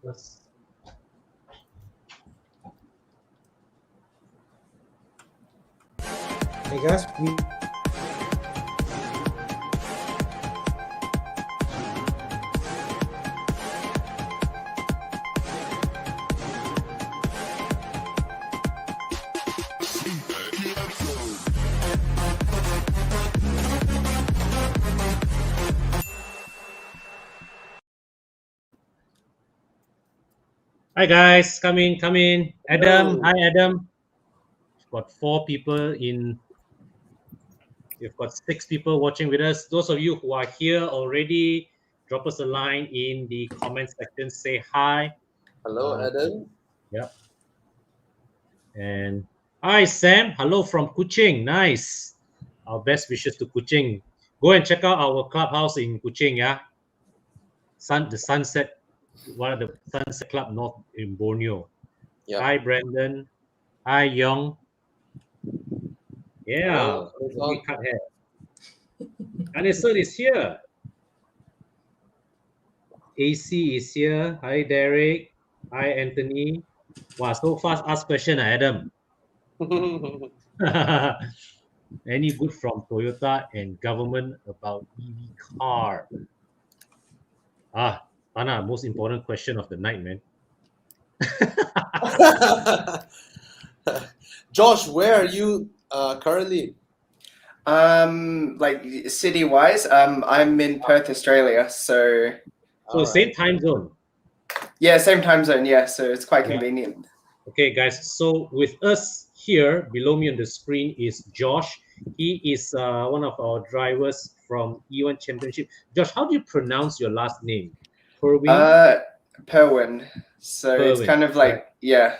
Yes. Hey guys, Hi guys, come in, come in. Adam, Hello. hi Adam. We've got 4 people in. We've got 6 people watching with us. Those of you who are here already, drop us a line in the comment section. Say hi. Hello, Adam. Yep. And hi Sam. Hello from Kuching. Nice. Our best wishes to Kuching. Go and check out our clubhouse in Kuching. Yeah. The Sunset, one of the Sunset Club North in Borneo. Yep. Hi Brandon. Hi Young. Yeah, Hello, we cut hair. Anisson is here. AC is here. Hi Derek. Hi Anthony. Wow, so fast ask question, Adam. Any good from Toyota and government about EV car? Tana, most important question of the night, man. Josh, where are you currently? like city-wise, I'm in Perth, Australia. So Same time zone. yeah, same time zone. Yeah, so it's quite Yeah. convenient. Okay, guys. So with us here below me on the screen is Josh. He is one of our drivers from E1 Championship. Josh, how do you pronounce your last name? Perwin? Perwin. So it's Perwin, kind of like right?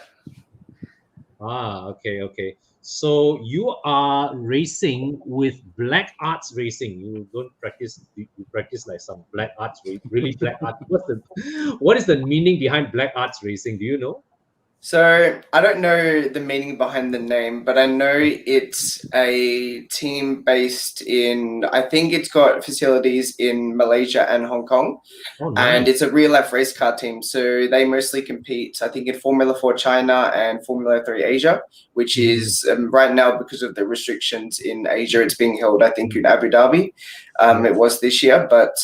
Okay. So you are racing with Black Arts Racing. You don't practice. You practice like some Black Arts, really Black Arts. What is the meaning behind Black Arts Racing? Do you know? So I don't know the meaning behind the name, but I know it's a team based in, I think it's got facilities in Malaysia and Hong Kong. Oh, And nice. it's a real life race car team. So they mostly compete, I think, in Formula 4 China and Formula 3 Asia, which is right now, because of the restrictions in Asia, it's being held, I think, in Abu Dhabi. It was this year, but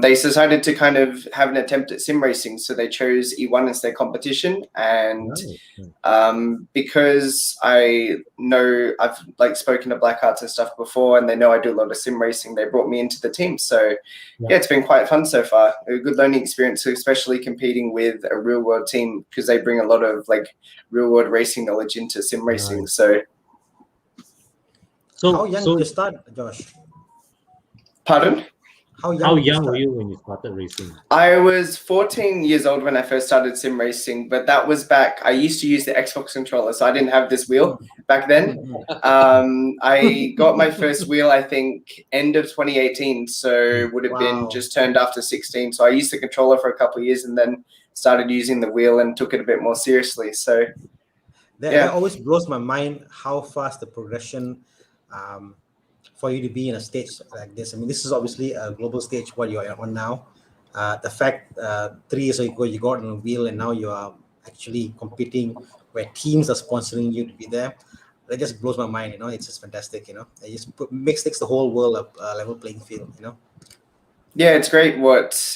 they decided to kind of have an attempt at sim racing. So they chose E1 as their competition. And because I know I've like spoken to Black Arts and stuff before, and they know I do a lot of sim racing, they brought me into the team. So yeah, it's been quite fun so far. A good learning experience, especially competing with a real world team, because they bring a lot of like real world racing knowledge into sim racing. So how young did you start, Josh? Pardon? How How young young were you when you started racing? I was 14 years old when I first started sim racing, but that was back. I used to use the Xbox controller, so I didn't have this wheel back then. I got my first wheel, I think, end of 2018, so would have been just turned after 16. So I used the controller for a couple of years and then started using the wheel and took it a bit more seriously. So that always blows my mind how fast the progression for you to be in a stage like this. I mean, this is obviously a global stage what you're on now. The fact 3 years ago you got on a wheel and now you are actually competing where teams are sponsoring you to be there. That just blows my mind. You know, it's just fantastic. You know, it just makes the whole world a level playing field. You know. Yeah, it's great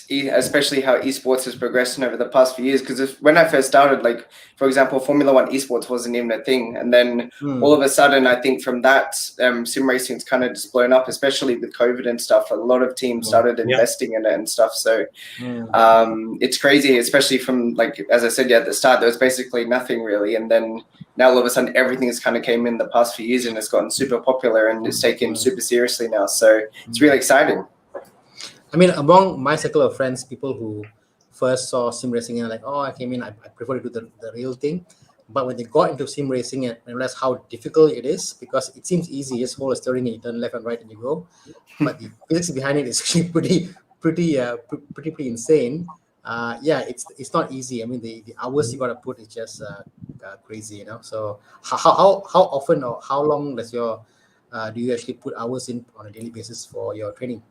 especially how esports has progressed over the past few years. Because when I first started, like for example, Formula 1 esports wasn't even a thing, and then all of a sudden, I think from that, sim racing's kind of just blown up, especially with COVID and stuff. A lot of teams started investing in it and stuff. So it's crazy, especially from like as I said, at the start there was basically nothing really, and then now all of a sudden everything has kind of came in the past few years and it's gotten super popular and it's taken super seriously now. So it's really exciting. I mean, among my circle of friends, people who first saw sim racing and like, oh, I came in, I prefer to do the real thing. But when they got into sim racing and realized how difficult it is, because it seems easy, just hold a steering and you turn left and right and you go. But the physics behind it is actually pretty insane. It's not easy. I mean, the hours you got to put is just crazy, you know. So how often or how long does do you actually put hours in on a daily basis for your training?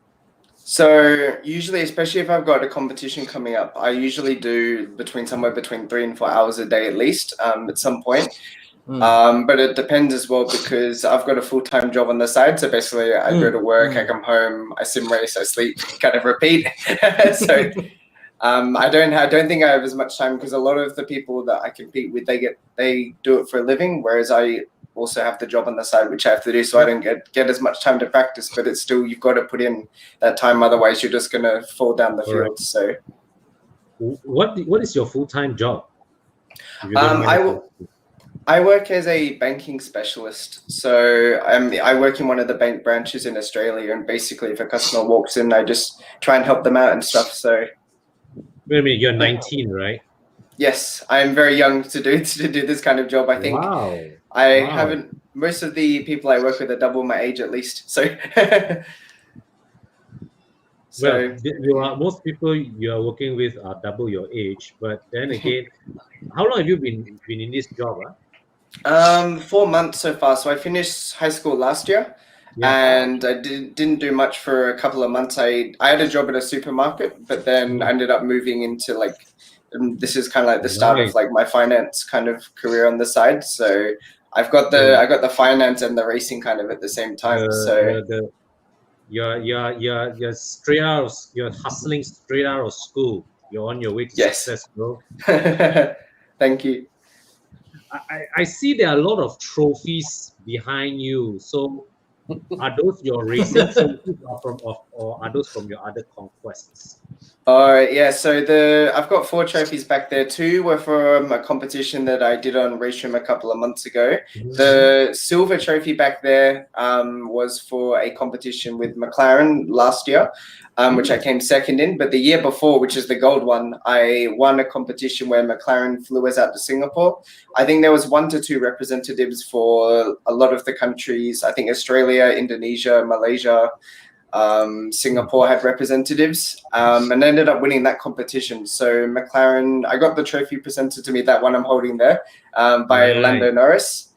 So usually, especially if I've got a competition coming up, I usually do somewhere between 3 and 4 hours a day at least at some point. But it depends as well because I've got a full-time job on the side. So basically, I go to work, I come home, I sim race, I sleep, kind of repeat. So I don't think I have as much time because a lot of the people that I compete with, they do it for a living, whereas I also have the job on the side which I have to do, so I don't get as much time to practice. But it's still, you've got to put in that time, otherwise you're just gonna fall down the field. So what is your full-time job? If you don't mind I work as a banking specialist. So I work in one of the bank branches in Australia, and basically if a customer walks in, I just try and help them out and stuff. So wait a minute, you're 19, right? yes, I'm very young to do this kind of job. I think I haven't. Most of the people I work with are double my age at least. So, most people you are working with are double your age. But then again, how long have you been in this job? 4 months so far. So I finished high school last year. And I didn't do much for a couple of months. I had a job at a supermarket, but then I ended up moving into this is kind of like the start of like my finance kind of career on the side. So I got the finance and the racing kind of at the same time. You're straight out. You're hustling straight out of school. You're on your way to success, bro. Thank you. I see there are a lot of trophies behind you. So are those your racing trophies or are those from your other conquests? Yeah, so I've got 4 trophies back there. 2 were from a competition that I did on Raceroom a couple of months ago. The silver trophy back there was for a competition with McLaren last year, which I came second in. But the year before, which is the gold one, I won a competition where McLaren flew us out to Singapore. I think there was 1 to 2 representatives for a lot of the countries. I think Australia, Indonesia, Malaysia, Singapore had representatives, and ended up winning that competition. So McLaren, I got the trophy presented to me, that one I'm holding there, by Lando Norris,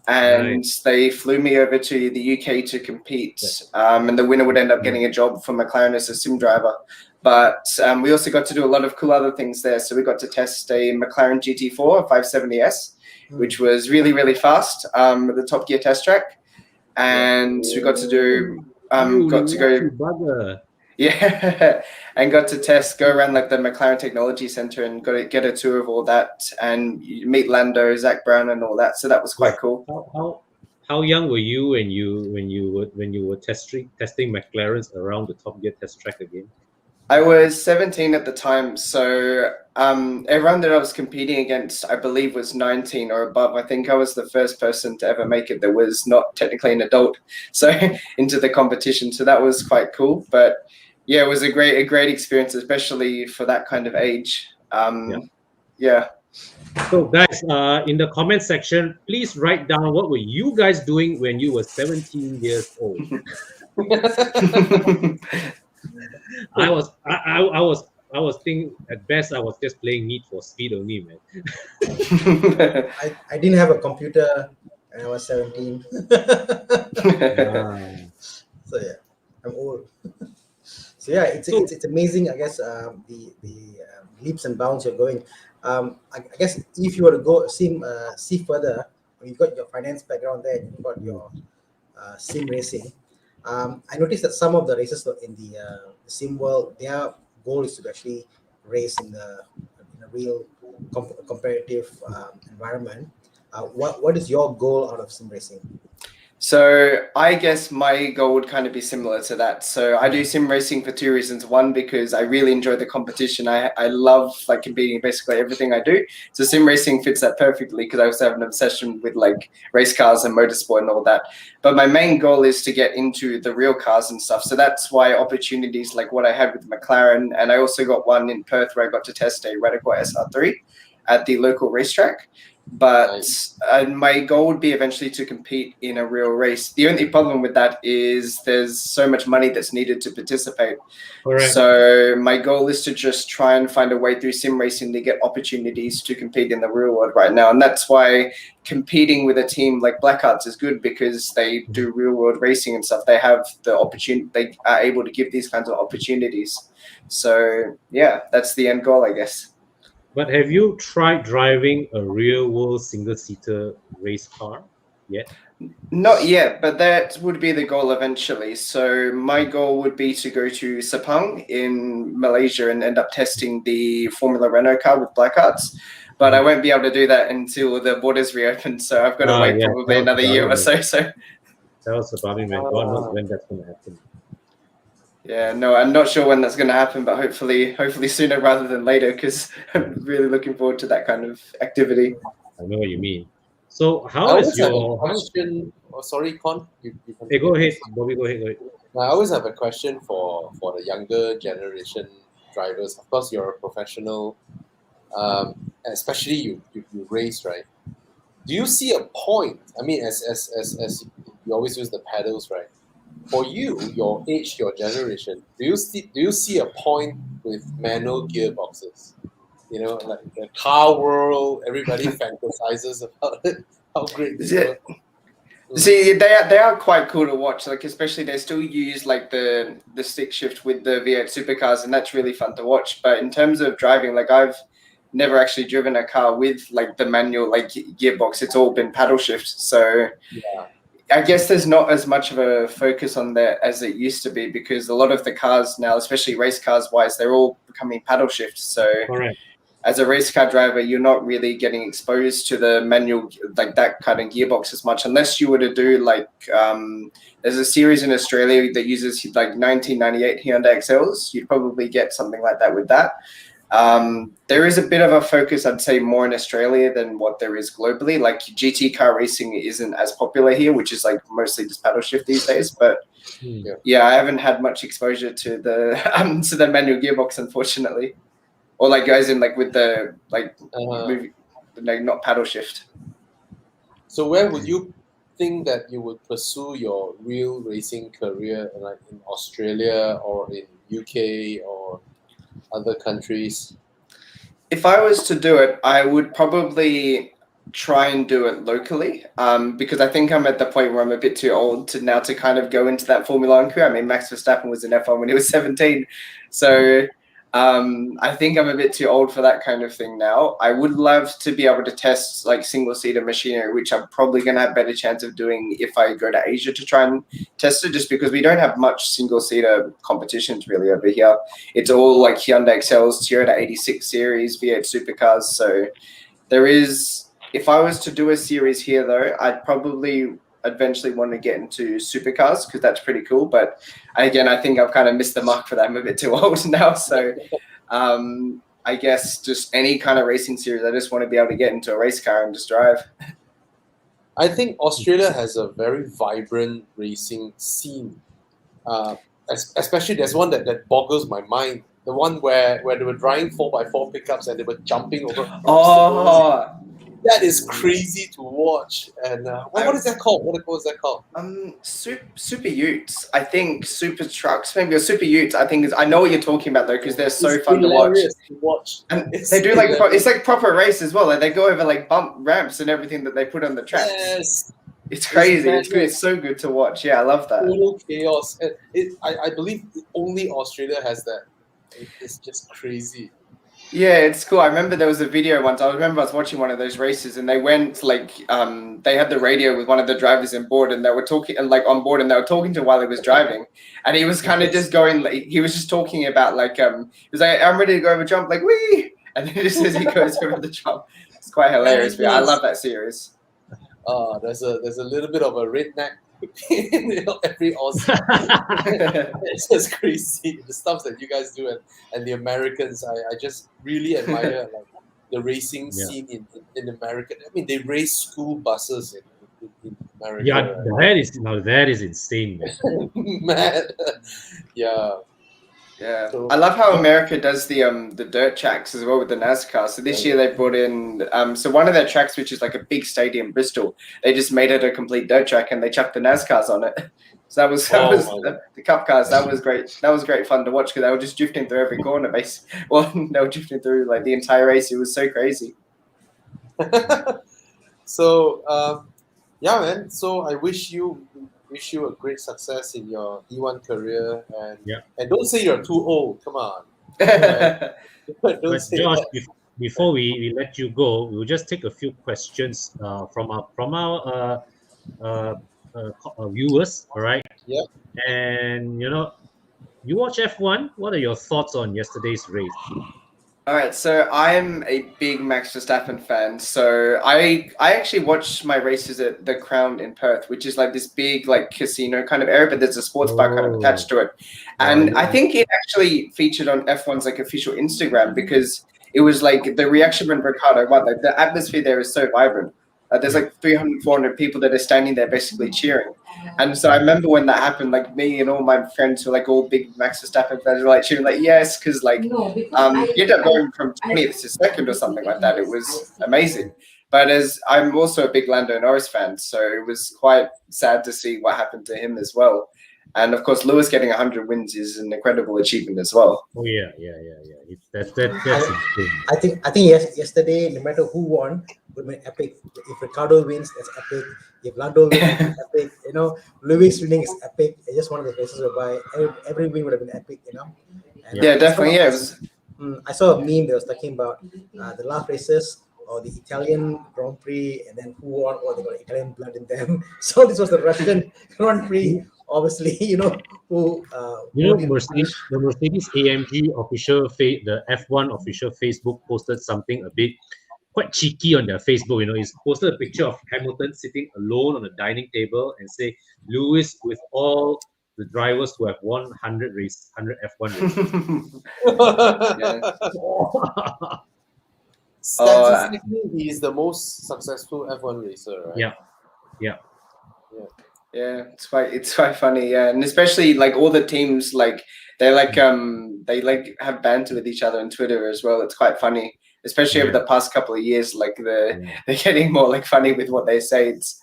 and they flew me over to the UK to compete, and the winner would end up getting a job for McLaren as a sim driver. But we also got to do a lot of cool other things there. So we got to test a McLaren GT4 570S, which was really, really fast at the Top Gear test track, and we got to do and got to go around like the McLaren Technology Center and get a tour of all that and meet Lando, Zach Brown, and all that. So that was quite cool. How young were you when you were testing McLarens around the Top Gear test track again? I was 17 at the time, so everyone that I was competing against, I believe, was 19 or above. I think I was the first person to ever make it that was not technically an adult, so into the competition. So that was quite cool. But yeah, it was a great experience, especially for that kind of age. Yeah. So guys, in the comment section, please write down what were you guys doing when you were 17 years old. I was thinking at best I was just playing Need for Speed only, man. I didn't have a computer when I was 17. So yeah, I'm old. So yeah, it's amazing. I guess the leaps and bounds you're going. I guess if you were to see further, you got your finance background there, and you got your sim racing. I noticed that some of the races in the sim world, their goal is to actually race in a real competitive environment. What is your goal out of sim racing? So I guess my goal would kind of be similar to that. So I do sim racing for 2 reasons. One, because I really enjoy the competition. I love like competing in basically everything I do. So sim racing fits that perfectly because I also have an obsession with like race cars and motorsport and all that. But my main goal is to get into the real cars and stuff. So that's why opportunities like what I had with McLaren, and I also got one in Perth where I got to test a Radical SR3 at the local racetrack. But my goal would be eventually to compete in a real race. The only problem with that is there's so much money that's needed to participate. Correct. So my goal is to just try and find a way through sim racing to get opportunities to compete in the real world right now. And that's why competing with a team like Black Arts is good, because they do real world racing and stuff. They have the opportunity, they are able to give these kinds of opportunities. So yeah, that's the end goal, I guess. But have you tried driving a real world single-seater race car yet? Not yet, but that would be the goal eventually. So my goal would be to go to Sepang in Malaysia and end up testing the Formula Renault car with Black Arts. But I won't be able to do that until the borders reopen. So I've got to wait probably another year or so. Tell us about it, man. God knows when that's going to happen. Yeah, no, I'm not sure when that's going to happen, but hopefully sooner rather than later, because I'm really looking forward to that kind of activity. I know what you mean. So I how always is have a your... question. Oh, sorry, Con. You Hey, go ahead, Bobby. Go ahead. I always have a question for the younger generation drivers. Of course, you're a professional, especially you race, right? Do you see a point? I mean, as you always use the pedals, right? For you, your age, your generation, do you see a point with manual gearboxes? You know, like the car world, everybody fantasizes about it. How great this is. See, they are quite cool to watch. Like, especially they still use like the stick shift with the V8 supercars, and that's really fun to watch. But in terms of driving, like I've never actually driven a car with like the manual like gearbox. It's all been paddle shift. So Yeah. I guess there's not as much of a focus on that as it used to be, because a lot of the cars now, especially race cars wise, they're all becoming paddle shifts. So Correct. as a race car driver, you're not really getting exposed to the manual, like that kind of gearbox as much, unless you were to do like, there's a series in Australia that uses like 1998 Hyundai XLs. You'd probably get something like that with that. There is a bit of a focus, I'd say, more in Australia than what there is globally. Like GT car racing isn't as popular here, which is like mostly just paddle shift these days. But yeah, I haven't had much exposure to the manual gearbox, unfortunately. Or like guys in like with the like movie, like not paddle shift. So where would you think that you would pursue your real racing career, like in Australia or in UK or other countries? If I was to do it, I would probably try and do it locally, because I think I'm at the point where I'm a bit too old to kind of go into that Formula One career. I mean, Max Verstappen was in F1 when he was 17, so I think I'm a bit too old for that kind of thing now. I would love to be able to test like single-seater machinery, which I'm probably going to have better chance of doing if I go to Asia to try and test it, just because we don't have much single-seater competitions really over here. It's all like Hyundai XLs, Toyota 86 series, V8 supercars. So there is, if I was to do a series here though, I'd probably eventually want to get into supercars, because that's pretty cool. But again, I think I've kind of missed the mark for that. I'm a bit too old now. So I guess just any kind of racing series, I just want to be able to get into a race car and just drive. I think Australia has a very vibrant racing scene. Especially there's one that boggles my mind. The one where they were driving 4x4 pickups and they were jumping over obstacles. That is crazy to watch. And what is that called? What is that called? Super Utes, I think. Super trucks, maybe, or Super Utes. I think I know what you're talking about though, because they're so fun to watch. And they do like it's like proper race as well. Like they go over like bump ramps and everything that they put on the tracks. Yes. It's crazy. It's good. It's so good to watch. Yeah, I love that. Total chaos. I believe only Australia has that. It's just crazy. Yeah, it's cool. I remember there was a video once. I was watching one of those races, and they went like they had the radio with one of the drivers on board, and they were talking and like on board, and they were talking to while he was driving, and he was kind of just going like he was just talking about like he was like, I'm ready to go over jump, like wee, and then just as he goes over the jump, it's quite hilarious. But I love that series. There's a little bit of a redneck in every Aussie. It's just crazy, the stuff that you guys do, and the Americans. I just really admire like the racing scene in America. I mean, they race school buses in America. Yeah, that is insane, man. Man. Yeah. Yeah, So- I love how America does the dirt tracks as well with the NASCAR. So this year they brought in so one of their tracks, which is like a big stadium, Bristol, they just made it a complete dirt track and they chucked the NASCARs on it. So that was the Cup cars. That was great. That was great fun to watch because they were just drifting through every corner. Basically, well, they were drifting through like the entire race. It was so crazy. So yeah, man. So I wish you a great success in your E1 career, and don't say you're too old. Come on. Right? Don't But say Josh, that. before we let you go, we'll just take a few questions from our viewers. All right. Yeah. And you watch F1. What are your thoughts on yesterday's race? All right, so I'm a big Max Verstappen fan. So I actually watched my races at the Crown in Perth, which is like this big like casino kind of area, but there's a sports bar kind of attached to it. And I think it actually featured on F1's like official Instagram because it was like the reaction when Ricardo won. Like the atmosphere there is so vibrant. There's like 300, 400 people that are standing there basically cheering. And so I remember when that happened, like me and all my friends who are like all big Max Verstappen fans were like cheering, like yes, because like he ended up going from 20th to second or something like that. It was amazing. But as I'm also a big Lando Norris fan, so it was quite sad to see what happened to him as well. And of course, Lewis getting 100 wins is an incredible achievement as well. Oh yeah. That's insane. I think yes. Yesterday, no matter who won, would be epic. If Ricardo wins, that's epic. If Lando wins, it's epic. Lewis winning is epic. It's just one of the races whereby every win would have been epic. And Yeah, definitely. Yeah, it was. I saw a meme that was talking about the last races or the Italian Grand Prix, and then who won, or they got Italian blood in them. So this was the Russian Grand Prix, obviously. Who the Mercedes AMG official the F1 official Facebook posted something a bit quite cheeky on their Facebook. It's posted a picture of Hamilton sitting alone on a dining table and say Lewis with all the drivers who have won 100 F1 races. Statistically, he is the most successful F1 racer, right? Yeah. Yeah, it's quite funny, yeah, and especially like all the teams like they have banter with each other on Twitter as well. It's quite funny, especially over the past couple of years. Like they're getting more like funny with what they say. It's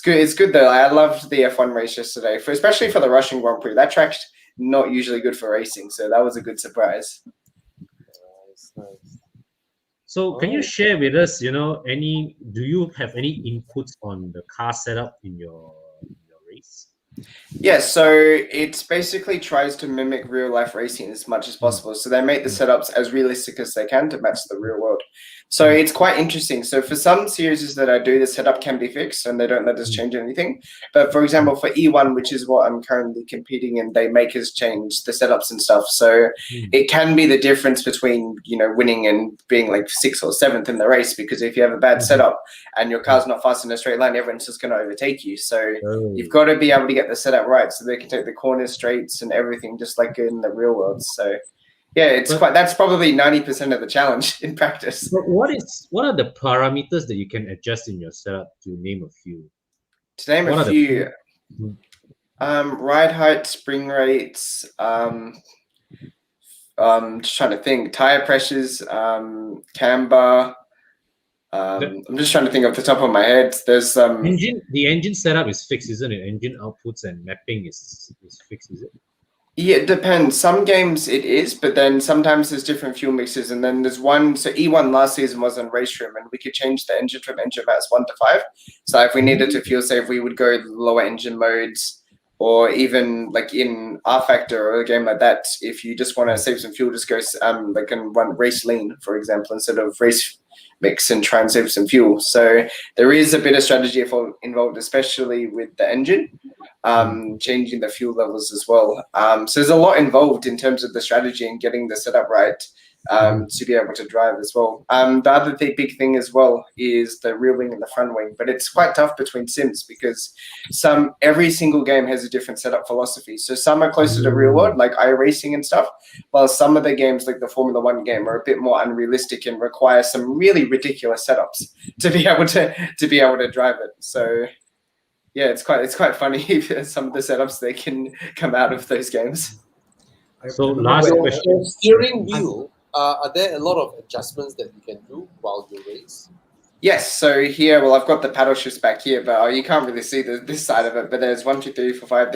good. It's good though. I loved the F1 race yesterday, especially for the Russian Grand Prix. That track's not usually good for racing, so that was a good surprise. Nice. So can you share with us, do you have any inputs on the car setup in your race? Yeah, so it basically tries to mimic real life racing as much as possible. So they make the setups as realistic as they can to match the real world. So it's quite interesting. So for some series that I do, the setup can be fixed and they don't let us change anything. But for example, for E1, which is what I'm currently competing in, they make us change the setups and stuff. So it can be the difference between, winning and being like 6th or 7th in the race, because if you have a bad setup and your car's not fast in a straight line, everyone's just going to overtake you. So you've got to be able to get the setup right so they can take the corners, straights and everything just like in the real world. So yeah, that's probably 90% of the challenge in practice. But what are the parameters that you can adjust in your setup, to name a few? To name a few, ride height, spring rates, just trying to think, tire pressures, camber. I'm just trying to think off the top of my head. There's the engine setup is fixed, isn't it? Engine outputs and mapping is fixed, is it? Yeah, it depends. Some games it is, but then sometimes there's different fuel mixes. And then there's one. So E1 last season was on race trim, and we could change the engine from engine max 1 to 5. So if we needed to fuel save, we would go lower engine modes, or even like in R Factor or a game like that. If you just want to save some fuel, just go like in one race lean, for example, instead of race mix, and try and save some fuel. So there is a bit of strategy involved, especially with the engine, changing the fuel levels as well. So there's a lot involved in terms of the strategy and getting the setup right to be able to drive as well. The other big thing as well is the rear wing and the front wing, but it's quite tough between sims because every single game has a different setup philosophy. So some are closer to real world, like iRacing and stuff, while some of the games like the Formula 1 game are a bit more unrealistic and require some really ridiculous setups to be able to drive it. So yeah, it's quite funny some of the setups they can come out of those games. So remember last when- question. Your steering wheel, are there a lot of adjustments that you can do while you race? Yes, so here, well, I've got the paddle shifts back here, but you can't really see this side of it. But there's 1, 2, 3, 4, 5.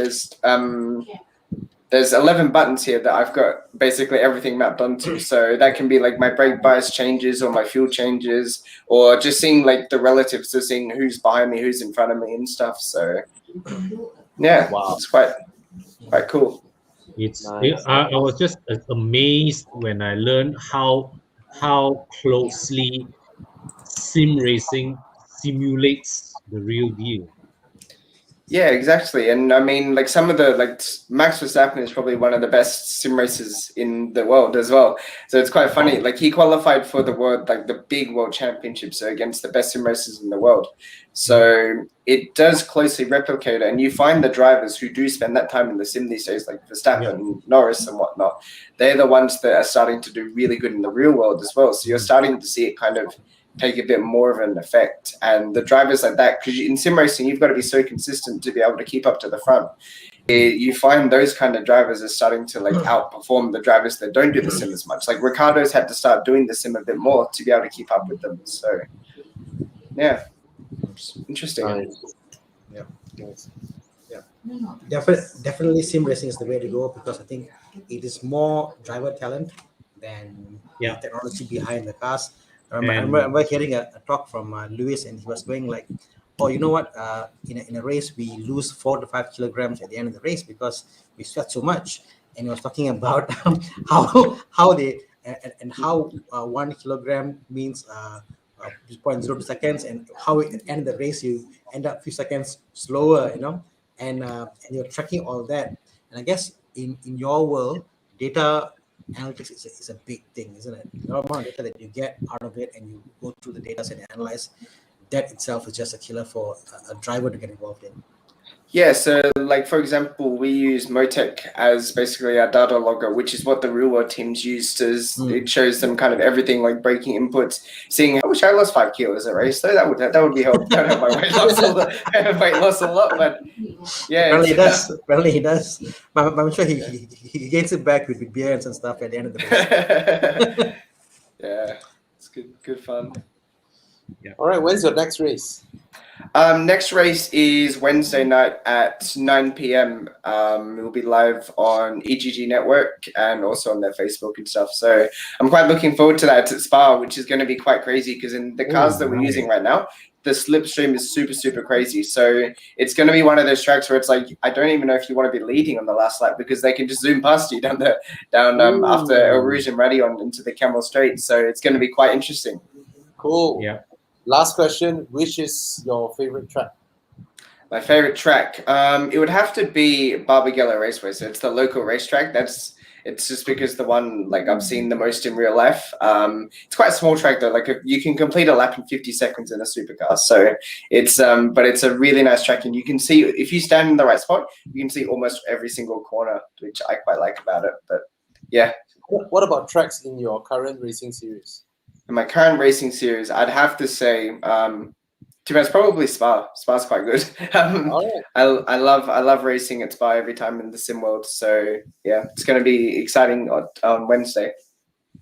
There's 11 buttons here that I've got basically everything mapped onto. So that can be like my brake bias changes or my fuel changes, or just seeing like the relatives, so seeing who's behind me, who's in front of me, and stuff. So yeah, Wow. it's quite cool. It's Nice. I was just amazed when I learned how closely sim racing simulates the real deal. Yeah, exactly. And I mean, like some of the Max Verstappen is probably one of the best sim racers in the world as well. So it's quite funny. Like he qualified for the world, like the big world championship, so against the best sim racers in the world. So it does closely replicate it. And you find the drivers who do spend that time in the sim these days, like Verstappen, Norris, and whatnot. They're the ones that are starting to do really good in the real world as well. So you're starting to see it kind of take a bit more of an effect. And the drivers like that, because in sim racing, you've got to be so consistent to be able to keep up to the front. You find those kind of drivers are starting to like outperform the drivers that don't do the sim as much. Like Ricardo's had to start doing the sim a bit more to be able to keep up with them. So yeah, it's interesting. Nice. Yeah. Nice. Definitely sim racing is the way to go, because I think it is more driver talent than the technology behind the cars. I remember hearing a talk from Lewis, and he was going like, "Oh, you know what? In a race, we lose 4 to 5 kilograms at the end of the race because we sweat so much." And he was talking about how they and how 1 kilogram means 0.02 seconds, and how at the end of the race you end up a few seconds slower, and you're tracking all that. And I guess in your world, data analytics is a big thing, isn't it? The amount of data that you get out of it, and you go through the data set and analyze, that itself is just a killer for a driver to get involved in. Yeah, so like for example, we use Motec as basically our data logger, which is what the real world teams use. It shows them kind of everything like braking inputs, seeing. I wish I lost 5 kilos at race, though. That would be help. Don't have my weight loss a lot, but yeah. Apparently he does. Apparently he does. But I'm sure he gains it back with beers and stuff at the end of the race. Yeah, it's good fun. All right, when's your next race? Next race is Wednesday night at 9 p.m. It will be live on EGG Network and also on their Facebook and stuff. So I'm quite looking forward to that. It's at Spa, which is going to be quite crazy because in the cars that we're using right now, the slipstream is super, super crazy. So it's going to be one of those tracks where it's like, I don't even know if you want to be leading on the last lap because they can just zoom past you down after El Rouge and Radion into the Camel Straight. So it's going to be quite interesting. Cool. Yeah. Last question, which is your favorite track? My favorite track, it would have to be Barbagallo Raceway. So it's the local racetrack. It's just because the one like I've seen the most in real life. It's quite a small track though. Like you can complete a lap in 50 seconds in a supercar. So it's but it's a really nice track, and you can see if you stand in the right spot, you can see almost every single corner, which I quite like about it. But yeah. What about tracks in your current racing series? In my current racing series, I'd have to say, to be honest, probably Spa. Spa's quite good. I love racing at Spa every time in the sim world. So yeah, it's going to be exciting on Wednesday.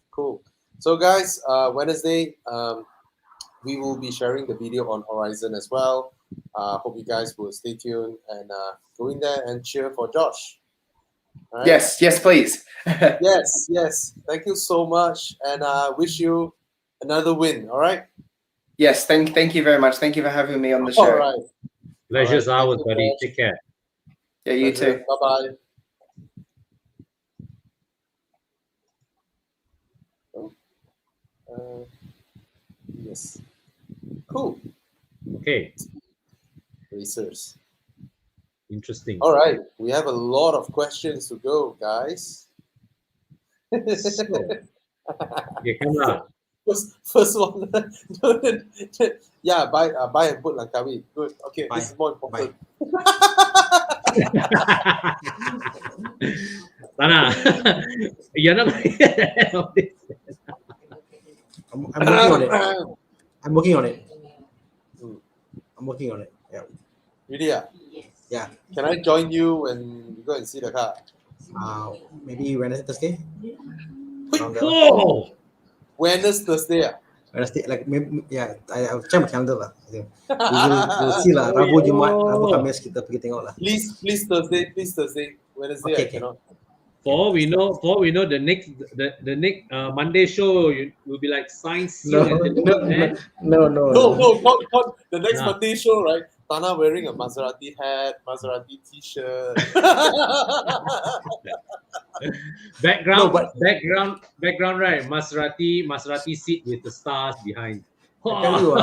Cool. So guys, Wednesday, we will be sharing the video on Horizon as well. Hope you guys will stay tuned and go in there and cheer for Josh. Right? Yes, please. yes. Thank you so much, and wish you another win. All right. Yes, thank you very much. Thank you for having me on the show. All right. Pleasure's ours, buddy. Take care. Yeah, you too. Bye bye. Yes. Cool. Okay. Racers. Interesting. All right. We have a lot of questions to go, guys. So, yeah, come on. First one. Yeah, buy and put Langkawi. Good. Okay, Bye. this is more important. Tana, you're not I'm working on it. I'm working on it. Yeah. Really? Yeah. Can I join you when you go and see the car? Maybe Wednesday, Thursday. Around there. Oh, Wednesday, Thursday. Wednesday, like maybe, yeah, I'll check my calendar lah. Okay. We'll see lah. Rabu, Jumaat, Rabu, Khamis kita pergi tengok lah. Please Thursday. Wednesday Okay, I cannot. for all we know, the next Monday show will be like science. No, No, not the next Nah. Monday show, right? Tana wearing a Maserati hat, Maserati t-shirt. background, No, but- background, right? Maserati seat with the stars behind. I tell you,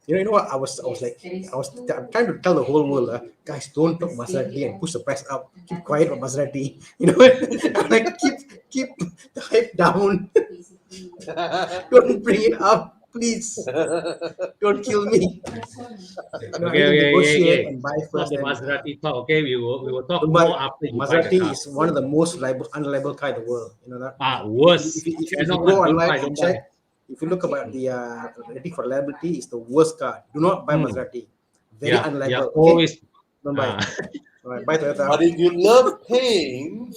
you know what? I was trying to tell the whole world, guys, don't talk Maserati and push the price up. Keep quiet about Maserati. You know what? I'm like, keep the hype down. Don't bring it up, please. Don't kill me. You know, I need to negotiate and buy Not first. the then, Maserati talk. Okay, we will talk But more after you buy the Maserati car. is one of the most unreliable car in the world. You know that? Worse. If you Cannot go don't online buy, and don't buy. check, if you look about the rating for reliability, it's the worst car. Do not buy Maserati. Very unreliable. Okay? Always. Don't buy. All right, buy Toyota. But if you love pain,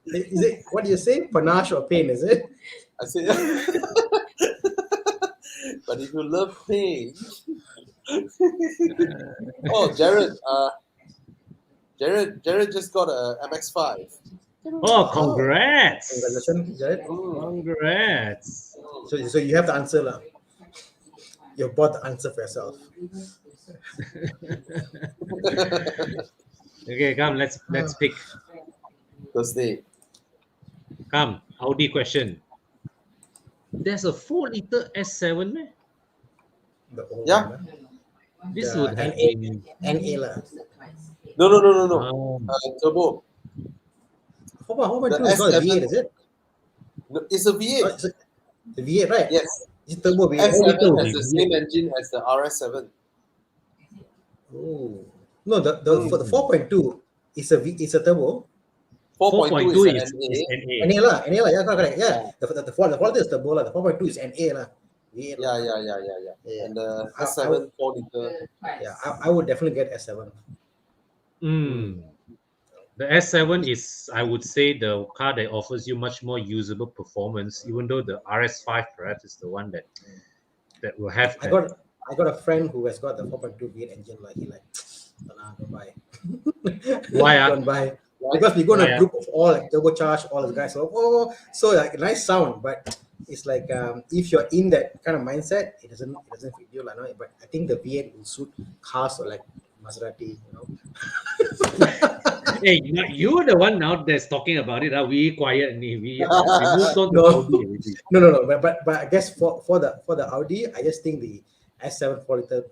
Is it what do you say? Panache or pain? Is it? I say. But if you love pain, oh Jared just got a MX-5. Oh, congrats! Congratulations, Jared. Congrats! So you have the answer lah. You bought the answer for yourself. Okay, come. Let's pick. Thursday. Come, Audi question. There's a 4-liter S7, man. The old Yeah. one, This The would have NA. been. NA lah. No. Oh. Turbo. How about The it's not a S7. V8, is it? No, it's a Oh, V8. it's the V8, right? Yes. It's turbo V8. S7 has the same engine as the RS7. Oh. No, for the 4.2, it's a turbo. 4.2 is is an NA. NA. NA lah, yeah, correct. Yeah. The 4 is turbo lah. The 4.2 is NA lah. V8 lah. Yeah. Yeah. And the S7 4-liter. Yeah, I would definitely get S7. The S7 is, I would say, the car that offers you much more usable performance, even though the RS5 perhaps is the one that will have I that. got a friend who has got the 4.2 V8 engine. Like he don't buy. Why? Don't buy. Because we go in Why, a group of all like turbocharged, all the guys. So like nice sound, but it's like if you're in that kind of mindset, it doesn't fit you, no? But I think the V8 will suit cars or like Maserati, you know. Hey, you're the one now that's talking about it. We quiet. We moved on to Audi already. No. But I guess for the Audi, I just think the S7 4-liter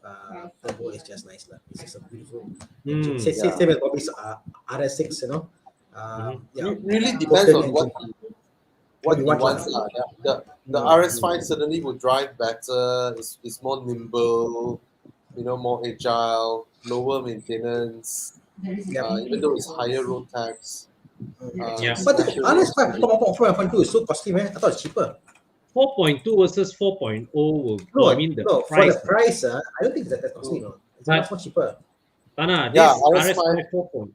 turbo is just nice. It's just a beautiful engine. Same as Bobby's RS6, you know. It really depends on what he you want, wants. The RS5 certainly would drive better. It's more nimble, more agile, lower maintenance. Even though it's higher road tax. But the RS5 4.2 is so costly, man. I thought it's cheaper. 4.2 versus 4.0 will No, I mean the no, price. for the price, I don't think that's costly. No, it's much more cheaper. Tana, this Yeah, RS5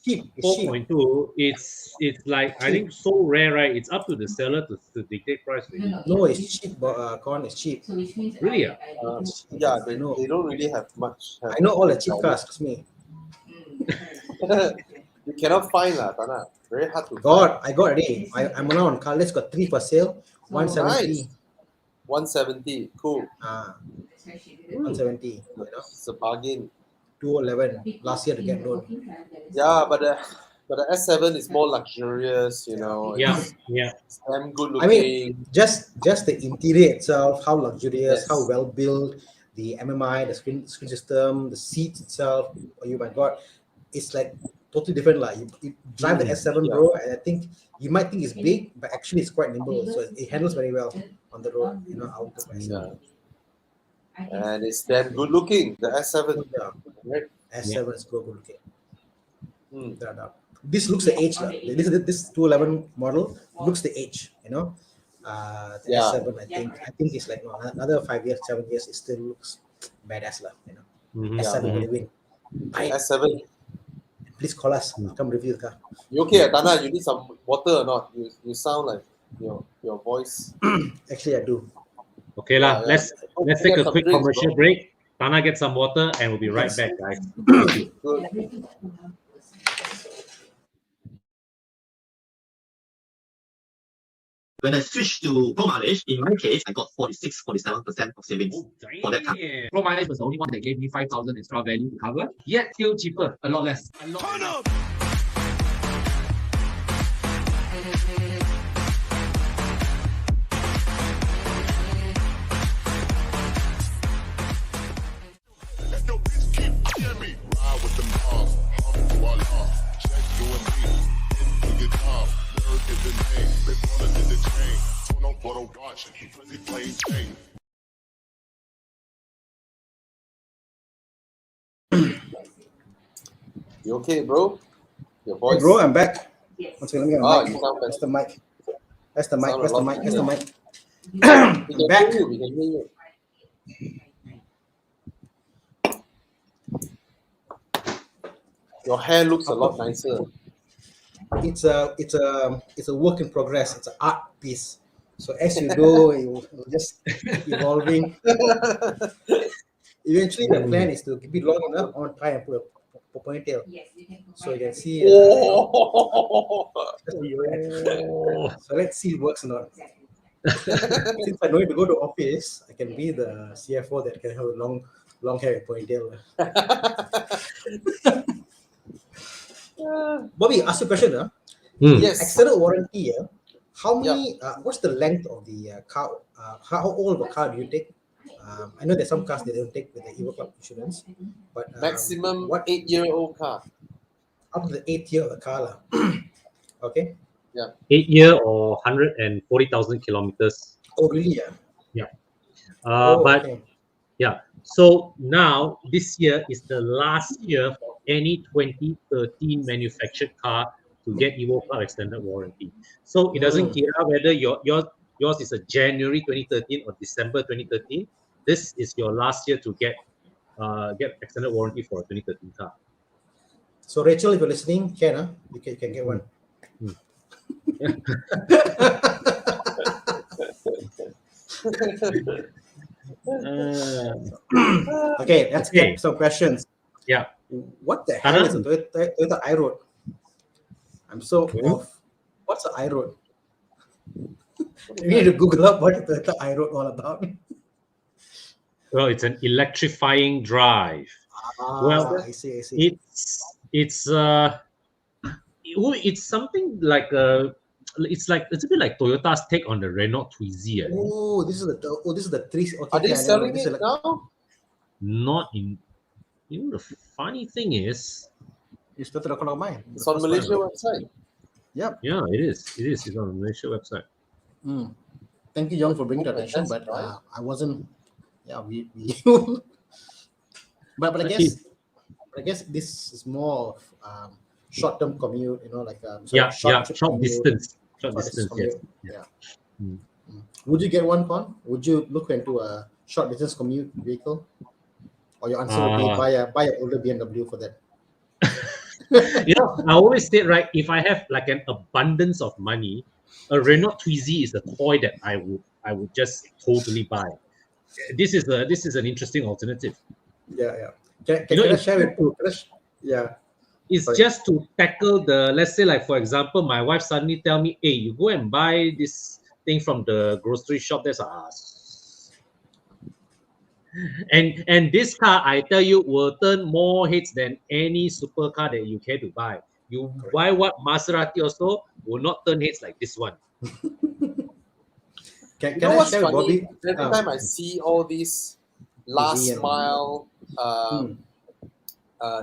Cheap. It's cheap. 4.2, it's like I think so rare, right? It's up to the seller to dictate price. Really. No, it's cheap. But Con is cheap. Really? Yeah, they don't really have much. I know all the cheap cars. Trust me. You cannot find Tana. Very hard to I got already. I'm now on car. Let's got 3 for sale. 170. Nice. 170. Cool. 170. You know, It's a bargain. 211 last year to get loan. Yeah, but the S7 is more luxurious. It's damn good looking. I mean, just the interior itself, how luxurious, Yes. how well built, the MMI, the screen system, the seats itself. Oh my God, it's like totally different. Like you drive the S7, bro, and I think you might think it's big, but actually it's quite nimble. So it handles very well on the road. Out the S7. And it's damn good looking. The S7. Yeah. Right? S7 is good looking. This looks the age. This 211 model looks the age. The S7, I think it's like another 5 years, 7 years, it still looks badass. S7 will win. S7. please call us. Come review the car. You okay, Tana? You need some water or not? You sound like your voice. Actually, I do. Okay lah. Yeah. Let's take a Some quick drinks, commercial bro. break. Tana get some water and we'll be right Yes. back, guys. Thank you. Good. When I switched to Pro Mileage, in my case, I got 46-47% of savings for that car. Pro Mileage was the only one that gave me 5,000 extra value to cover, yet still cheaper, a lot less. You okay, bro? Your Hey, voice. bro, I'm back. One second, let me get Ah, my you mic. sound That's better. the mic. That's the mic. Sound a That's the lot mic. That's the better. mic. We can Back. hear you. We can hear you. Your hair looks a lot nicer. It's a work in progress. It's an art piece. So as you go, it will just keep evolving. Eventually, the plan is to keep it long enough. I want to try and put a ponytail, so you can see. Oh. So let's see if it works or not. Since I don't need to go to office, I can be the CFO that can have a long hair and ponytail. Bobby, ask you a question. Yes. Extended warranty. How many? What's the length of the car? How old of a car do you take? I know there's some cars they don't take with the Evo Club insurance, but Maximum what 8-year-old car. up to the 8th year of the car, okay? 8 year or 140,000 kilometers. Oh, really? Yeah. But Okay. yeah, so now this year is the last year for any 2013 manufactured car to get Evo Club extended warranty. So it doesn't care whether yours is a January 2013 or December 2013. This is your last year to get extended warranty for a 2013 car. So Rachel, if you're listening, you can get one. Okay, let's get some questions. Yeah. What the hell is a Toyota iRoad? I'm so off. What's an iRoad? We need to Google up what the Toyota iRoad all about. Well, it's an electrifying drive. Well, I see. It's something like it's a bit like Toyota's take on the Renault Twizy. Oh, this is the three. Okay, Are they selling this it is now? Not in. You know, the funny thing is, it's Toyota Recall mine. It's on Malaysia website. Yep. yeah, it is. It's on the Malaysia website. Thank you, John, for bringing that attention, but right. I wasn't. Yeah, we but I guess this is more of short-term commute. Like Short distance. Commute. Yes. Yeah. Would you get one, Con? Would you look into a short distance commute vehicle, or your answer would be buy an older BMW for that? I always say, right, if I have like an abundance of money, a Renault Twizy is a toy that I would just totally buy. This is an interesting alternative. Yeah. Can I share with? Yeah. It's just to tackle let's say, like, for example, my wife suddenly tell me, hey, you go and buy this thing from the grocery shop. There's and this car, I tell you, will turn more heads than any supercar that you care to buy. You buy what Maserati also will not turn heads like this one. You know what's funny? Every time I see all these last mile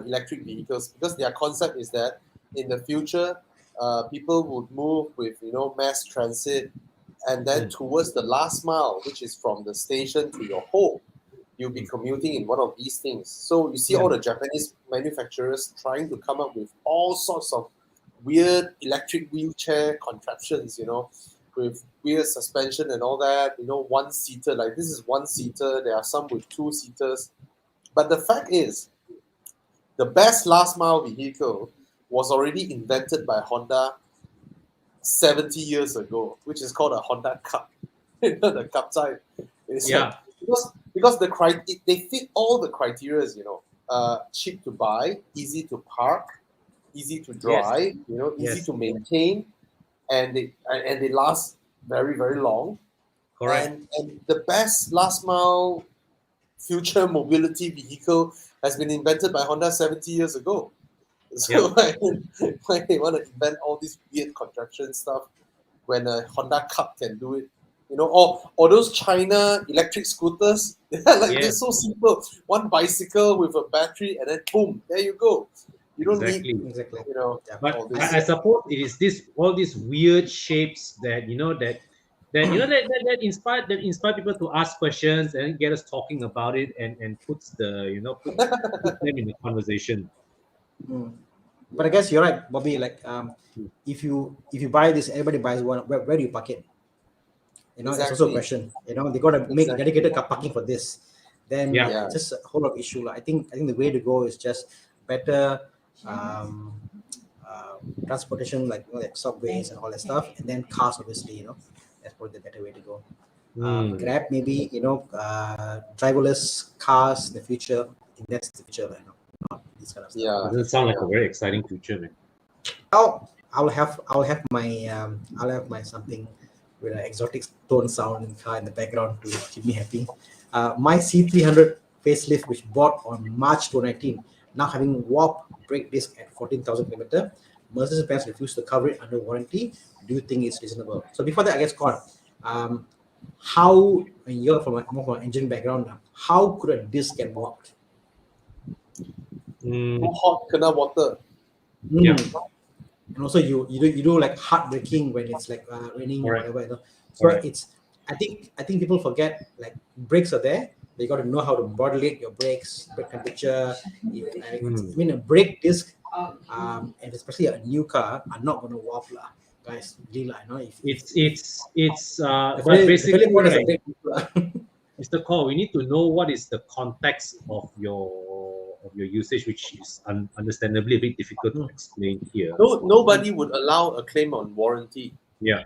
electric vehicles, because their concept is that in the future, people would move with mass transit, and then towards the last mile, which is from the station to your home, you'll be commuting in one of these things. So you see all the Japanese manufacturers trying to come up with all sorts of weird electric wheelchair contraptions, with weird suspension and all that, one-seater. Like this is one-seater. There are some with two-seaters. But the fact is, the best last mile vehicle was already invented by Honda 70 years ago, which is called a Honda Cup. The Cup type. It's Yeah. because they fit all the criteria, cheap to buy, easy to park, easy to drive, easy Yes. to maintain, and they last very, very long. Correct. And the best last mile future mobility vehicle has been invented by Honda 70 years ago. So why they want to invent all this weird contraption stuff when a Honda Cup can do it? Or those China electric scooters, they're so simple. One bicycle with a battery, and then boom, there you go. You don't Exactly. need, Exactly. But all this. I suppose it is all these weird shapes that that inspire people to ask questions and get us talking about it and puts put them in the conversation. But I guess you're right, Bobby. Like, if you buy this, everybody buys one. Where do you park it? It's also a question. They got to make dedicated car parking for this. Then it's just a whole lot of issue. I think the way to go is just better transportation, like subways and all that stuff, and then cars, obviously. That's probably the better way to go. Grab, maybe, driverless cars in the future. I think that's the future. Not this kind of stuff. Yeah. Doesn't sound like a very exciting future, man. I'll have my something with an exotic tone sound in the car in the background to keep me happy. My C300 facelift, which bought on March 2019, now having warp brake disc at 14,000 km. Mercedes-Benz refused to cover it under warranty. Do you think it's reasonable? So before that, I guess, Con, how, when you're from an engine background now, how could a disc get warped? Hot, kena water. Yeah. And also you do like hard braking when it's like raining or whatever. So it's I think people forget, like, brakes are there, but you got to know how to modulate your brakes, brake temperature. I mean, a brake disc, and especially a new car, are not going to warp, guys. Really, but basically, right, Mr. Cole, we need to know what is the context of your usage, which is understandably a bit difficult to explain here. Nobody would allow a claim on warranty. Yeah.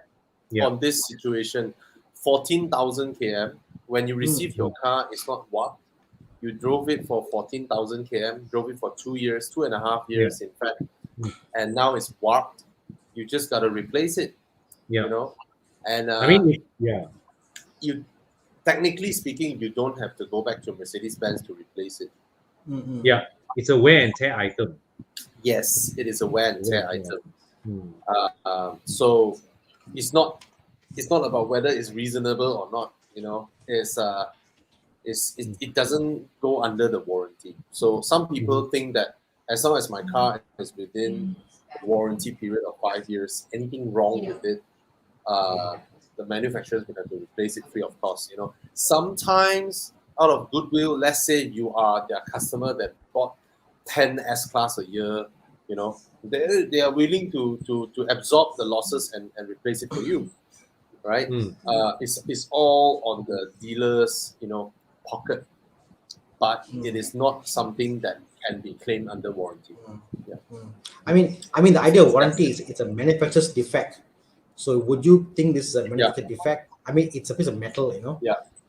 On this situation, 14,000 km. When you receive your car, it's not warped. You drove it for 14,000 km, drove it for 2 years, 2.5 years, in fact, and now it's warped. You just gotta replace it. And you, technically speaking, you don't have to go back to Mercedes-Benz to replace it. Yeah, it's a wear and tear item. Yes, it is a wear and tear item. So it's not about whether it's reasonable or not. It doesn't go under the warranty. So some people think that as long as my car is within the warranty period of 5 years, anything wrong with it, the manufacturer is going to have to replace it free of cost. Sometimes out of goodwill, let's say you are their customer that bought 10 S-Class a year, they are willing to absorb the losses and replace it for you, right? It's all on the dealer's, pocket, but it is not something that can be claimed under warranty. I mean, the idea of warranty is it's a manufacturer's defect. So would you think this is a manufacturer defect? I mean, it's a piece of metal,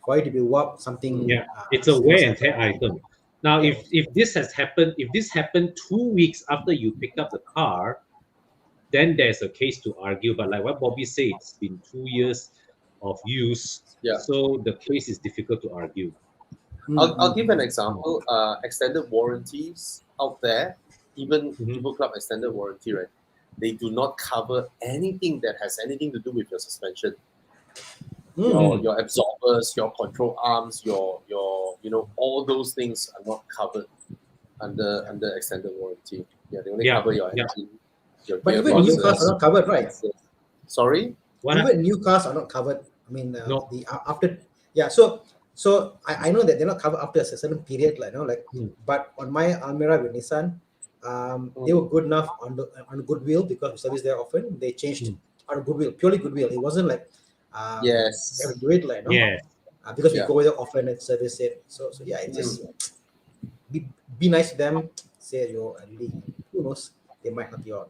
for it to be warped, something. It's a wear and tear item. Now, if this happened 2 weeks after you picked up the car, then there's a case to argue. But like what Bobby said, it's been 2 years of use, so the case is difficult to argue. I'll give an example. Extended warranties out there, even Evo Club extended warranty, right? They do not cover anything that has anything to do with your suspension. Your absorbers, your control arms, your all those things are not covered under extended warranty. They only cover your engine. But even new cars are not covered, right? Sorry? Even new cars are not covered. I mean, No. So I know that they're not covered after a certain period, but on my Almera with Nissan, they were good enough on goodwill, because we service there often. They changed on goodwill, purely goodwill. It wasn't like we have to do it because we go there often and service it. So it just be nice to them. Say really, who knows? they might help you out.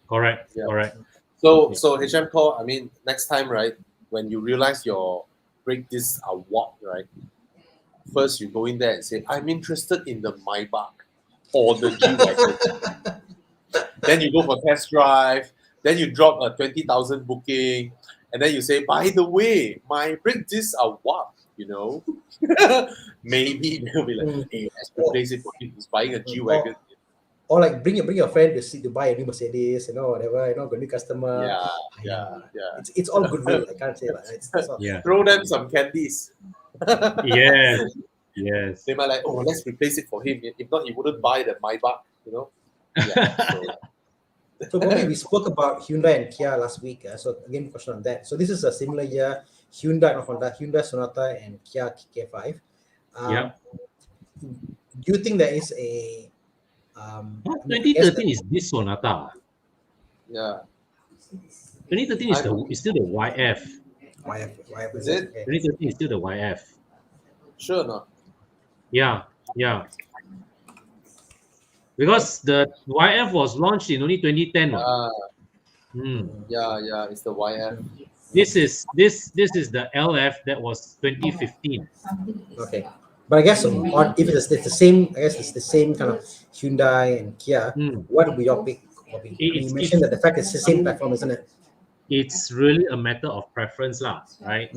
Correct. Yeah. Correct. So HM Core, I mean, next time, right, when you realize your brake discs are warped, right, first you go in there and say, I'm interested in the Maybach or the G-Wagon. Then you go for test drive. Then you drop a 20,000 booking. And then you say, by the way, my brake discs are warped, you know. Maybe they'll be like, hey, let's replace it for him. He's buying a G-Wagon. Or like bring your friend to buy a new Mercedes, whatever, got a new customer. Yeah. It's all goodwill. I can't say that. It's all, Throw them some candies. Yes. They might like, oh, let's replace it for him. If not, he wouldn't buy the Maybach, you know. Yeah. So Bobby, we spoke about Hyundai and Kia last week. So again, question on that. So this is a similar year, Hyundai Sonata and Kia K5. Do you think there is a 2013 is this Sonata. Yeah. 2013 is still the YF. YF Is it? Okay. 2013 is still the YF. Sure not. Yeah. Because the YF was launched in only 2010. Yeah, it's the YF. This is the LF that was 2015. Okay. But I guess if it's the same, I guess it's the same kind of Hyundai and Kia. What would be your pick, Bobby? You mentioned that the fact it's the same platform, isn't it? It's really a matter of preference, right?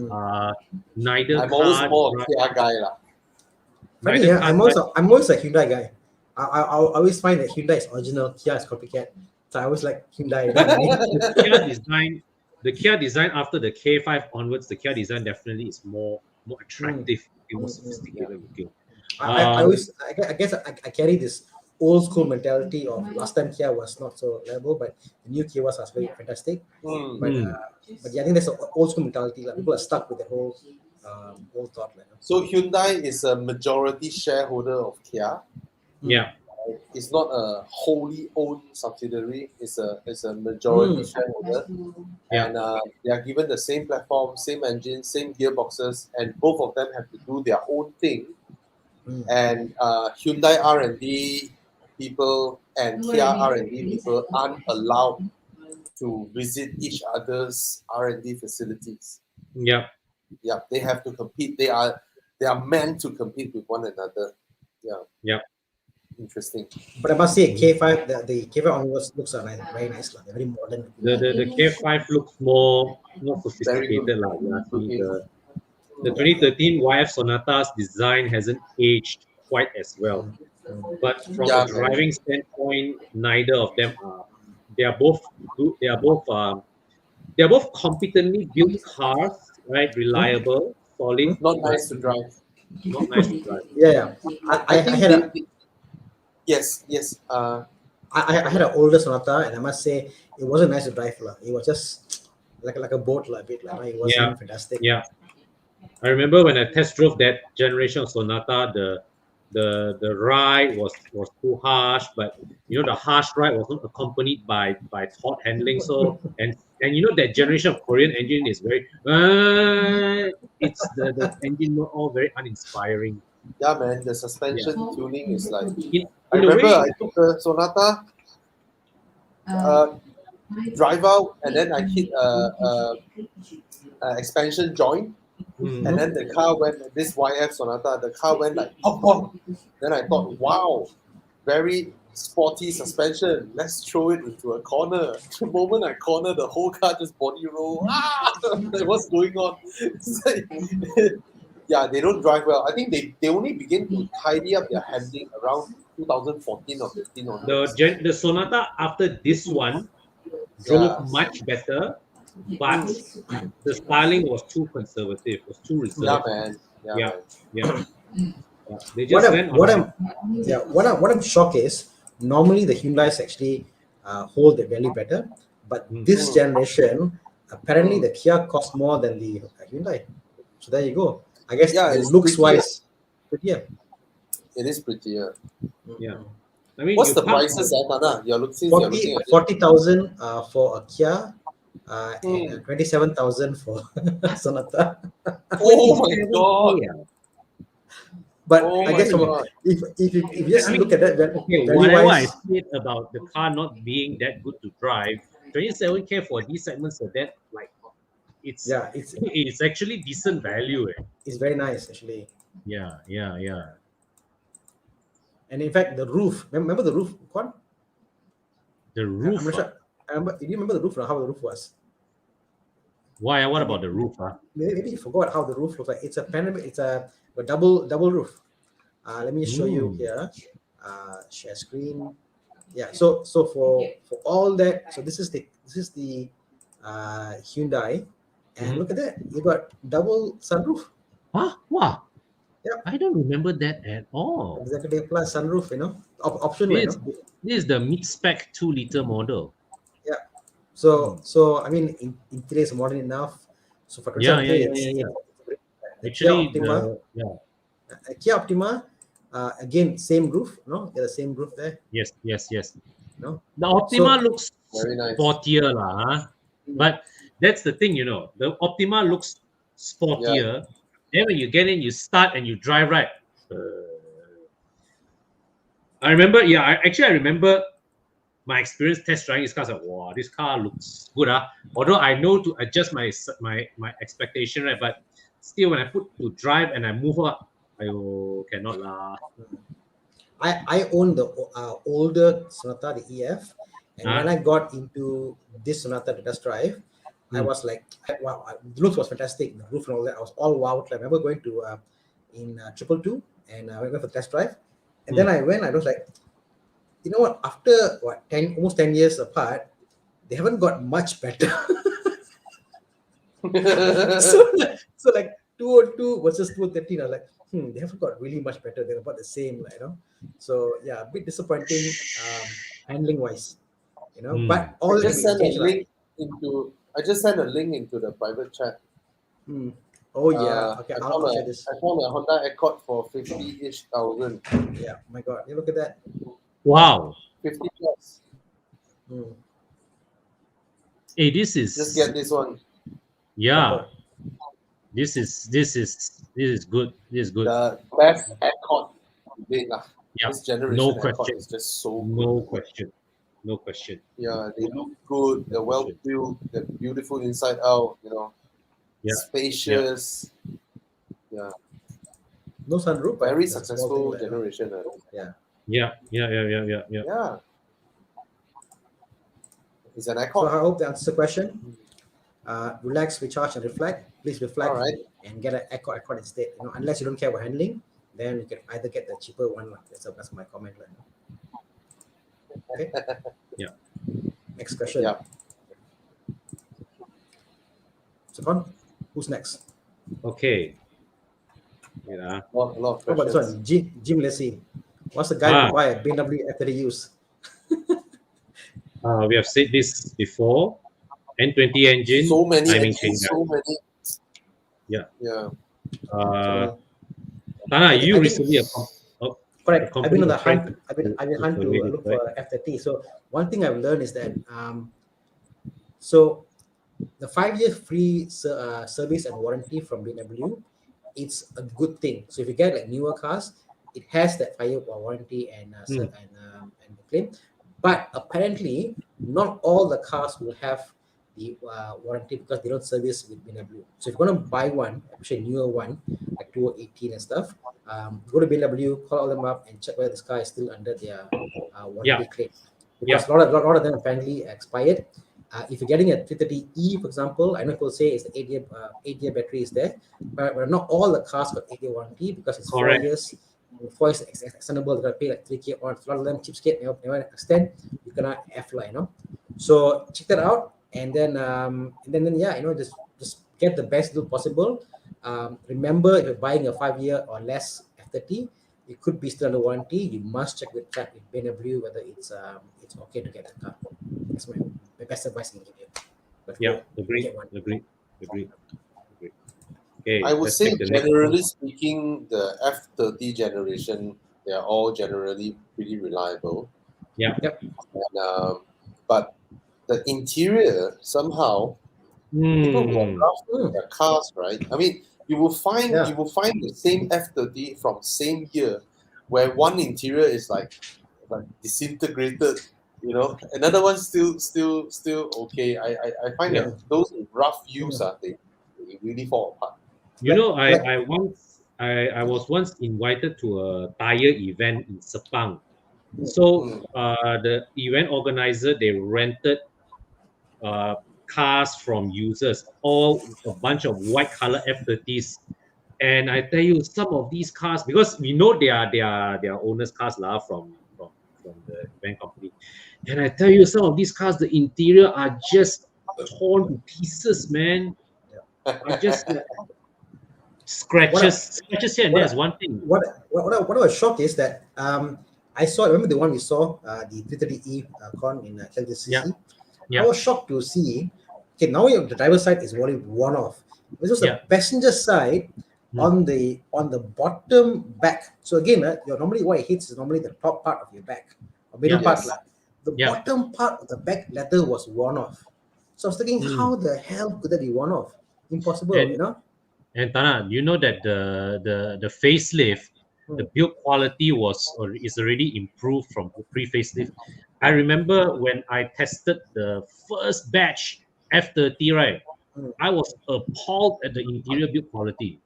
Neither I'm car. always more a Kia guy, lah. I'm always a Hyundai guy. I always find that Hyundai is original, Kia is copycat. So I always like Hyundai. The Kia design after the K5 onwards, the Kia design definitely is more attractive, more sophisticated looking. I guess I carry this old school mentality of last time Kia was not so reliable, but the new Kia was very fantastic. But yeah, I think there's an old school mentality. Like people are stuck with the whole old thought. So Hyundai is a majority shareholder of Kia. Yeah. It's not a wholly owned subsidiary. It's a majority shareholder, and they are given the same platform, same engine, same gearboxes, and both of them have to do their own thing. And Hyundai R&D people and Kia R&D people aren't allowed to visit each other's R&D facilities. Yeah, they have to compete. They are meant to compete with one another. Yeah. Interesting. But I must say, K5, the K5 onwards looks very nice, very modern. The K5 looks more sophisticated. The 2013 YF Sonata's design hasn't aged quite as well. But from a driving standpoint, neither of them are. They are both competently built cars, right? Reliable, solid. Not nice to drive. Yeah. I had a. Yes. I had an older Sonata, and I must say it wasn't nice to drive. It was just like a boat, a bit. It wasn't fantastic. Yeah. I remember when I test drove that generation of Sonata, the ride was too harsh, but the harsh ride was not accompanied by taut handling. So and that generation of Korean engine is very it's the engine not all very uninspiring. Yeah, man, the suspension tuning is like. I remember I took the Sonata, drive out, and then I hit expansion joint, and then the car went. This YF Sonata, the car went like pop. Then I thought, wow, very sporty suspension. Let's throw it into a corner. The moment I corner, the whole car just body roll. What's going on? Yeah, they don't drive well. I think they only begin to tidy up their handling around 2014 or 15 or the Sonata after this one drove much better, but the styling was too conservative, was too reserved. Yeah, man. Yeah. They just what I'm shocked is normally the Hyundais actually hold their value better, but this generation apparently the Kia costs more than the Hyundai. So there you go. I guess it looks wise, prettier. It is prettier. Yeah. I mean, what's the prices, Tana? You're looking at 40,000 for a Kia, and 27,000 for Sonata. Oh my god! But Oh I my guess God. if you just I mean, look at that, Okay, value whatever I wise, said about the car not being that good to drive, 27K for these segments are that like it's yeah, it's actually decent value. it's very nice actually. Yeah, yeah, yeah. And in fact, the roof. Remember the roof, Quan? The I'm roof. not sure. Do you remember the roof? Or how the roof was? Why? What about the roof? Maybe you forgot how the roof looks like. It's a panoramic. It's a double roof. Let me show you here. Share screen. Yeah. So for all that, so this is the Hyundai, and look at that. You got double sunroof. Huh? Wow. Yeah. I don't remember that at all. Executive plus sunroof. Option. This, this is the mid-spec 2-liter model. Yeah. So I mean, in today's modern enough. So for Yeah, 27K, yeah. the Actually, Kia Optima. Kia Optima, again, same roof, no? There's the same roof there, yes. no? The Optima So- looks Very nice. sportier, huh? But that's the thing, the Optima looks sportier. Then when you get in, you start and you drive right. I remember, I remember my experience test driving this car. Like, wow, this car looks good, Although I know to adjust my expectation, right? But still, when I put to drive and I move up, I cannot lah. I own the older Sonata, the EF, and when I got into this Sonata to test drive, I was like, wow, the roof was fantastic, the roof and all that. I was all wowed. I remember going to in 222, and I went for test drive, and then I was like, you know what? After almost 10 years apart, they haven't got much better. so like 202 versus 213, I was like, they haven't got really much better. They're about the same, So yeah, a bit disappointing handling wise, But all I just sent a changed, link into the private chat. Oh yeah, okay. I I'll share this. found a Honda Accord for 50-ish thousand. Yeah, my God, you look at that. Wow. 50 plus. Hey, this is Just get this one. Yeah. This is good. This is good. The best Accord today. Yeah. This generation No Accord question. is just so good. No question. Yeah, they look good. They're well built. They're beautiful inside out. Yeah. Spacious. Yeah. No sunroof, but Very it's a small successful thing, generation. Yeah. Yeah. It's an So Accord. I hope that answers the question. Relax, recharge, and reflect. Please reflect All right. and get an Accord instead. Unless you don't care about handling, then you can either get the cheaper one. That's my comment. Okay. Yeah. Next question. Yeah. So, who's next? Okay. Yeah. A lot of How about this questions. one? Jim Lacy. What's the guy who buy a BMW F30 use? We have said this before. N20 engine, So many timing engines, changer. so many. Yeah. Yeah. Tana, I you think- recently Correct. I've been on the company hunt. I've been hunt to evaluate it, look for F30. So one thing I've learned is that so the 5-year free service and warranty from BMW, it's a good thing. So if you get like newer cars, it has that 5-year warranty and claim. But apparently, not all the cars will have the warranty because they don't service with BMW. So if you're going to buy one, especially a newer one, like 2018 and stuff, go to BMW, call them up and check whether this car is still under their warranty claim. Because a lot of them apparently expired. If you're getting a 330E, for example, I know people say it's the 8-year battery is there, but not all the cars got 8-year warranty because it's 4 years. 4 years extendable, you gotta pay like 3K or a lot of them cheapskate, never extend, you cannot F-line, So check that out, and then just get the best deal possible. Remember, if you're buying a 5-year or less F30, it could be still under warranty. You must check with BMW whether it's okay to get the car. That's my best advice I can give you. But agree. Okay, I would let's say, take the next generally speaking, the F30 generation, they are all generally pretty reliable. Yeah. Yep. And, but the interior, somehow, people who are crafting their cars, right? I mean, you will find Yeah. the same F30 from same year, where one interior is like disintegrated, you know, another one still okay. I find Yeah. that those rough use they really fall apart. You know, Like- I was once invited to a tire event in Sepang. So the event organizer, they rented cars from users, all a bunch of white color F30s. And I tell you, some of these cars, because we know they are owners' cars lah from the event company. And I tell you, some of these cars, the interior are just torn to pieces, man. Are just like scratches here and there is one thing. What I was shocked is that I saw, remember the one we saw, the 330E con in Kansas City. Yeah. Yeah. I was shocked to see. Okay, now the driver's side is already worn off. This was Yeah. the passenger side on the bottom back. So again, your normally what it hits is normally the top part of your back, or middle Yeah. part. Yes. The Yeah. bottom part of the back leather was worn off. So I was thinking, how the hell could that be worn off? Impossible, And- you know. And Tana, you know that the facelift, the build quality is already improved from the pre-facelift. I remember when I tested the first batch F30, right? I was appalled at the interior build quality,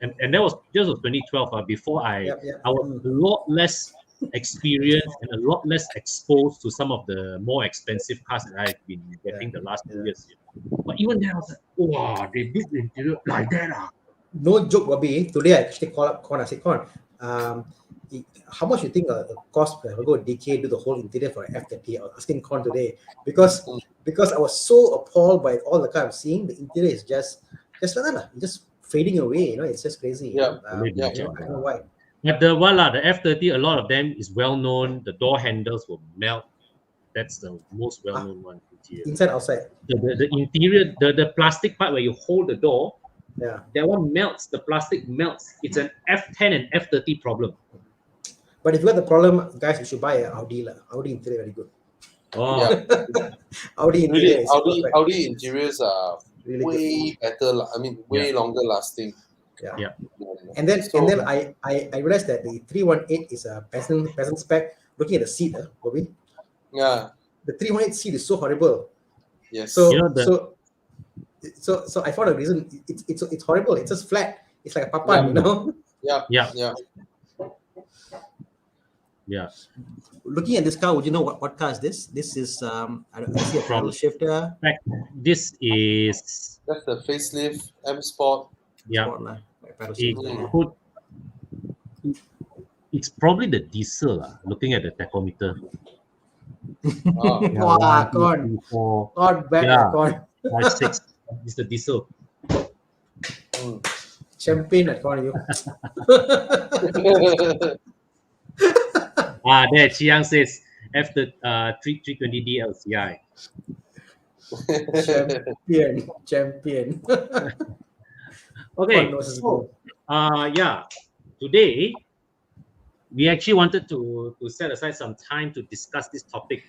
and this was 2012. Before I was a lot less experienced and a lot less exposed to some of the more expensive cars that I've been getting the last 2 years. But even then, I was like, wow, they built the interior like that. No joke, Bobby. Today I actually called up Con. I said, Con, how much you think it cost? I'll go a decade do the whole interior for an F30. I was asking Con today because I was so appalled by all the car I'm seeing. The interior is just like that, just fading away. You know, it's just crazy. Yeah. I don't know why. But the F30, a lot of them is well known. The door handles will melt. That's the most well known one. Interior. Inside, outside. The interior, the plastic part where you hold the door, Yeah. that one melts. The plastic melts. It's an F10 and F30 problem. But if you got the problem, guys, you should buy an Audi. Audi interior very good. Oh, Yeah. Audi interior Really, is perfect. Audi interiors are Really way better. I mean, way longer lasting. Yeah. And then I realized that the 318 is a peasant spec. Looking at the seat, Bobby, Yeah. the 318 seat is so horrible. Yes. So You know so I found a reason. It's horrible. It's just flat. It's like a papan, you know. Yeah. Yeah. Looking at this car, would you know what car is this? This is I see a paddle shifter. This is That's the facelift M Sport. Paddle it shifter. could, it's probably the diesel looking at the tachometer. Oh, Wow, God. 1, 2, 3, 4, Not bad, Yeah. God. 5, 6. It's the diesel. Champagne, I call you. There Chiang says after 320D LCI. Champion. Okay, God knows his so today we actually wanted to set aside some time to discuss this topic.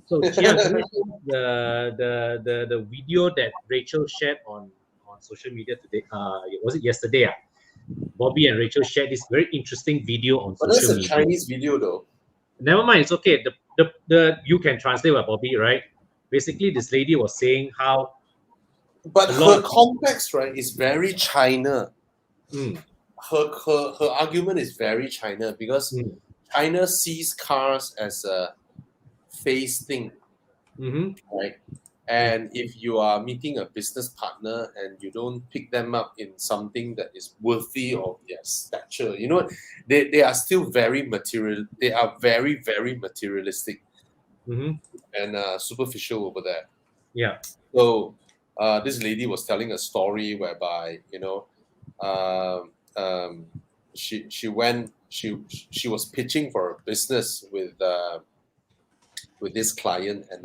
So Chiang, can you show the video that Rachel shared on social media today? Was it yesterday? Bobby and Rachel shared this very interesting video on But that's social a media. Chinese video though. Never mind, it's okay. The you can translate what Bobby, right? Basically, this lady was saying how. But her context, right, is very China. Her argument is very China because China sees cars as a face thing, right? And if you are meeting a business partner and you don't pick them up in something that is worthy of their stature, you know, they are still very material. They are very, very materialistic and superficial over there. Yeah. So this lady was telling a story whereby, you know, she was pitching for a business with this client, and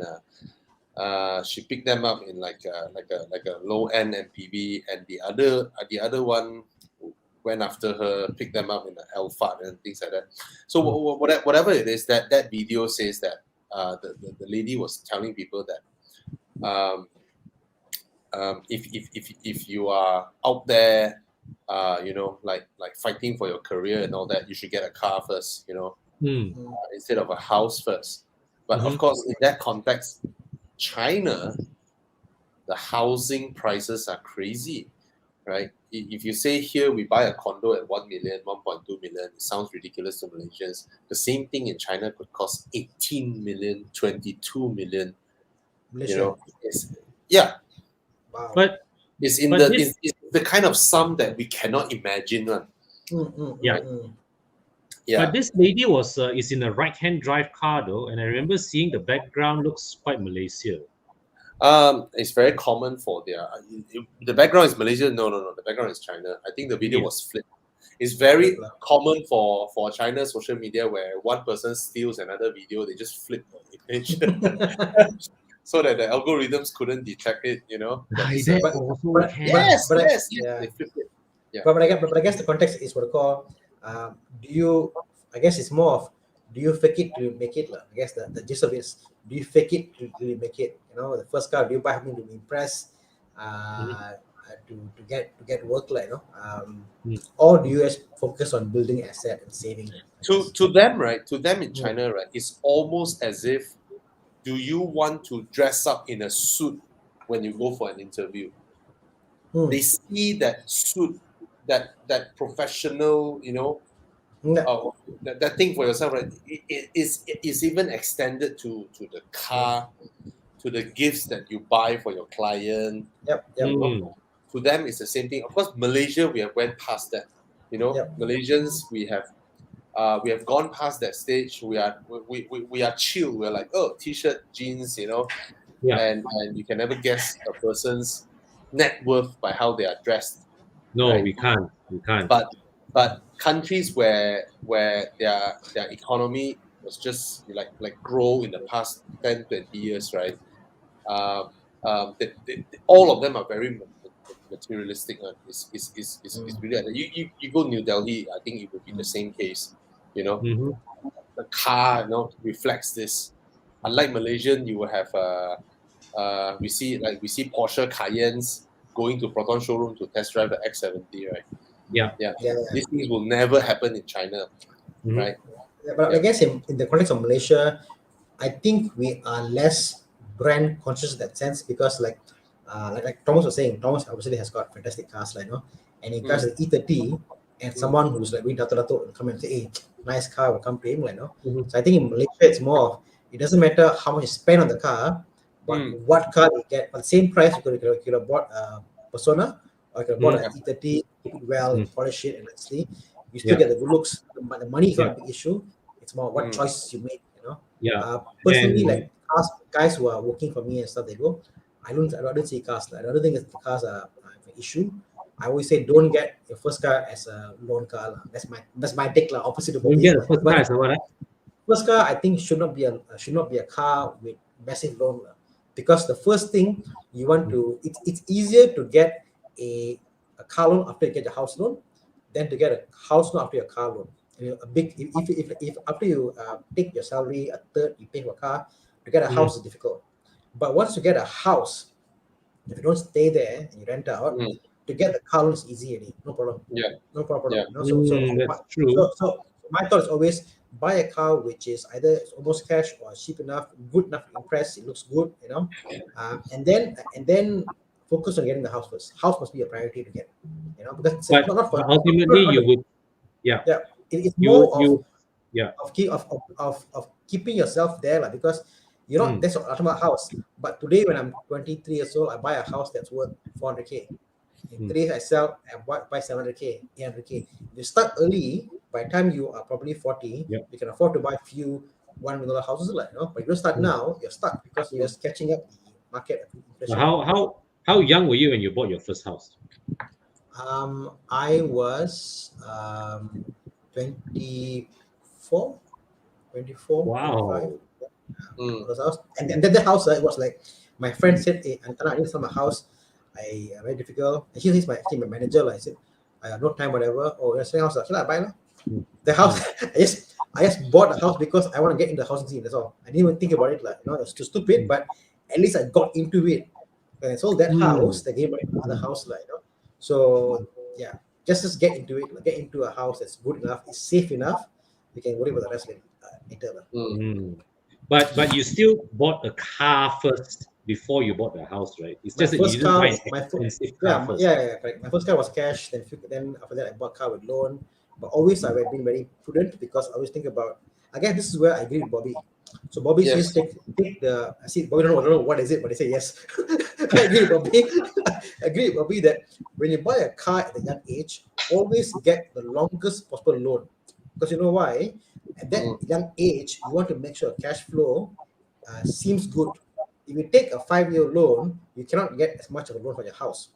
she picked them up in like a low end MPV, and the other one went after her, picked them up in an Alphard and things like that. So whatever it is, that video says that the lady was telling people that if you are out there you know, like fighting for your career and all that, you should get a car first, you know, instead of a house first. But of course, in that context, China, the housing prices are crazy, right? If you say here we buy a condo at 1 million, 1.2 million, it sounds ridiculous to Malaysians. The same thing in China could cost 18 million, 22 million. Malaysia. You know, yeah, Wow. But it's the kind of sum that we cannot imagine. Yeah. Yeah. But this lady is in a right-hand drive car though, and I remember seeing the background looks quite Malaysia. It's very common for the background is Malaysia. No, the background is China. I think the video was flipped. It's very common for China's social media where one person steals another video, they just flip the image so that the algorithms couldn't detect it. You know. Yes. They flipped it. Yeah. But I guess the context is what I call. I guess it's more of, do you fake it to make it? I guess the gist of it is, do you fake it to make it? You know, the first car, do you buy something to impress, to get work, like, you know, or do you just focus on building asset and saving? To them, right? To them in China, right? It's almost as if, do you want to dress up in a suit when you go for an interview? They see that suit, that professional, you know, that thing for yourself, right? It is even extended to the car, to the gifts that you buy for your client. To them, it's the same thing. Of course, Malaysia, we have went past that. You know, Malaysians, we have gone past that stage. We are chill. We're like, oh, t-shirt, jeans, you know, and you can never guess a person's net worth by how they are dressed. No, right? we can't. But countries where their economy was just like grow in the past 10, 20 years, right? All of them are very materialistic. It's really, you go New Delhi, I think it would be the same case. You know, the car, you know, reflects this. Unlike Malaysian, you will have we see Porsche Cayennes going to Proton showroom to test drive the X70, right? Yeah. These things will never happen in China, right? But I guess in the context of Malaysia, I think we are less brand conscious in that sense, because like Thomas was saying, Thomas obviously has got fantastic cars, like, you know, and he drives the E30, and someone who's like really dato will come and say, hey, nice car, will come to him, like, you know. So I think in Malaysia it's more of, it doesn't matter how much you spend on the car, but what car you get for the same price. You could have bought a Persona, or you could have bought an E30, keep it well, polish it, and let's see, you still get the good looks. The money is not a big issue. It's more what choices you make, you know. Personally, like guys who are working for me and stuff, they go, I don't see cars. I don't think the cars are an issue. I always say, don't get your first car as a loan car. That's my take, opposite of what you get the first car as a what? First car, I think should not be a car with massive loan, because the first thing you want to, it's easier to get a car loan after you get your house loan than to get a house loan after your car loan. You know, if after you take your salary, a third you pay for a car, to get a house is difficult. But once you get a house, if you don't stay there and you rent out, to get the car loan is easy, no problem. No problem. You know? That's true. So my thought is always buy a car which is either almost cash or cheap enough, good enough to impress. It looks good, you know, and then focus on getting the house first. House must be a priority to get, you know, because ultimately you would, it's more of keeping yourself there, like, because you're not that's your ultimate house. But today, when I'm 23 years old, I buy a house that's worth 400K. In 3 years, I sell and buy 700K, 800K. If you start early, by the time you are probably 40, you can afford to buy few $1 million houses, like, you know. But if you don't start now, you're stuck because you're just catching up the market. How young were you when you bought your first house? I was 24. Wow. 25. And then the house, it was like, my friend said, hey, Antana, I need to sell my house. Very difficult. And he's my manager. Like, I said, I have no time, whatever. Oh, you're selling house. Should I buy now? The house, I just bought the house because I want to get into the housing scene. That's all. I didn't even think about it. Like, you know, it's too stupid, but at least I got into it. When I sold that house, they gave me another house, like, you know. So yeah, just get into it, get into a house that's good enough, is safe enough. You can worry about the rest later. But you still bought a car first before you bought the house, right? It's My just that you first didn't car, buy an expensive car first. correct. My first car was cash. Then after that, I bought car with loan. But always I've been very prudent because I always think about. Again, this is where I agree with Bobby. So Bobby Yes. says take the. I see Bobby don't know what is it, but they say yes. I agree with Bobby. I agree with Bobby that when you buy a car at a young age, always get the longest possible loan, because you know why? At that young age, you want to make sure cash flow seems good. If you take a 5-year loan, you cannot get as much of a loan for your house.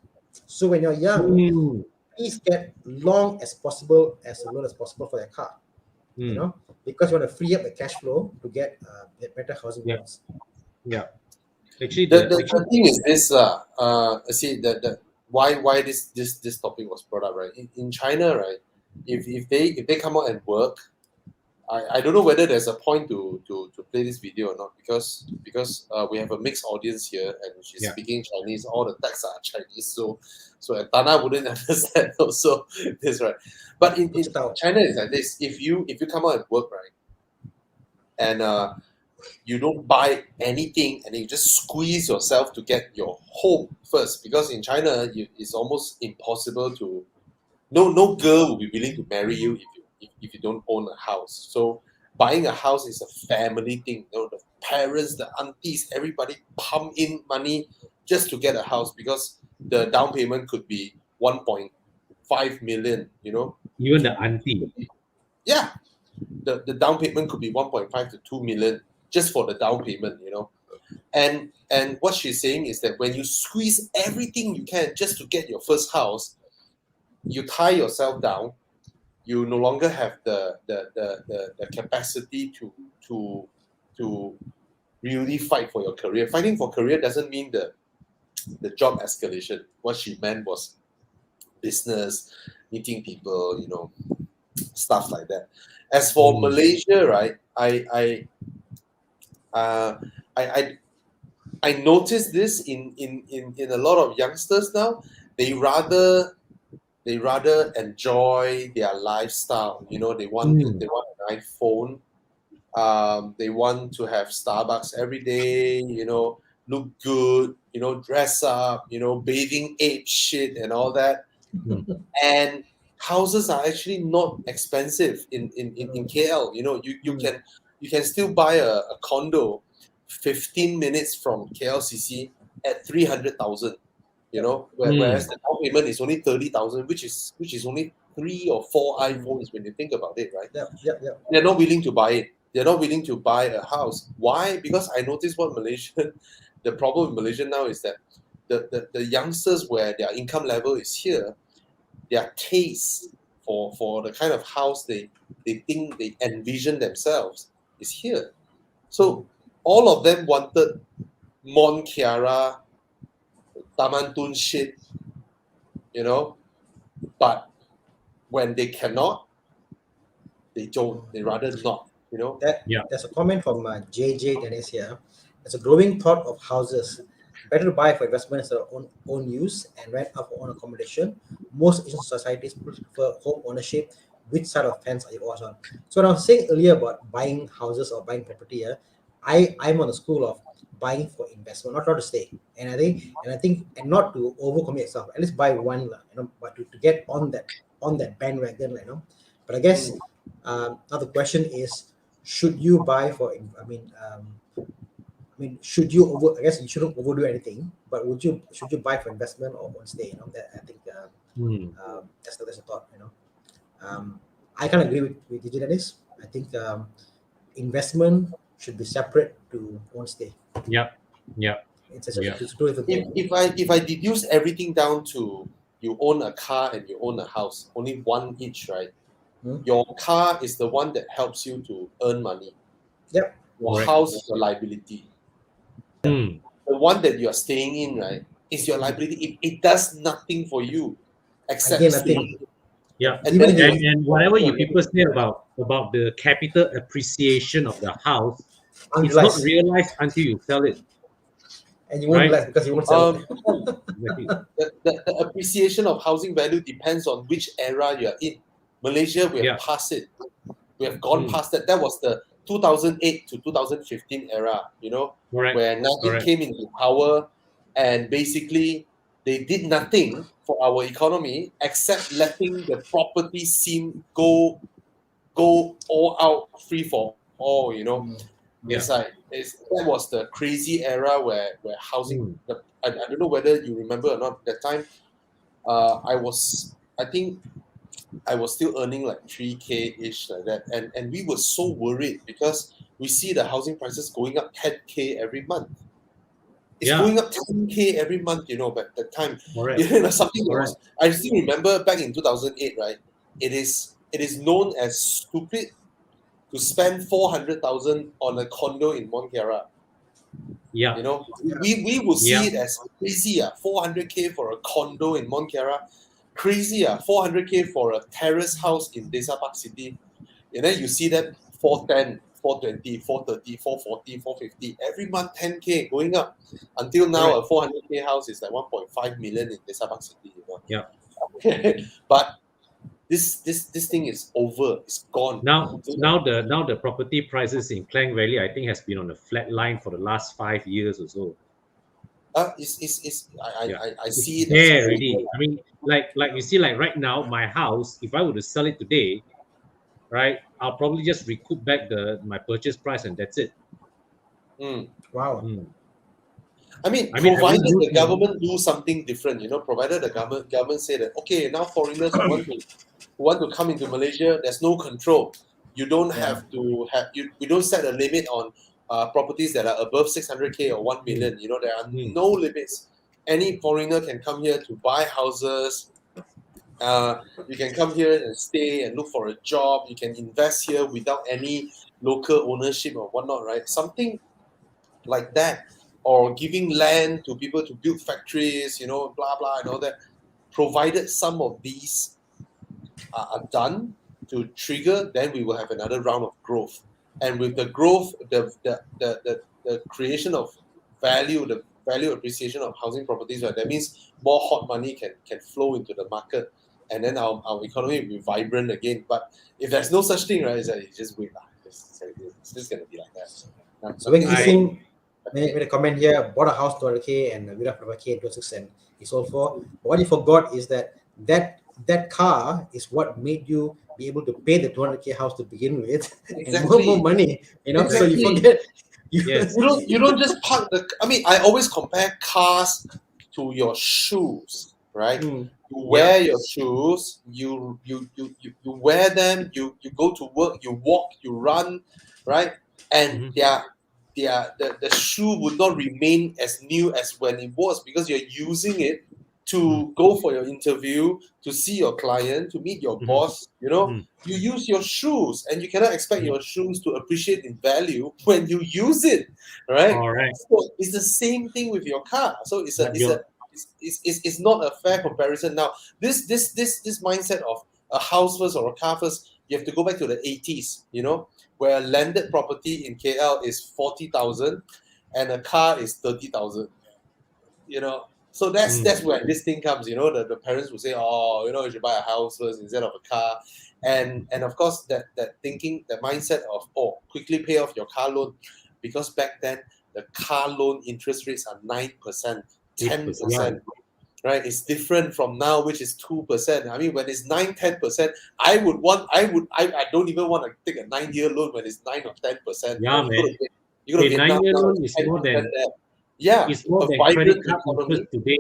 So when you're young, please get long as possible as a loan as possible for your car. You know, because you want to free up the cash flow to get better housing loans. Yeah. Actually, the thing is this see the why this topic was brought up, right? In China, right? If they come out and work, I don't know whether there's a point to play this video or not, because we have a mixed audience here and she's speaking Chinese. All the texts are Chinese, so Tana wouldn't understand also this, right? But in China, it's like this: if you come out and work, right, and you don't buy anything and you just squeeze yourself to get your home first, because in China it's almost impossible to. No girl will be willing to marry you if you don't own a house. So buying a house is a family thing. You know, the parents, the aunties, everybody pump in money just to get a house, because the down payment could be 1.5 million. You know, even the auntie. Yeah, the down payment could be 1.5 to 2 million just for the down payment. You know, and what she's saying is that when you squeeze everything you can just to get your first house, you tie yourself down. You no longer have the capacity to really fight for your career. Fighting for career doesn't mean the job escalation. What she meant was business, meeting people, you know, stuff like that. As for Malaysia, right, I noticed this in a lot of youngsters now. They rather enjoy their lifestyle. You know, they want an iPhone. They want to have Starbucks every day. You know, look good. You know, dress up. You know, bathing ape shit and all that. And houses are actually not expensive in KL. You know, you can still buy a condo 15 minutes from KLCC at 300,000. You know, whereas the down payment is only 30,000, which is only 3 or 4 iPhones when you think about it, right? They're not willing to buy it. They're not willing to buy a house. Why? Because I noticed the problem in Malaysia now is that the youngsters, where their income level is here, their taste for the kind of house they think they envision themselves is here. So all of them wanted Mon Kiara, Taman Tun shit, you know, but when they cannot, they don't. They rather not, you know. There's a comment from JJ Dennis here. There's a growing thought of houses. Better to buy for investment instead of own use and rent out for own accommodation. Most Asian societies prefer home ownership. Which side of fence are you always on? So what I was saying earlier about buying houses or buying property here, I'm on the school of buying for investment, not to stay. And I think not to overcommit yourself. At least buy one, you know, but to get on that bandwagon, you know. But I guess now the question is, should you buy for? I mean, should you I guess you shouldn't overdo anything, but should you buy for investment or stay? You know, that I think that's the thought. You know, I kind of agree with DJ Dennis. I think investment should be separate to own stay. Yeah. It's two different things. If I deduce everything down to you own a car and you own a house, only one each, right? Your car is the one that helps you to earn money. Yep. Your house is your liability. The one that you are staying in, right, is your liability. It does nothing for you except nothing. Yeah, and whatever you people say about the capital appreciation of the house, it's not realized until you sell it. And you won't Right. relax because you won't sell it. Exactly. The appreciation of housing value depends on which era you're in. Malaysia, we have Yeah. passed it. We have gone past that. That was the 2008 to 2015 era, Correct. where Nadine Correct. came into power, and basically they did nothing for our economy except letting the property scene go all out free for all, It's like that was the crazy era where housing. I don't know whether you remember or not. That time, I think I was still earning like 3K ish like that, and we were so worried because we see the housing prices going up 10K every month. It's going up 10K every month, but the time, Correct. something that was. I still remember back in 2008, right? It is known as stupid to spend 400,000 on a condo in Montiara. Yeah. We will see it as crazy. 400K for a condo in Montiara, crazy. 400K for a terrace house in Desa Park City. And then you see that 410, 420, 430, 440, 450 every month, 10K going up until now. A 400K house is like 1.5 million in Desa Park City. Yeah. But this thing is over. It's gone. Now the property prices in Klang Valley, I think, has been on a flat line for the last 5 years or so. I see it there already. I mean, like you see, like right now, my house, if I were to sell it today, right, I'll probably just recoup back my purchase price, and that's it. Wow. I mean, provided the government do something different, provided the government say that, okay, now foreigners who want to come into Malaysia, there's no control. You don't have to we don't set a limit on properties that are above 600K or 1 million. There are no limits. Any foreigner can come here to buy houses. You can come here and stay and look for a job. You can invest here without any local ownership or whatnot, right? Something like that. Or giving land to people to build factories, blah, blah, and all that. Provided some of these are done to trigger, then we will have another round of growth. And with the growth, the creation of value, the value appreciation of housing properties, right, that means more hot money can flow into the market, and then our economy will be vibrant again. But if there's no such thing, right, it's just wait. It's just going to be like that. So when Kissing made a comment here, bought a house 200K and we have 5K in 26 and he sold for. But what he forgot is that car is what made you be able to pay the 200K house to begin with, and more money. So you forget. You don't just park I mean, I always compare cars to your shoes, right? You wear your shoes, you wear them, you go to work, you walk, you run, right? And the shoe would not remain as new as when it was, because you're using it to go for your interview, to see your client, to meet your boss. You use your shoes, and you cannot expect your shoes to appreciate in value when you use it, right? All right. So it's the same thing with your car. So it's not a fair comparison. Now, this mindset of a house first or a car first, you have to go back to the 80s, where a landed property in KL is 40,000 and a car is 30,000. So that's where this thing comes. The parents will say, oh, you should buy a house first instead of a car, and of course that thinking, the mindset of, oh, quickly pay off your car loan, because back then the car loan interest rates are 9%, 10%. Right, it's different from now, which is 2%. I mean, when it's 9-10%, I don't even want to take a 9-year loan when it's 9 or 10%. Yeah, man. You go to Vietnam 9-year now, loan is more than it's more than credit card interest today.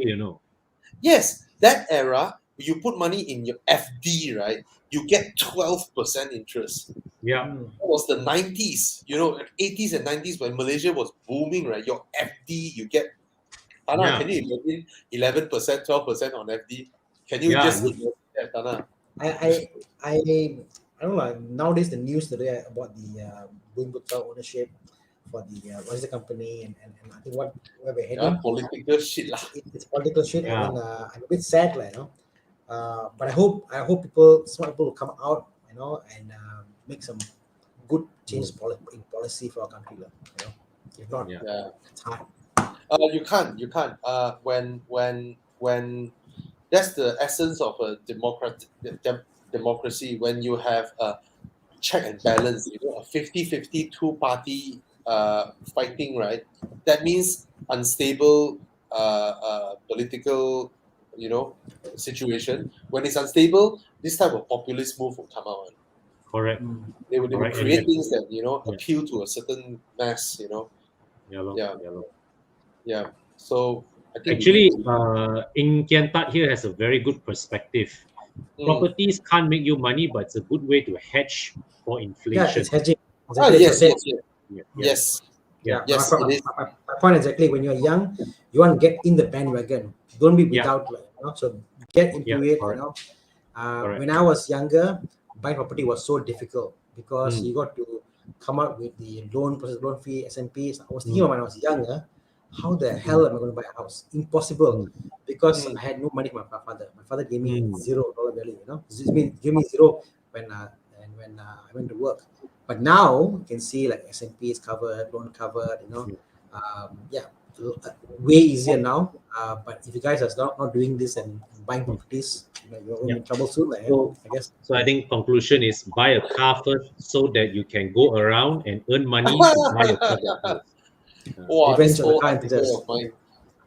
Yes, that era, you put money in your FD, right? You get 12% interest. Yeah. That was the 90s, 80s and 90s, when Malaysia was booming, right? Your FD, you get, Tana, can you imagine 11%, 12% on FD? Can you just imagine that, Tana? I don't know. Nowadays, the news today about the boom ownership for the what is the company, and I think where we're heading. Political shit lah. It's political shit. Yeah. I mean, I'm a bit sad, but I hope smart people will come out, and make some good changes in policy for our country, If not, it's hard. You can't. When that's the essence of a democracy. When you have a check and balance, a 50-50 two-party fighting, right? That means unstable political, situation. When it's unstable, this type of populist move will come out. Correct. They will Correct. create things that Yeah. appeal to a certain mass. Yeah. Yeah. So I think Actually, In Kian Tat here has a very good perspective. Properties can't make you money, but it's a good way to hedge for Yeah, inflation. it's hedging. Exactly. yes, That's yes, what I said. Yeah. yes. Yeah. Yes, my, it is. my point exactly. When you're young, you want to get in the bandwagon. Don't be Yeah. without, so get into Yeah, it. correct. Correct. When I was younger, buying property was so difficult because Mm. you got to come up with the loan fee, S&P. I was thinking when I was younger, how the hell am I going to buy a house? Impossible, because I had no money from my father. My father gave me $0 value. Give me zero when I went to work. But now you can see like S&P is covered, loan covered. Way easier now. But if you guys are not doing this and buying properties, you're going to be in trouble soon. I guess. So I think conclusion is buy a car first so that you can go around and earn money to buy your first house. Wow, Revenge this of the whole car article enthusiast. of mine.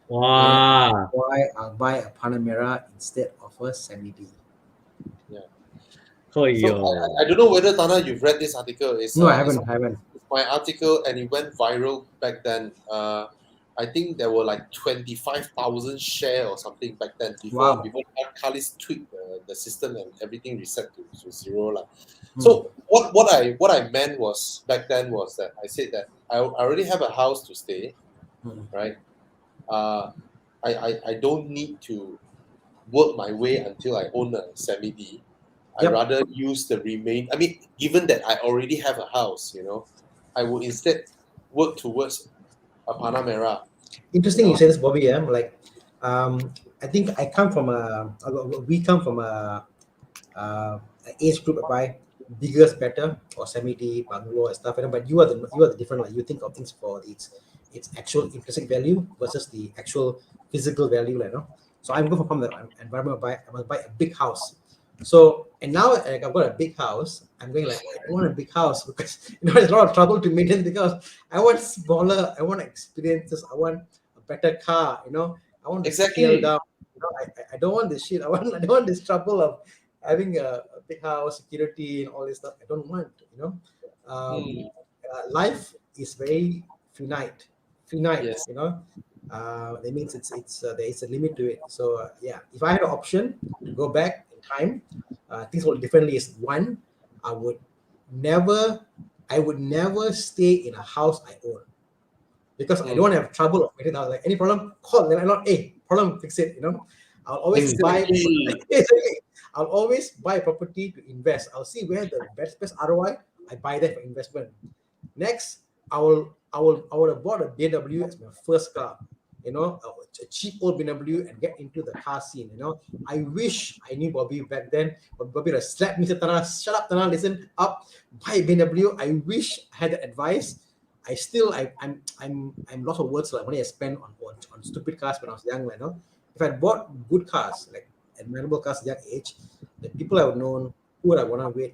Wow. Why I'll buy a Panamera instead of a Semi-D. So I don't know whether Tana you've read this article. No, I haven't. It's my article, and it went viral back then. I think there were like 25,000 share or something back then before Carlis tweaked the system and everything reset to zero lah. So what I meant was back then was that I said that I already have a house to stay, right? I don't need to work my way until I own a Semi-D. I'd rather use the remain. I mean, given that I already have a house, I would instead work towards a Panamera. Interesting you say this, Bobby. I think we come from a age group whereby bigger is better, or Semi-D, bungalow and stuff. But you are the different. Like you think of things for its actual intrinsic value versus the actual physical value. So I'm going from the environment whereby I must buy a big house. So and now I've got a big house. I'm going like I don't want a big house because there's a lot of trouble to maintain because I want smaller. I want experiences. I want a better car. I want to scale down. I don't want this shit. I don't want this trouble of having a big house, security, and all this stuff. I don't want. Life is very finite. Yes. That means there is a limit to it. So if I had an option to go back in time, things will differently. Is one, I would never stay in a house I own because I don't want to have trouble of making house. Like any problem, call the landlord. Hey, problem, fix it. I'll always buy. I'll always buy property to invest. I'll see where the best ROI. I buy that for investment. Next, I would have bought a BMW as my first car. A cheap old BMW and get into the car scene. I wish I knew Bobby back then. But Bobby would have slapped me, said, Tana, shut up, Tana, listen up, buy a BMW. I wish I had that advice. I'm lots of words like money I spent on stupid cars when I was young. If I had bought good cars, like admirable cars at a young age, the people I would known, who would I want to with,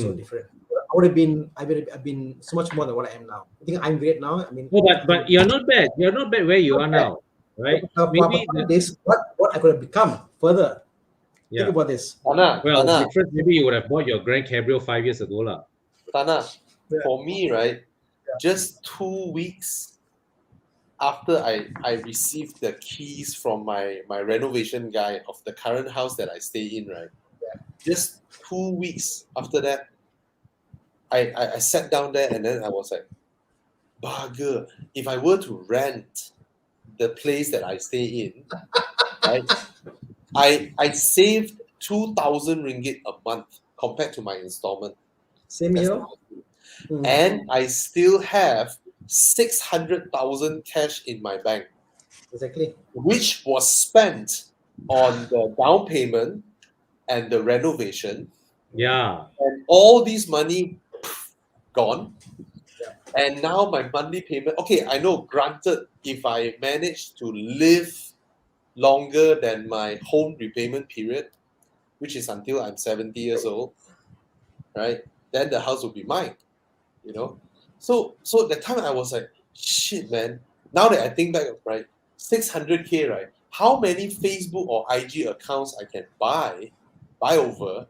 so different. I've been so much more than what I am now. I think I'm great now. I mean, but you're not bad. You're not bad where you are now, right? Maybe what I could have become further. Yeah. Think about this. Tana, different. Maybe you would have bought your Grand Cabrio 5 years ago, lah. Tana, for me, right, just 2 weeks after I received the keys from my renovation guy of the current house that I stay in, right? Just 2 weeks after that, I sat down there and then I was like, bugger, if I were to rent the place that I stay in, right, I saved 2,000 ringgit a month compared to my installment. Same here. And I still have 600,000 cash in my bank. Exactly. Which was spent on the down payment and the renovation. Yeah. And all this money gone. And now my monthly payment, okay, I know, granted, if I manage to live longer than my home repayment period, which is until I'm 70 years old, right? Then the house will be mine, you know? So that time I was like, shit, man. Now that I think back, right, 600K, right? How many Facebook or IG accounts I can buy over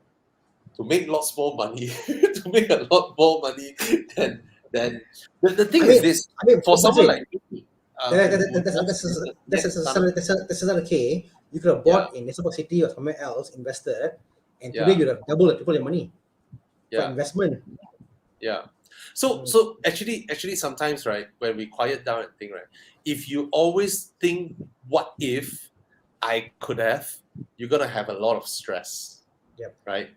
to make lots more money, to make a lot more money than the thing is this, for someone like me, That's okay. You could have bought in Singapore City or somewhere else, invested, and today you'd have doubled or tripled your money for investment. Yeah. So actually sometimes, right, when we quiet down and think, right, if you always think what if I could have, you're gonna have a lot of stress. Yep. Right.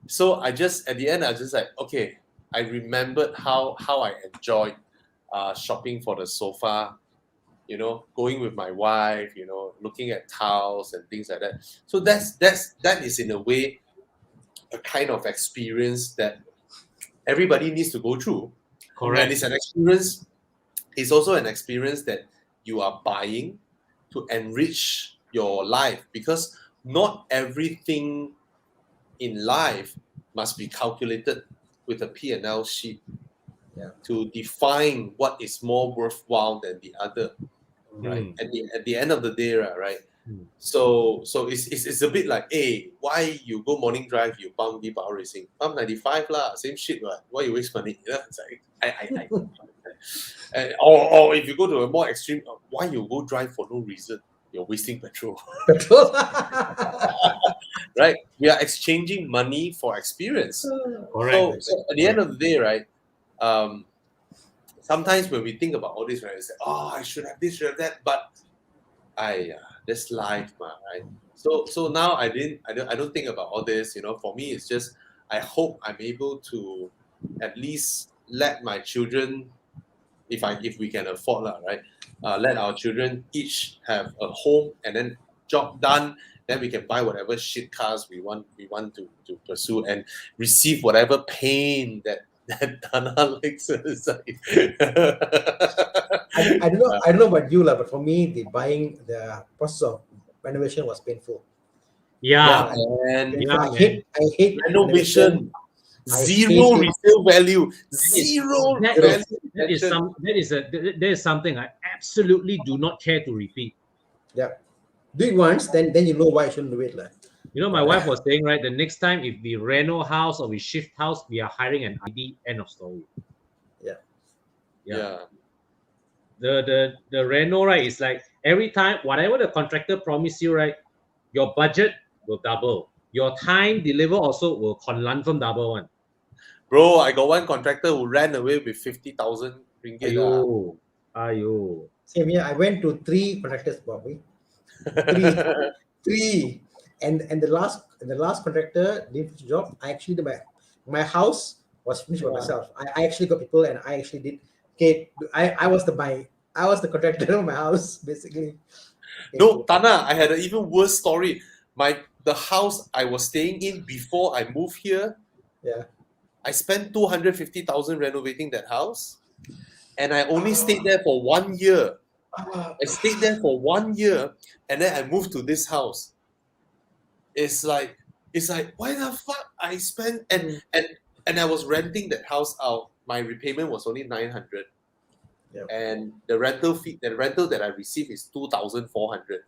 So at the end I was just like, okay, I remembered how I enjoyed shopping for the sofa, you know, going with my wife, you know, looking at tiles and things like that. So that is in a way a kind of experience that everybody needs to go through. Correct. And it's an experience, it's also an experience that you are buying to enrich your life, because not everything in life must be calculated with a P&L sheet to define what is more worthwhile than the other, right? At the end of the day, right? So it's a bit like, hey, why you go morning drive, you pump the power racing, pump 95 lah, same shit, right? Why you waste money? You know, it's like or if you go to a more extreme, why you go drive for no reason? You're wasting petrol. Right? We are exchanging money for experience. Correct. So at the end of the day, right? Sometimes when we think about all this, right, we say, oh, I should have this, should have that, but that's life, man, right? So now I don't think about all this, you know. For me, it's just I hope I'm able to at least let my children, if we can afford, right? Let our children each have a home, and then job done, then we can buy whatever shit cars we want to pursue, and receive whatever pain that Dana likes. I don't know about you, but for me, the process of renovation was painful. Yeah. I hate renovation. Zero resale value. Zero value. That is something I absolutely do not care to repeat. Yeah. Do it once, then you know why I shouldn't do it. You know, my wife was saying, right, the next time if we reno house or we shift house, we are hiring an ID, end of story. Yeah. The reno, right, is like every time, whatever the contractor promise you, right, your budget will double. Your time deliver also will confirm double one. Bro, I got one contractor who ran away with 50,000 ringgit. Ayo. Same here. I went to 3 contractors, Bobby. Three. And the last contractor did the job. I actually did my house was finished by myself. I actually got people, and I actually did. Okay, I was the contractor of my house, basically. No, Tana, I had an even worse story. The house I was staying in before I moved here, I spent 250,000 renovating that house, and I only stayed there for 1 year. I stayed there for 1 year, and then I moved to this house. It's like why the fuck I spent and I was renting that house out. My repayment was only 900, and the rental that I received is 2,400.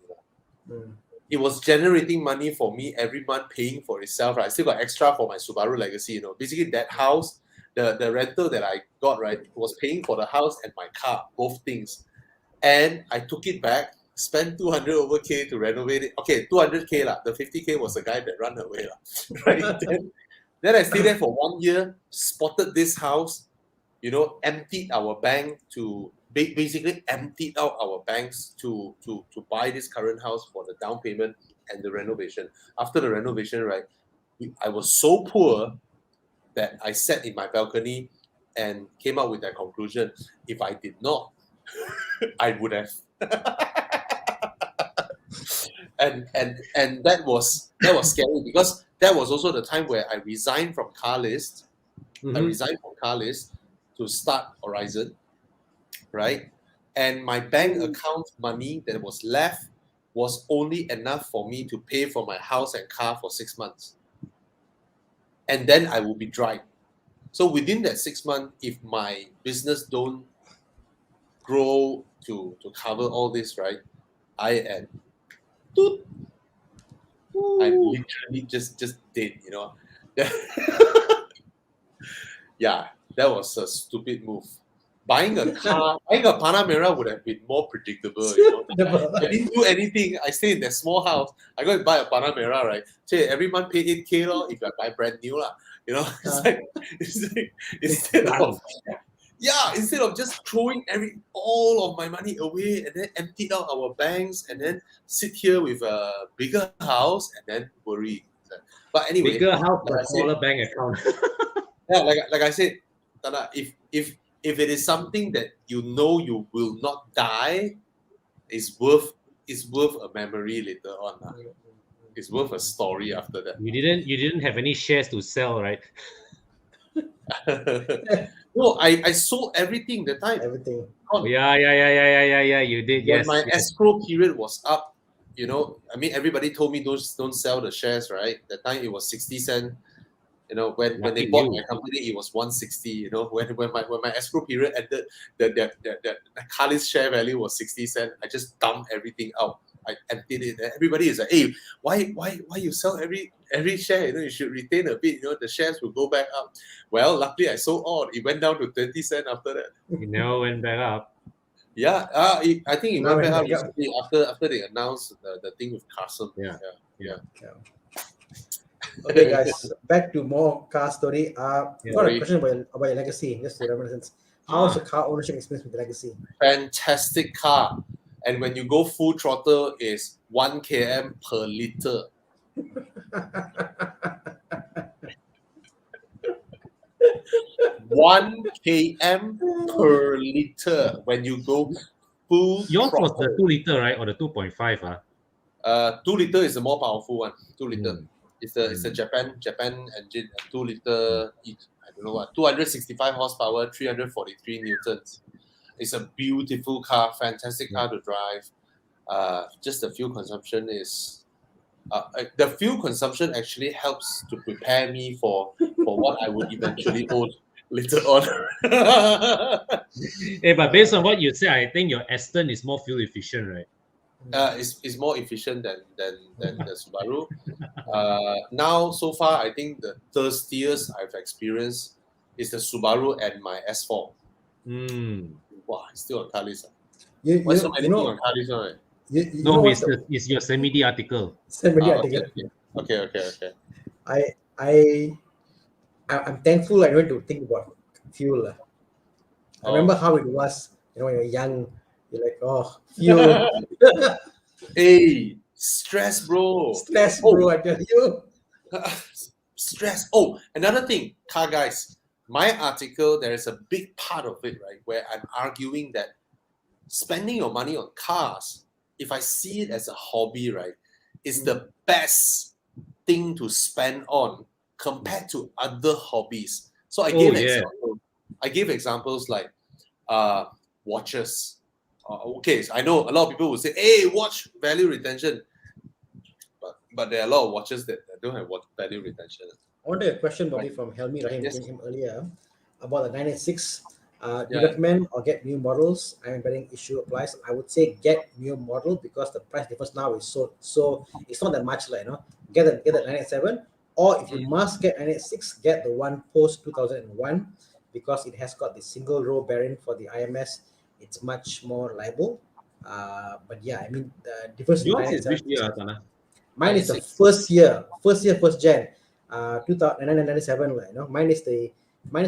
It was generating money for me every month, paying for itself. Right? I still got extra for my Subaru Legacy. You know, basically that house, the rental that I got, right, was paying for the house and my car, both things. And I took it back, spent 200 over K to renovate it. Okay, 200K lah. The 50K was the guy that ran away lah. Right? Then I stayed there for 1 year, spotted this house, you know, emptied our bank to basically emptied out our banks to buy this current house for the down payment and the renovation. After the renovation, right, I was so poor that I sat in my balcony and came up with that conclusion. If I did not, I would have. and that was scary, because that was also the time where I resigned from Car List. I resigned from Car List, to start Horizon, right? And my bank account money that was left was only enough for me to pay for my house and car for 6 months. And then I will be dry. So within that 6 months, if my business don't grow to cover all this, right, I am I'm literally just dead, you know. Yeah, that was a stupid move. Buying a car, buying a Panamera would have been more predictable, you know. I didn't do anything. I stay in that small house. I go and buy a Panamera, right? Say every month pay 8K lor, if I buy brand new lah. You know, it's like instead of just throwing all of my money away and then emptied out our banks and then sit here with a bigger house and then worry. But anyway, Bigger house, like but smaller bank account. yeah, like I said, Tana, if it is something that you know you will not die, it's worth a memory later on. It's worth a story after that. You didn't have any shares to sell, right? No, I sold everything that time. Everything. Oh, yeah. You did. When Yes. my escrow period was up, you know, I mean, everybody told me don't sell the shares, right? That time it was 60 cents. You know, when they bought my company, it was 160. You know, when my escrow period ended, the Kali's share value was 60 cents. I just dumped everything out. I emptied it. Everybody is like, hey, why you sell every share? You know, you should retain a bit. You know, the shares will go back up. Well, luckily I sold all. It went down to 20 cents after that. It never went back up. Yeah, I think it went back up recently after they announced the thing with Carson. Yeah. Okay, guys, back to more car story. Got a question about your legacy. Just to reminiscence. How's your car ownership experience with legacy? Fantastic car. And when you go full throttle, is 1 km per liter. One km per liter when you go full Yours was throttle. the 2 liter, right, or the 2.5? 2 liter is the more powerful one. 2 liter. It's a Japan engine. 2 liter each. I don't know what. 265 horsepower, 343 newtons. It's a beautiful car, fantastic car to drive. Just the fuel consumption is. The fuel consumption actually helps to prepare me for what I would eventually own later on. Hey, but based on what you say, I think your Aston is more fuel efficient, right? It's more efficient than the Subaru. Now, so far, I think the thirstiest I've experienced is the Subaru and my S4. Wow, it's still on car list. Why so many things on car list, right? No, it's your semi-D article. Semi-D Okay. I'm thankful I don't have to think about fuel. I remember how it was, you know, when you're young, you're like, oh, fuel. Hey, stress, bro. I tell you. Stress. Oh, another thing, car guys. My article, there is a big part of it, right, where I'm arguing that spending your money on cars, if I see it as a hobby, right, is the best thing to spend on compared to other hobbies. So I gave examples like watches. Okay, so I know a lot of people will say, hey, watch value retention. But there are a lot of watches that don't have value retention. I wanted a question, Bobby, from Helmi Rahim, came him earlier, about the 986. Do you recommend or get new models? I'm betting issue applies. I would say get new model because the price difference now is so it's not that much, like, you know. Get the 987, or if you must get 986, get the one post 2001 because it has got the single row bearing for the IMS. It's much more reliable. But yeah, I mean the difference. Yours is which year, Tana? Mine is the first gen. 1997, you know. Mine is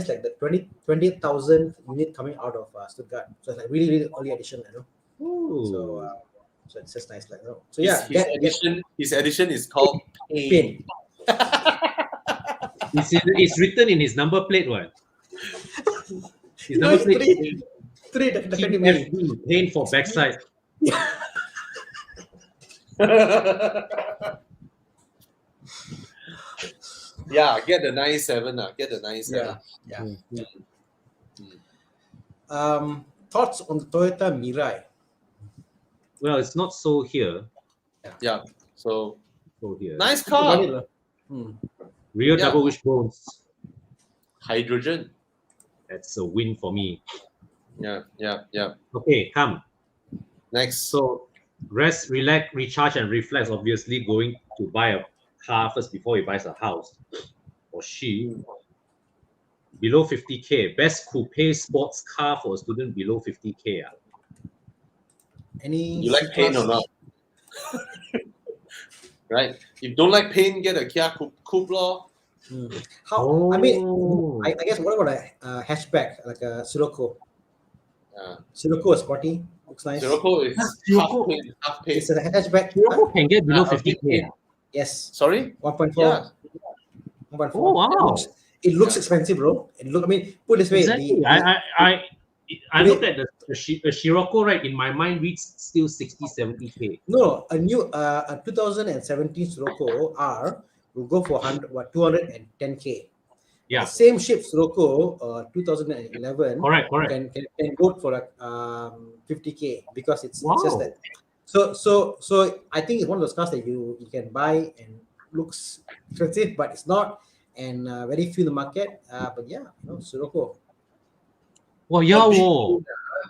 like the 20,000 unit coming out of Stuttgart. So it's like really early edition, you know. Ooh. So it's just nice, like, you know. So yeah, his edition is called Pain. It's written in his number plate, what? His number plate. Three definitely. Pain for backside. Yeah, get the 97. Get the 97. Yeah. Thoughts on the Toyota Mirai? Well, it's not sold here. Yeah. So Sold here. nice Think about car. it, lah. Rear Yeah. double wishbones. Hydrogen. That's a win for me. Yeah. Okay, come. Next. So rest, relax, recharge, and reflex. Obviously, going to buy a car first before he buys a house, or she. Below 50K, best coupe sports car for a student below 50K. Any You like pain or not? Right. If you don't like pain, get a Kia Coupe lor. How? I mean, I guess what about a hatchback like a Sirocco? Sirocco is sporty, looks nice. Sirocco is Sirocco. half pain. It's a hatchback. Sirocco can get below a 50K. bit- Yes, Sorry? 1.4. Yeah. 1.4. Oh, wow. It looks expensive, bro. I mean, put it this way. Exactly. I looked at the Scirocco, right? In my mind, reads still 60, 70K. No, a 2017 Sirocco R will go for 210K. Yeah. The same shape Sirocco 2011 Correct. can go for like 50K because it's Wow. just that. So I think it's one of those cars that you can buy and looks expensive, but it's not, and very few in the market. But yeah, Sirocco. Well, yeah, whoa.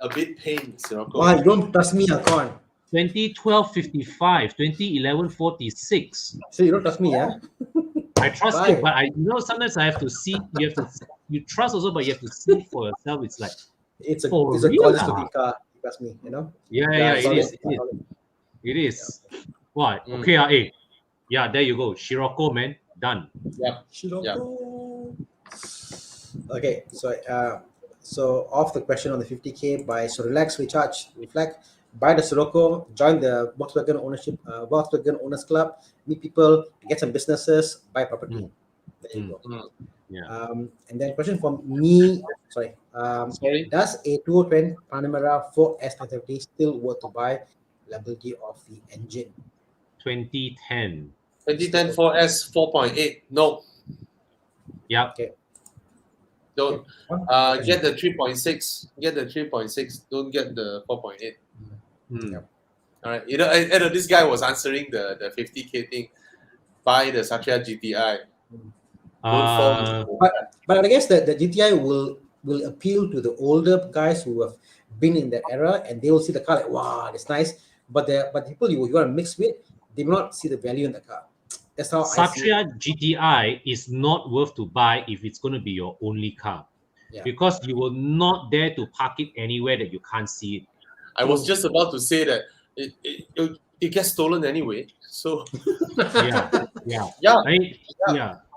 A bit pain, Sirocco. Wow, you don't trust me, Akon. 2012 55, 2011 46. So you don't trust me, yeah? I trust Why? it, but sometimes I have to see. You trust also, but you have to see it for yourself. It's like It's a For gorgeous real, looking car. You trust me, yeah, solid, it is. solid. It is. What? Okay, yeah, there you go. Scirocco, man, done. Sirocco. Okay, so off the question on the 50K buy. So relax, recharge, reflect. Buy the Sirocco, join the Volkswagen Owners Club, meet people, get some businesses, buy property. There you go. Yeah. And then question from me. Sorry. Sorry? Does a 2020 Panamera 4S 970 still worth to buy? Liability of the engine. 2010. 2010 4S 4.8. No. Yeah. Okay. Don't. Get the 3.6. Get the 3.6. Don't get the 4.8. All right. This guy was answering the 50K thing. Buy the Satya GTI. But I guess that the GTI will appeal to the older guys who have been in that era, and they will see the car like, wow, it's nice. But the people you want to mix with, they will not see the value in the car. That's how I see it. Satya GTI is not worth to buy if it's going to be your only car, because you will not dare to park it anywhere that you can't see it. I was just about to say that it gets stolen anyway. So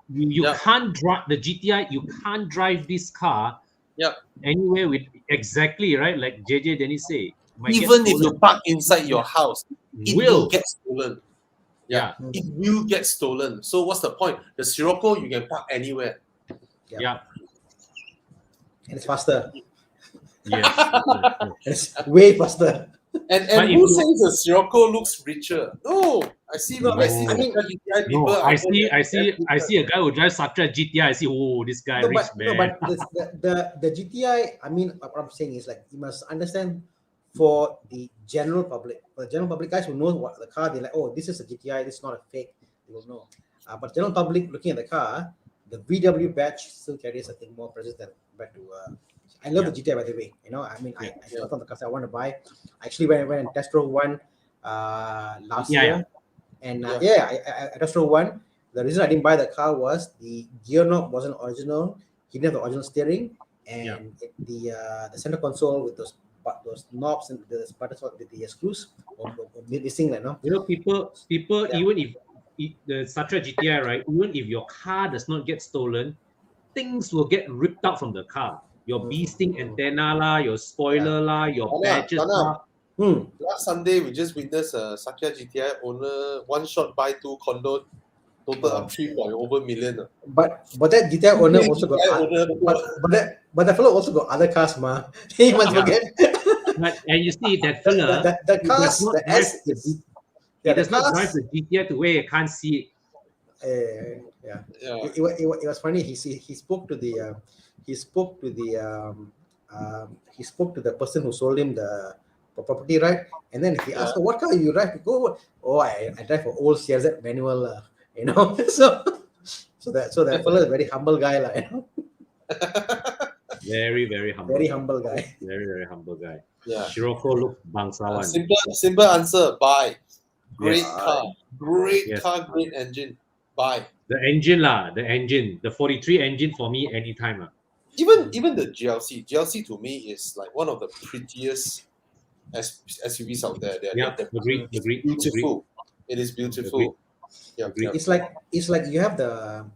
you can't drive the GTI. You can't drive this car anywhere with exactly right, like JJ Dennis say. Even if you park inside your house, it will get stolen. It will get stolen. So what's the point? The Sirocco you can park anywhere. Yeah. And it's faster. Yes. It's way faster. And who says the Sirocco looks richer? No, I see. I see a guy who drives Satya GTI. I see, oh, this guy rich man. But the GTI. I mean, what I'm saying is like you must understand for the general public. For the general public, guys who know what the car, they're like, oh, this is a GTI. This is not a fake. They will know. But general public looking at the car, the VW badge still carries, I think, more presence than compared to. I love the GTI, by the way. I mean, I thought on the car I want to buy. I actually went and test drove one last year, and I test drove one. The reason I didn't buy the car was the gear knob wasn't original. He didn't have the original steering, and the center console with those knobs and the buttons with the screws were missing. People even if the Satya GTI, right? Even if your car does not get stolen, things will get ripped out from the car. Your bee-sting antenna lah, your spoiler lah, your badges lah. Last Sunday we just witnessed a Satya GTI owner one shot buy two condo, total up 3 over million. But that GTI owner also got but that fellow also got other cars, ma. He must forget. And you see that fella, the cars, the S, he does not drive the GTI to where you can't see it. It was funny. He spoke to the he spoke to the person who sold him the property, right? And then he asked, "What car you drive?" Go, "Oh, I drive for old CRZ manual, you know." So that fellow is a very humble guy, you know. Very, very humble. Very humble guy. Very, very humble guy. Yeah. Shiroko look bangsawan. Simple answer. Buy. Great Yes. car. Great Yes. car. Great engine. Buy. The engine lah, the engine. The 43 engine for me anytime. Even the GLC. GLC to me is like one of the prettiest SUVs out there. Yeah, agreed. Beautiful. It is beautiful. Yeah. It's like you have the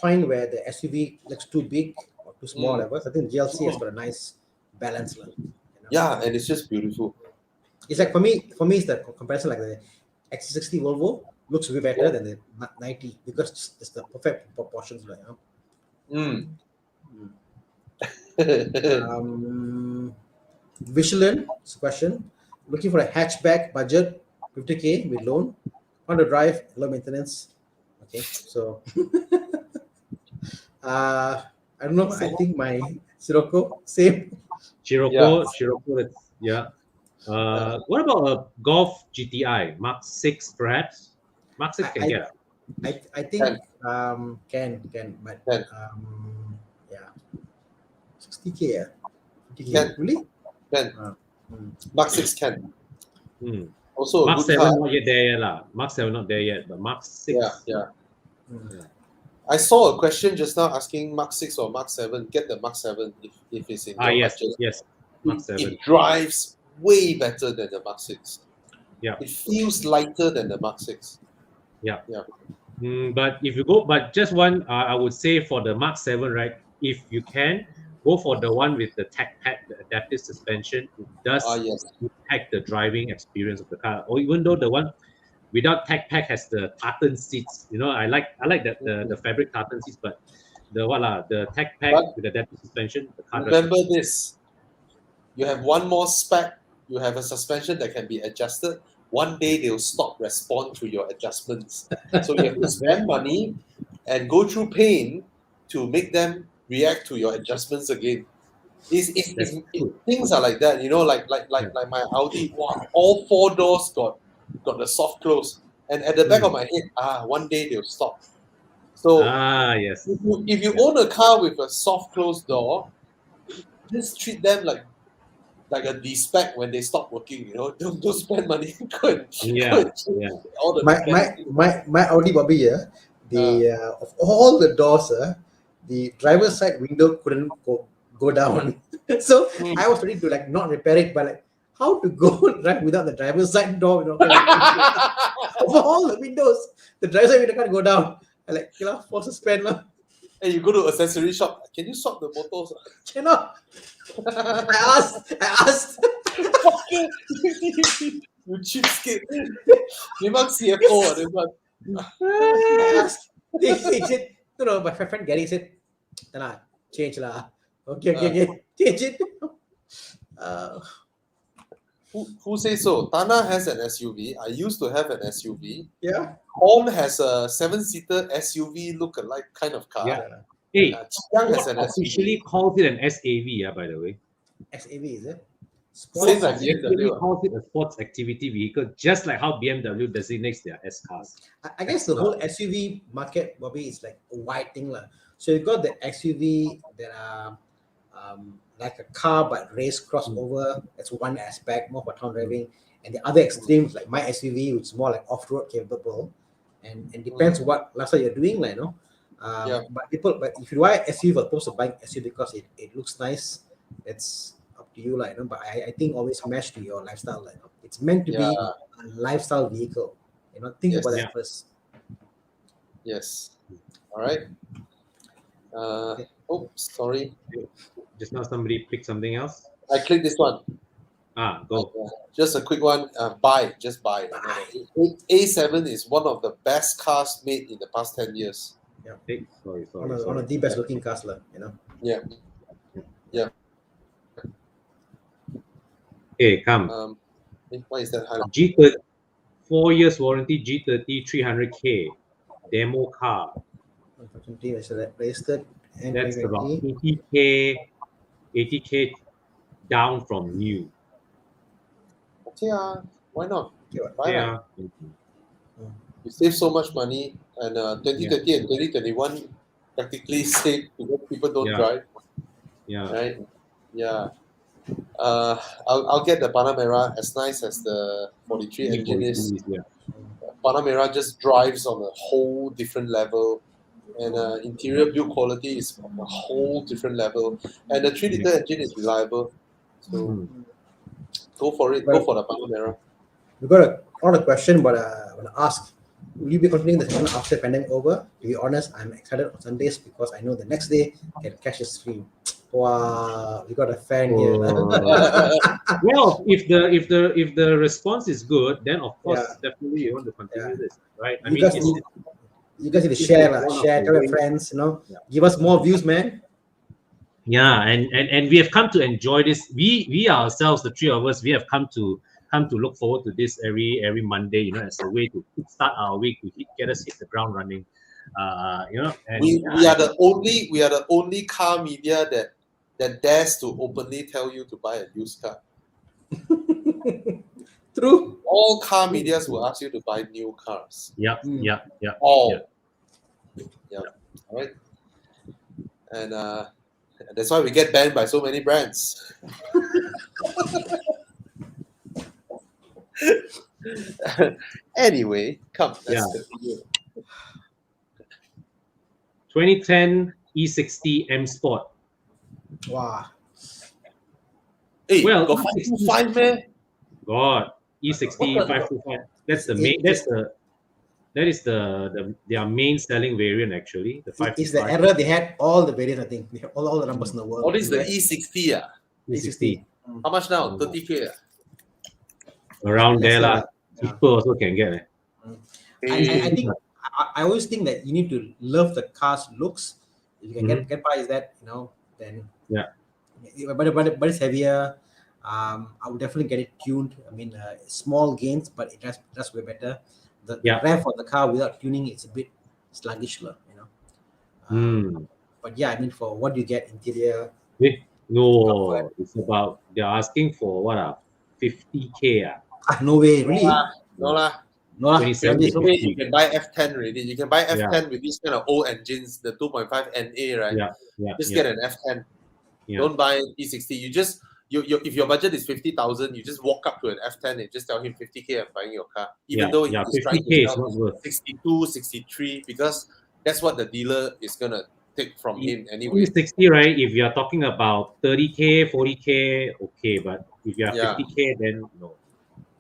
point where the SUV looks too big or too small. But I think GLC has got a nice balance. You know? Yeah, and it's just beautiful. It's like for me, it's the comparison like the XC60 Volvo looks way better than the 90 because it's the perfect proportions, you know. Michelin question. Looking for a hatchback budget, 50K with loan. Want to drive, low maintenance. Okay, so I don't know. I think my Sirocco same. Shiroko, that's, yeah. What about a Golf GTI Mark 6 perhaps? Mark 6 can get. I think can, but yeah, 60K, yeah. 50K, Can. really? Can. Mark 6 can. Also, Mark a good 7 car. not yet there yet lah. Mark 7 not there yet, but Mark 6. Yeah. I saw a question just now asking Mark 6 or Mark 7. Get the Mark 7 if it's in your budget. Yes. Mark 7. It drives way better than the Mark 6. Yeah. It feels lighter than the Mark 6. Yeah. But if you go, but just one, I would say for the Mark 7, right? If you can, go for the one with the tech pad, the adaptive suspension. It does impact the driving experience of the car. Or even though the one without tech pack has the tartan seats, you know, I like that the fabric tartan seats, but the tech pack with adaptive suspension. The car remember this: you have one more spec. You have a suspension that can be adjusted. One day they'll stop respond to your adjustments, so you have to spend money and go through pain to make them react to your adjustments again. Things are like that, you know, like my Audi. Wow, all 4 doors got the soft close, and at the back of my head, one day they'll stop. So yes, if you own a car with a soft closed door, just treat them like a D-spec when they stop working. You know, don't spend money. All the my Audi Bobby, of all the doors, the driver's side window couldn't go down. So I was ready to like not repair it, but like how to go right without the driver's side door, you know, of all the windows, the driver's side window can't go down. I like, force to spend. Hey, you go to accessory shop. Can you swap the motors? Cannot. I asked. Fucking you cheapskate. Memang CFO. I asked. They said, no, my friend Gary said, change lah. Okay, change it. Who says so? Tana has an SUV. I used to have an SUV. Yeah. Home has a 7-seater SUV look-alike kind of car. Yeah. Hey, Chiang has an officially calls it an SAV, by the way. SAV, is it? Same like It BMW. calls it a sports activity vehicle, just like how BMW designates their S cars. I guess the whole SUV market, Bobby, is like a wide thing. So you got the SUV that are like a car but race crossover. That's one aspect, more for town driving. And the other extremes, like my SUV, which is more like off-road capable. And depends what lifestyle you're doing, like, you know. But if you buy SUV, you're supposed to buy SUV because it looks nice. It's up to you, like, you know. But I think always match to your lifestyle, like, you know. It's meant to be a lifestyle vehicle. You know, think about that first. Yes. All right. Oh, sorry. Just now somebody picked something else. I clicked this one. Go. Just a quick one. Just buy. A7 is one of the best cars made in the past 10 years. Yeah. Hey, sorry. One of the best looking cars, you know. Yeah. Hey, come. Why is that high? G30, 4 years warranty, G30, 300K, demo car. Registered And That's about 2020. 80k down from new. Okay, why not? Why Yeah. not? You save so much money, and 2020 and 2021 practically save because people don't Yeah. drive, Yeah. right? Yeah. I'll get the Panamera, as nice as the 43 engine is. Yeah. Panamera just drives on a whole different level, and interior build quality is on a whole different level, and the 3-liter engine is reliable. So go for it. Go for the Panamera. We got a question, but I want to ask: will you be continuing the session after pandemic over? To be honest, I'm excited on Sundays because I know the next day can catch a stream. Wow, we got a fan here. Well, if the response is good, then of course Yeah. definitely you want to continue this, right? I You mean, guys need to it's share, one of share, the tell your ways- friends, give us more views, man. Yeah, and we have come to enjoy this. We ourselves, the three of us, we have come to look forward to this every Monday, as a way to start our week, to get us hit the ground running. And We are the only car media that dares to openly tell you to buy a used car. True. All car medias will ask you to buy new cars. Yeah. All. Yeah. All right. And that's why we get banned by so many brands. Anyway, come. Let's continue. 2010 E60 M Sport. Wow. Hey, Well, got 525, man. God, E60 525. That's the main. That is their main selling variant actually. The 525. It's the error they had all the variants. I think they have all the numbers in the world. What is the right? E60? E60 How much now? 30K. around there lah. Yeah. People also can get. I think I always think that you need to love the car's looks. If you can get by that, then But it's heavier. I would definitely get it tuned. I mean, small gains, but it does way better. The rev of the car without tuning, it's a bit sluggish, But yeah, I mean, for what you get interior. No, it's about they're asking for what 50K. No way, really? No lah. No lah. 27K. You can buy F10 already. You can buy F10 with these kind of old engines, the 2.5 NA, right? Just get an F10. Don't buy E60. You just if your budget is 50,000, you just walk up to an F10 and just tell him 50K, I'm buying your car. Even though he's trying to sell 62, 63, because that's what the dealer is gonna take from him anyway. E60, right? If you're talking about 30K, 40K, okay, but if you are 50K, then no.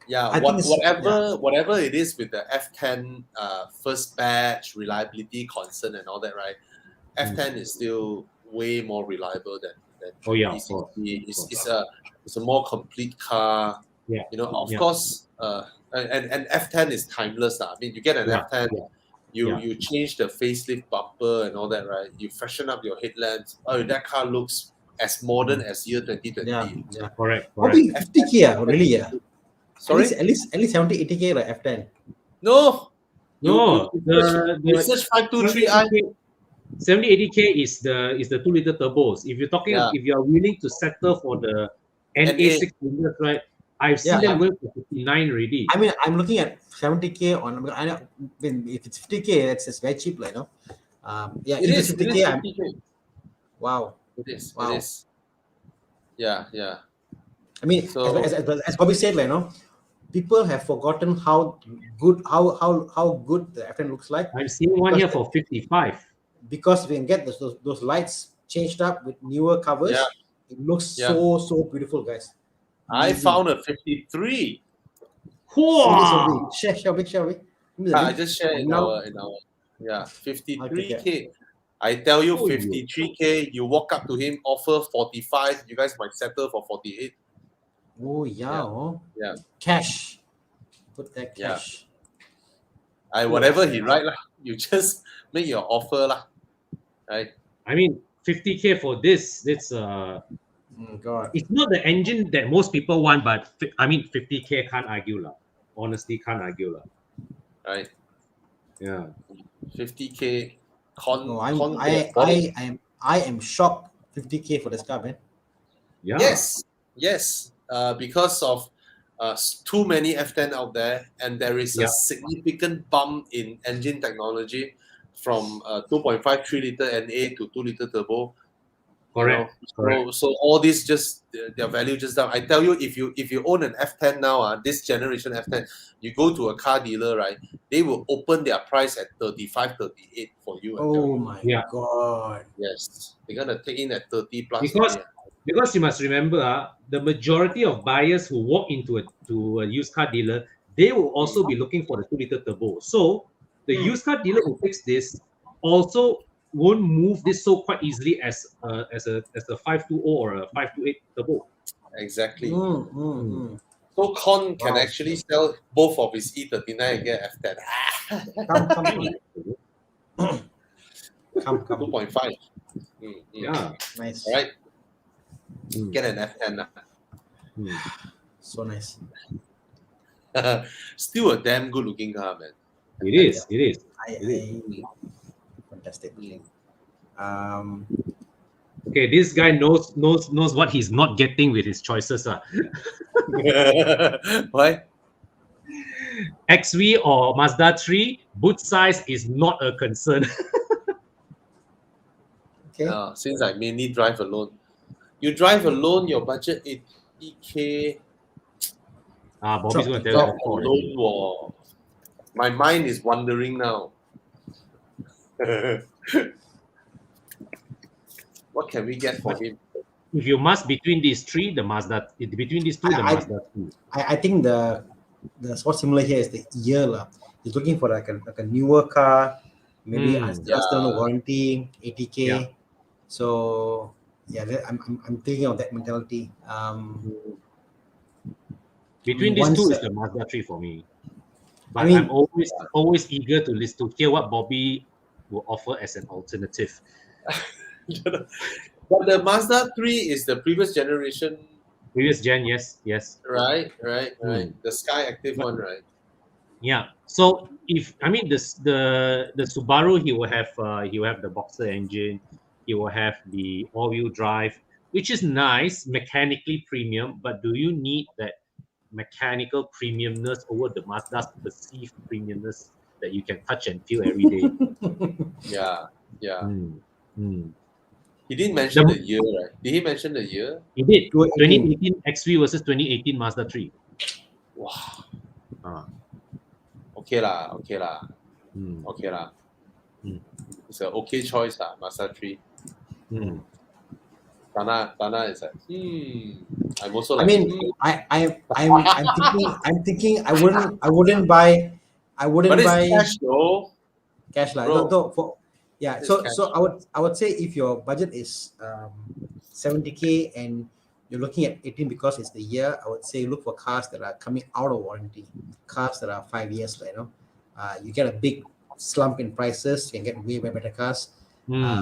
Yeah, whatever it is with the F10 first batch reliability concern and all that, right? F10 is still way more reliable than E60. It's a more complete car. Of course, and F10 is timeless. I mean, you get an F10, you change the facelift bumper and all that, right? You freshen up your headlamps. Oh, that car looks as modern as year 2020. Yeah. Correct. Probably 50K, really? Yeah. Sorry? At least 70, 80K like F10. No. The search 523i. 70, 80K is the 2-liter turbos. If you're talking, if you are willing to settle for the NA6 cylinders, right? I've seen them going for 59 already. I mean, I'm looking at 70K on. I know if it's 50K, that's very cheap, It is 50K. 50K. Wow. It is. Wow. It is. Yeah. I mean, as Bobby said, people have forgotten how good the F10 looks like. I'm seeing one here for 55. Because we can get those lights changed up with newer covers. It looks so beautiful, guys. I found a 53. Shall we? I just shared in our 53K. I tell you, 53K. You walk up to him, offer 45. You guys might settle for 48. Oh yeah. Yeah. Cash. Put that cash. Whatever he write lah. You just make your offer lah. Right. I mean, 50K for this. It's God. It's not the engine that most people want, but I mean, 50K can't argue lah. Honestly, can't argue lah. Right. Yeah. 50K. I am shocked. 50K for this car, man. Yeah. Yes. Because of too many F10 out there, and there is a Yeah. significant bump in engine technology from 2.5 3-liter NA to 2-liter turbo. Correct. Correct. So all this just their value just down. I tell you, if you own an F10 now, this generation F10, you go to a car dealer, right? They will open their price at 35, 38 for you. Oh my Yeah. god. Yes, they're gonna take in at 30 plus. Because you must remember, the majority of buyers who walk into a used car dealer, they will also be looking for the 2-liter turbo. So the used car dealer who takes this also won't move this so quite easily as a 520 or a 528 turbo. Exactly. Mm. So Con can Wow. actually sell both of his E39 and get F10. Come. 2.5. Yeah. Nice. All right. Get an F10. So nice. Still a damn good looking car, man. It is. Fantastic. Okay, this guy knows what he's not getting with his choices. Why? XV or Mazda 3, boot size is not a concern. Okay. Since I mainly drive alone. You drive alone, your budget 80K. Bobby's going to Drive tell you. alone, wow. My mind is wandering now. What can we get for him? If you must between these three, the Mazda between these two, the Mazda 2. I think the what's similar here is the year lah. He's looking for like a newer car, maybe still on warranty, 80K. Yeah. So yeah, I'm thinking of that mentality. Between these two is the Mazda 3 for me. But I'm always eager to listen to hear what Bobby will offer as an alternative. But the Mazda 3 is the previous generation. Previous gen, yes. Right. The Sky Active one, right? Yeah. So if the Subaru, he will have the Boxer engine, he will have the all-wheel drive, which is nice, mechanically premium. But do you need that mechanical premiumness over the Mazda's perceived premiumness that you can touch and feel every day? Yeah. He didn't mention the year, right? Did he mention the year? He did. 2018 XV versus 2018 Mazda 3. Wow. Okay lah. It's an okay choice, Mazda 3. Dana is like, I'm also like. I'm thinking I wouldn't buy. But it's cash though. Cash lah. Yeah, so I would say if your budget is 70K and you're looking at 18 because it's the year, I would say look for cars that are coming out of warranty, cars that are 5 years, you get a big slump in prices, you can get way better cars.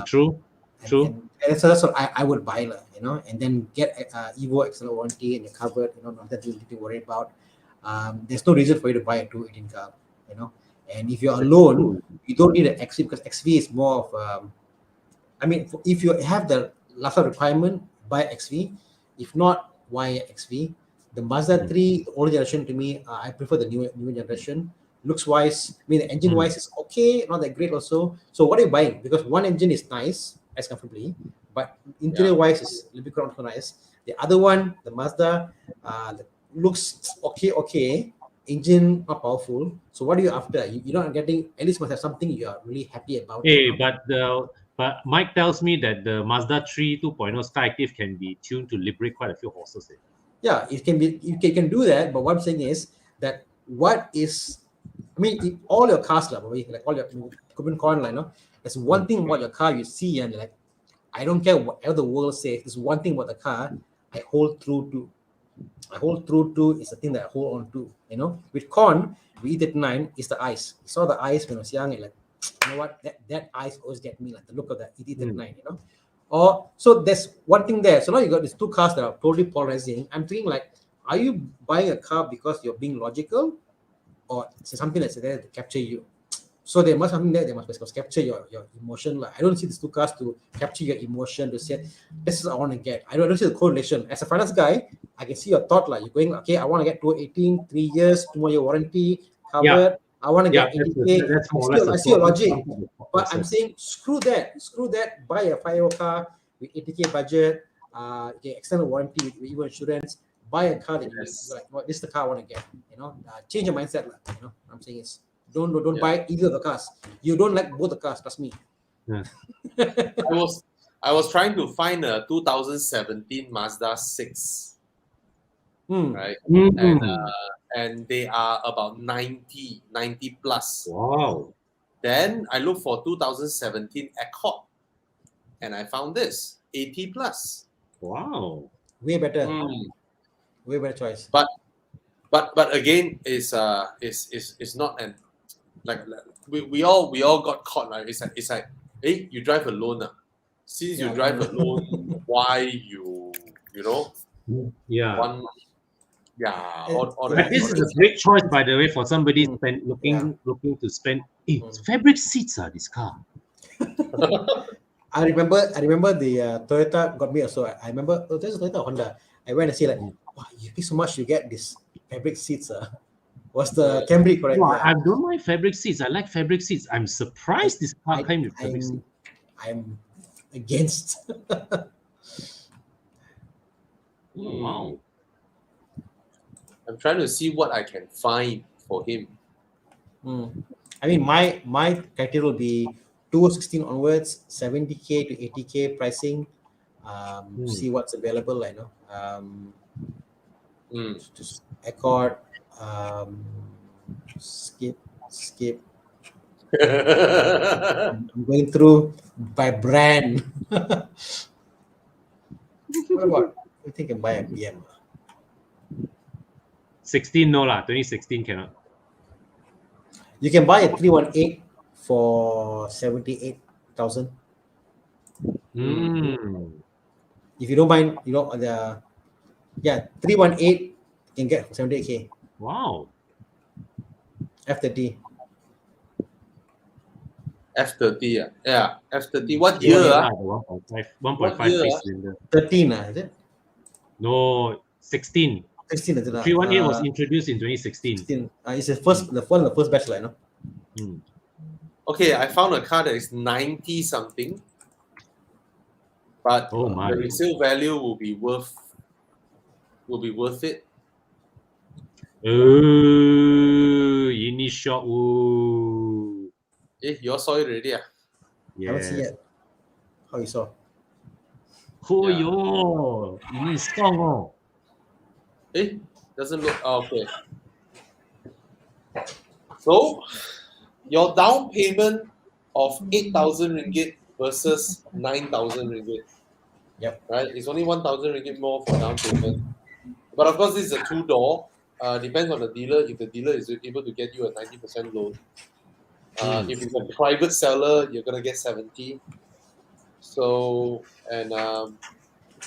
True. And so that's what I would buy, and then get Evo external warranty and you're covered, nothing to worry about. There's no reason for you to buy a 218 car, And if you're alone, you don't need an XV because XV is more of, if you have the lifestyle requirement, buy XV. If not, why XV? The Mazda 3 older generation to me, I prefer the new generation. Looks wise, the engine wise is okay, not that great also. So what are you buying? Because one engine is nice, as comfortably, but interior wise is a little bit not so nice. The other one, the Mazda, looks okay. Engine not powerful. So what are you after? You're not getting, at least must have something you are really happy about. Hey, but Mike tells me that the Mazda 3 2.0 Sky Active can be tuned to liberate quite a few horses. Yeah, it can be. You can do that. But what I'm saying is that all your cars, like all your coin, there's one thing about your car you see and like, I don't care whatever the world says. There's one thing about the car I hold true to. Is the thing that I hold on to. With Con, with E39 is the eyes. I saw the eyes when I was young, and like, you know what? That eyes always get me, like the look of that E39, So there's one thing there. So now you got these two cars that are totally polarizing. I'm thinking like, are you buying a car because you're being logical, or is it something that's there to capture you? So they must something there. They must capture your emotion. Like I don't see these two cars to capture your emotion to say this is what I want to get. I don't see the correlation. As a finance guy, I can see your thought. Like you're going, okay, I want to get 218, 3 years, 2 more year warranty covered. I want to Yeah, get 80K. that's more or less I see your logic. But I'm process. saying screw that. Buy a 5-year car with 80K budget. Extended warranty with even insurance. Buy a car that you're like, well, this is the car I want to get. Change your mindset. You know, what I'm saying is don't buy either of the cars. You don't like both the cars. Trust me. Yeah. I was trying to find a 2017 Mazda 6, right? And they are about 90 plus. Wow. Then I looked for 2017 Accord, and I found this 80 plus. Wow. Way better. Way better choice. But again, it's not an like we all got caught. Like it's like hey, you drive alone. Since you drive alone, why you know? Yeah. All But this is a great choice, by the way, for somebody looking to spend. Hey, fabric seats are this car. I remember the Toyota got me also. I remember there's a Toyota or Honda. I went and see like, wow, you pay so much, you get this fabric seats. Was the Camry correct? No, I don't like fabric seats. I like fabric seats. I'm surprised this car came with fabric seats. I'm against. Wow. I'm trying to see what I can find for him. I mean, my criteria will be 2016 onwards, 70K to 80K pricing. See what's available. I know. Just Accord. Skip. I'm going through by brand. What about you think I can buy a BM? 16 no lah. 2016 cannot. You can buy a 318 for 78,000. If you don't mind, the 318 can get 78K. Wow. F30. F30, yeah. F30. What year? 1.5 cylinder. 13, is it? No, 16. 16 is it? 318 was introduced in 2016. 16. It's the first batch, no? Okay, I found a car that is 90 something, but the resale value will be worth it. Ini shot. You saw it already? Yeah. I haven't seen yet. How you saw? Oh, yo. Ini strong. Doesn't look okay. So, your down payment of 8,000 ringgit versus 9,000 ringgit. Yep. Right? It's only 1,000 ringgit more for down payment. But of course, this is a 2-door. Depends on the dealer. If the dealer is able to get you a 90% loan. If it's a private seller, you're gonna get 70. So, and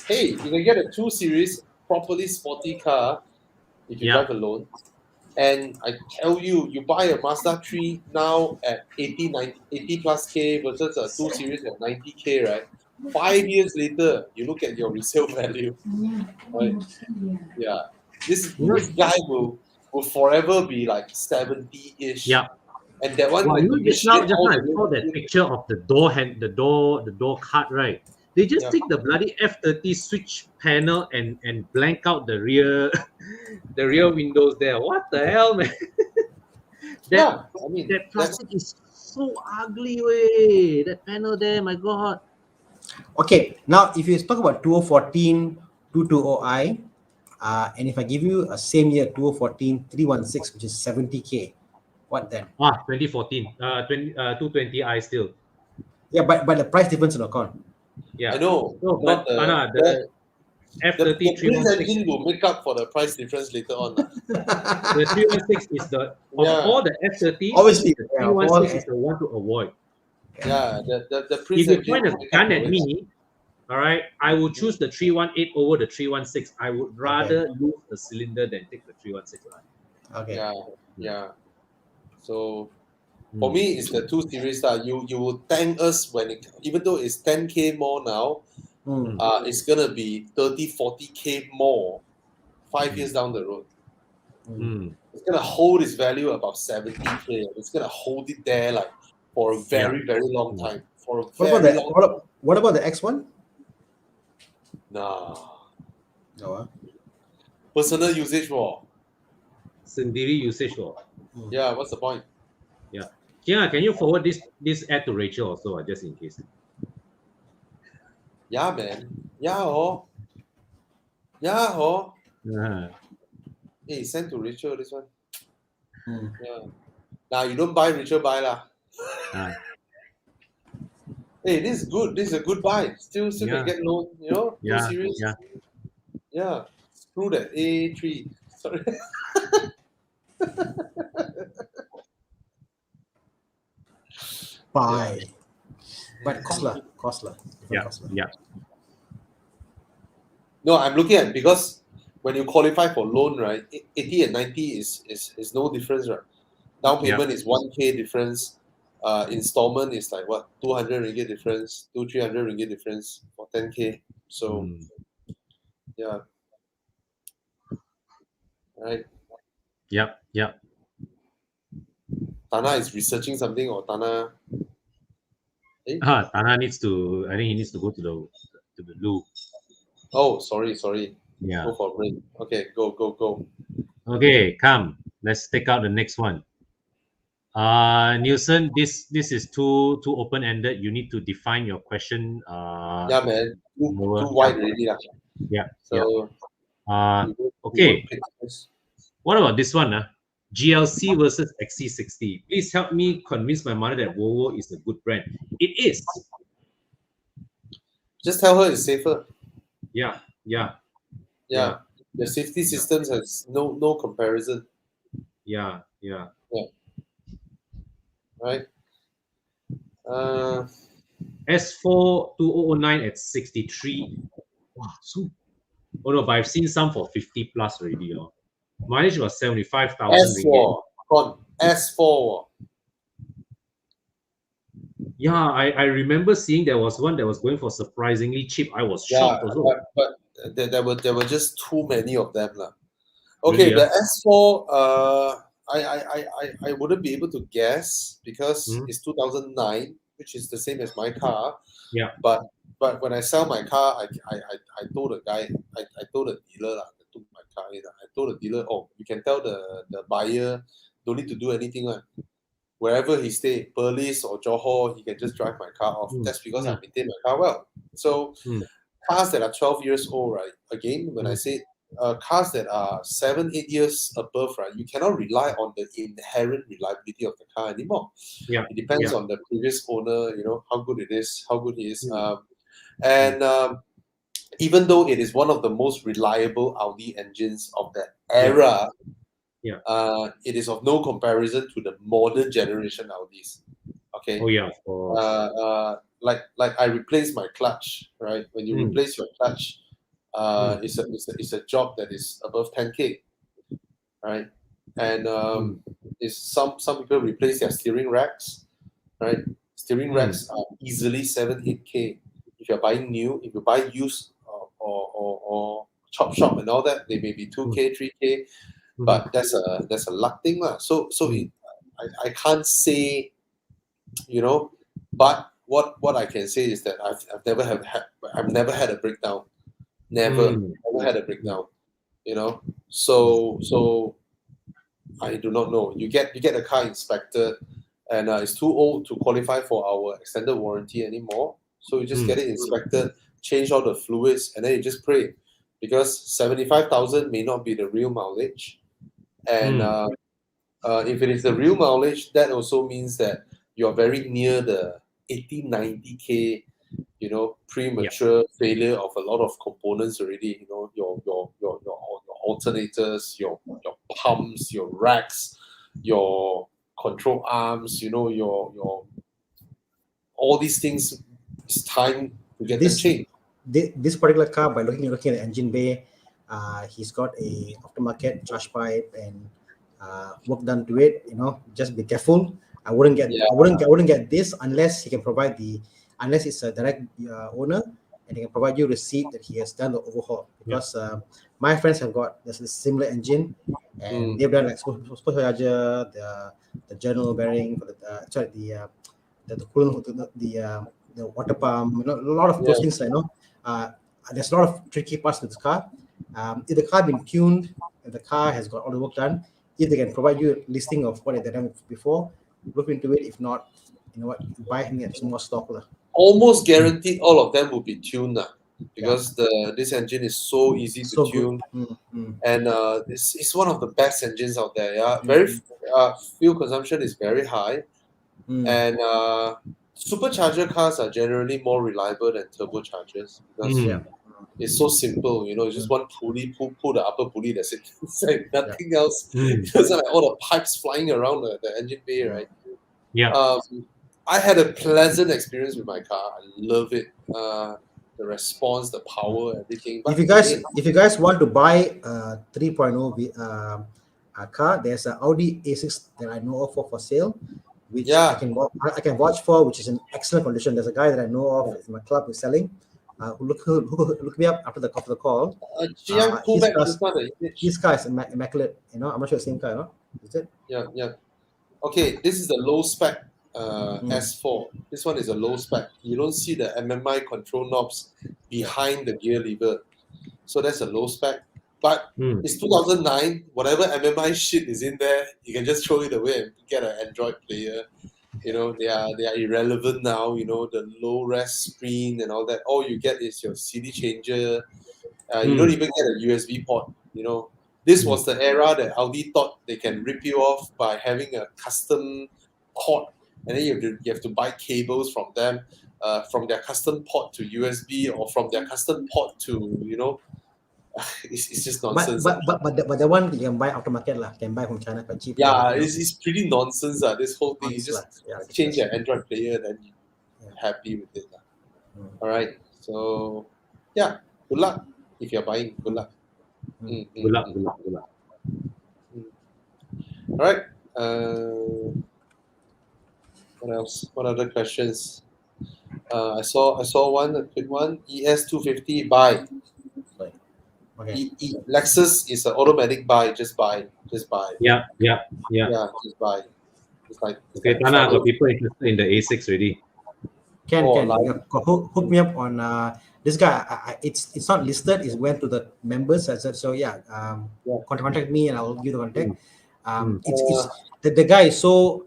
hey, you can get a 2 Series properly sporty car if you drive alone. And I tell you, you buy a Mazda 3 now at 80 plus K versus a 2 Series at 90K, right? 5 years later, you look at your resale value, right? Yeah, this guy will forever be like 70-ish. Yeah. And that one, just now I saw that picture of the door cut, right? They just take the bloody F30 switch panel and blank out the rear windows there. What the hell, man? That plastic is so ugly, way. That panel there, my God. Okay, now if you talk about 2014 220i, and if I give you a same year 2014 316, which is 70K, what then? 2014, 220i still. Yeah, but the price difference in account. Yeah, I know. No, but the F30 the Prince 316 engine will make up for the price difference later on. The 316 is of all the F30. Obviously, the 316 is the one to avoid. Yeah, the Prince If you engine. point a gun at me, all right, I would choose the 318 over the 316. I would rather lose the cylinder than take the 316. Okay. Yeah. So For me, it's the 2 Series. You will thank us when even though it's 10K more now, it's gonna be 30, 40K more 5 years down the road. It's gonna hold its value about 70K. It's gonna hold it there like for a very, very long time. For a very long time. What about the X1? Nah. No. Personal usage war. Sendiri usage or. Yeah, what's the point? Yeah. Yeah, can you forward this ad to Rachel also, just in case? Yeah, man. Yeah, oh. Yeah, oh. Hey, send to Rachel this one. Yeah. Now you don't buy, Rachel buy lah. Hey, this is good. This is a good buy. Still can get loan, 2 Series. Yeah. Screw that A3. Sorry. Buy. But cost lah. Yeah. No, I'm looking at because when you qualify for loan, right, 80 and 90 is no difference, right? Down payment is 1K difference. Installment is like what, 200 ringgit difference, 300 ringgit difference for 10K. So yeah. Right. Yep. Tana is researching something, or Tana. Tana needs to. I think he needs to go to the loo. Oh, sorry. Yeah. Go for a break. Okay, go. Okay, come. Let's take out the next one. Nielsen, this is too open-ended. You need to define your question. Yeah, man. Too wide already. Yeah. So. Okay. What about this one? GLC versus XC60. Please help me convince my mother that Volvo is a good brand. It is. Just tell her it's safer. Yeah. The safety systems has no comparison. Yeah. Right. S4 2009 at 63. Wow. So. Oh no, but I've seen some for 50 plus already. Mileage was 75,000 ringgit. S4. Yeah, I remember seeing there was one that was going for surprisingly cheap. I was shocked also. But there were just too many of them lah. Okay, really, the S4 I wouldn't be able to guess because it's 2009, which is the same as my car. Yeah. But when I sell my car, I told the guy, I told the dealer that took my car in. I told the dealer, you can tell the buyer don't need to do anything. Wherever he stay, Perlis or Johor, he can just drive my car off. That's because I maintain my car well. So cars that are 12 years old, right? Again, when I say cars that are 7-8 years above, right, you cannot rely on the inherent reliability of the car anymore. Yeah. It depends on the previous owner, how good it is, how good he is. And even though it is one of the most reliable Audi engines of that era, it is of no comparison to the modern generation Audis. Okay. Oh yeah, of course. Like I replaced my clutch, right? When you replace your clutch, it's a job that is above 10K, right? And is some people replace their steering racks, right? Steering racks are easily 7-8K. If you're buying new, if you buy used or chop shop and all that, they may be 2K, 3K. But that's a luck thing lah. So I can't say, but what I can say is that I've never had a breakdown. Never had a breakdown. So I do not know. You get the car inspected, and it's too old to qualify for our extended warranty anymore. So you just get it inspected, change all the fluids, and then you just pray, because 75,000 may not be the real mileage. And if it is the real mileage, that also means that you're very near the 80-90K, premature failure of a lot of components already. Your alternators, your pumps, your racks, your control arms. Your all these things. It's time to get them changed. This particular car, by looking at the engine bay, he's got a aftermarket charge pipe and work done to it. Just be careful. I wouldn't get Yeah. I wouldn't get this unless he can provide unless it's a direct owner and he can provide you receipt that he has done the overhaul. Because my friends have got this similar engine and they've done like supercharger, the journal bearing for the coolant, the water pump, a lot of those things. There's a lot of tricky parts with this car. If the car been tuned, if the car has got all the work done, if they can provide you a listing of what they've done before, look into it. If not, you know what, buy him at some more stock. Almost guaranteed all of them will be tuned because this engine is so easy to tune. And it's one of the best engines out there. Fuel consumption is very high, and supercharger cars are generally more reliable than turbochargers because it's so simple. It's just one pulley, pull the upper pulley. That's it. It's like nothing else. It's like all the pipes flying around the engine bay, right? Yeah. I had a pleasant experience with my car. I love it. The response, the power, everything. But if you guys want to buy a 3.0 a car, there's an Audi A6 that I know of for sale, which I can vouch for, which is in excellent condition. There's a guy that I know of in my club who's selling. Look me up after the call. His car is immaculate. I'm not sure the same car, no? Is it? Yeah. Okay, this is the low spec S4. This one is a low spec. You don't see the MMI control knobs behind the gear lever, so that's a low spec. But it's 2009. Whatever MMI shit is in there, you can just throw it away and get an Android player. They are irrelevant now. The low res screen and all that. All you get is your CD changer. You don't even get a USB port. This was the era that Audi thought they can rip you off by having a custom port, and then you have to buy cables from them, from their custom port to USB or from their custom port to it's just nonsense. But the one you can buy aftermarket can buy from China quite cheap. Yeah, it's pretty nonsense. This whole thing, you just change your Android player, then you're happy with it. All right, so good luck if you're buying. Good luck. Good luck. All right. What else? What other questions? I saw one, a quick one. ES250 buy. Okay. Lexus is an automatic buy. Just buy. Yeah. Just buy. It's like okay, Tana, got people interested in the A6 already. Hook me up on this guy. It's not listed. It went to the members. I said so. Contact me and I will give the contact. It's the guy is so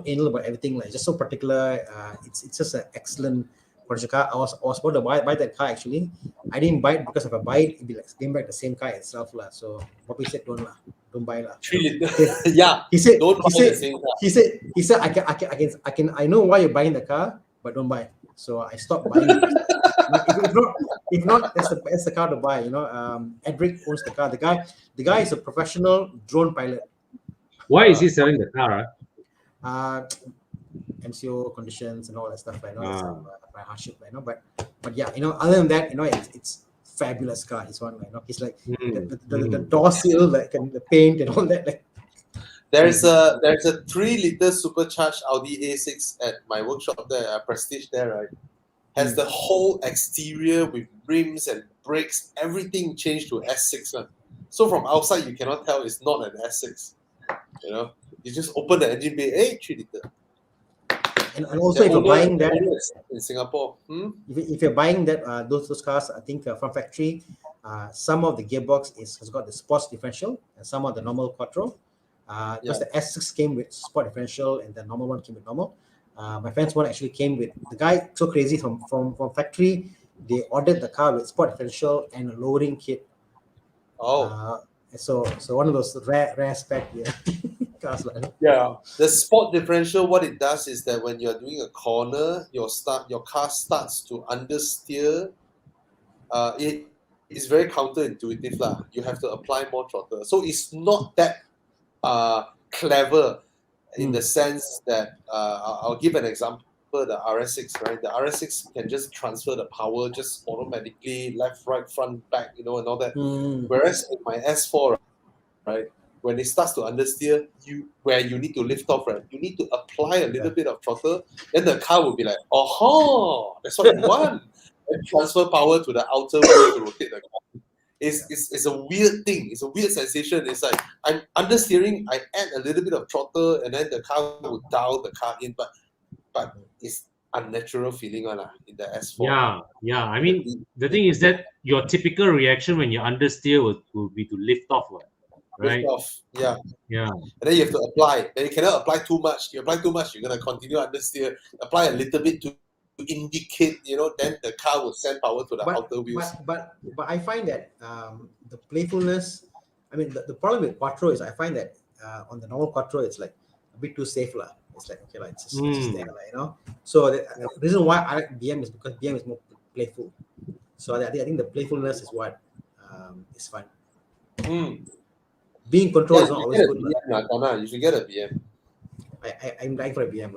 anal about everything. Like just so particular. It's just an excellent commercial car. I was about to buy that car actually. I didn't buy it because if I buy it, it'd be like getting back the same car itself lah. So Bobby said don't buy lah. He said don't buy the same car. He said I know why you're buying the car, but don't buy. So I stopped buying it. if not, that's the car to buy. Edric owns the car. The guy is a professional drone pilot. Why is he selling the car? MCO conditions and all that stuff. By hardship. But other than that, it's fabulous car. This one, it's like the door seal, the paint and all that. Like, there's a 3-liter supercharged Audi A6 at my workshop there, Prestige there, right? Has the whole exterior with rims and brakes, everything changed to S6. So from outside you cannot tell it's not an S6. You just open the engine bay, 3-liter. And also, if you're buying that in Singapore, if you're buying that those cars, I think from factory, some of the gearbox has got the sports differential and some of the normal quattro. Because the S6 came with sport differential and the normal one came with normal. My friend's one actually came with the guy so crazy from factory. They ordered the car with sport differential and a lowering kit. So one of those rare spec cars. The sport differential, what it does is that when you're doing a corner, your car starts to understeer. It is very counterintuitive lah. You have to apply more throttle. So it's not that clever in the sense that I'll give an example. The RS6, right? The RS6 can just transfer the power just automatically, left, right, front, back, and all that. Whereas in my S4, right, when it starts to understeer, where you need to lift off, right? You need to apply a little bit of throttle, then the car will be like, oh, that's what you want. And transfer power to the outer wheel to rotate the car. It's a weird thing. It's a weird sensation. It's like I'm understeering, I add a little bit of throttle, and then the car will dial the car in, but it's unnatural feeling in the S4. Yeah. I mean, the thing is that your typical reaction when you understeer will be to lift off, right? Lift off, yeah. And then you have to apply. Then you cannot apply too much. You apply too much, you're gonna continue understeer. Apply a little bit to indicate, then the car will send power to the outer wheels. But I find that the playfulness. I mean, the problem with Quattro is I find that on the normal Quattro it's like a bit too safe lah. It's like okay, it's just there, So the reason why I like BM is because BM is more playful. So I think the playfulness is what is fun. Being controlled is not always good. You should get a BM. I'm dying for a BM.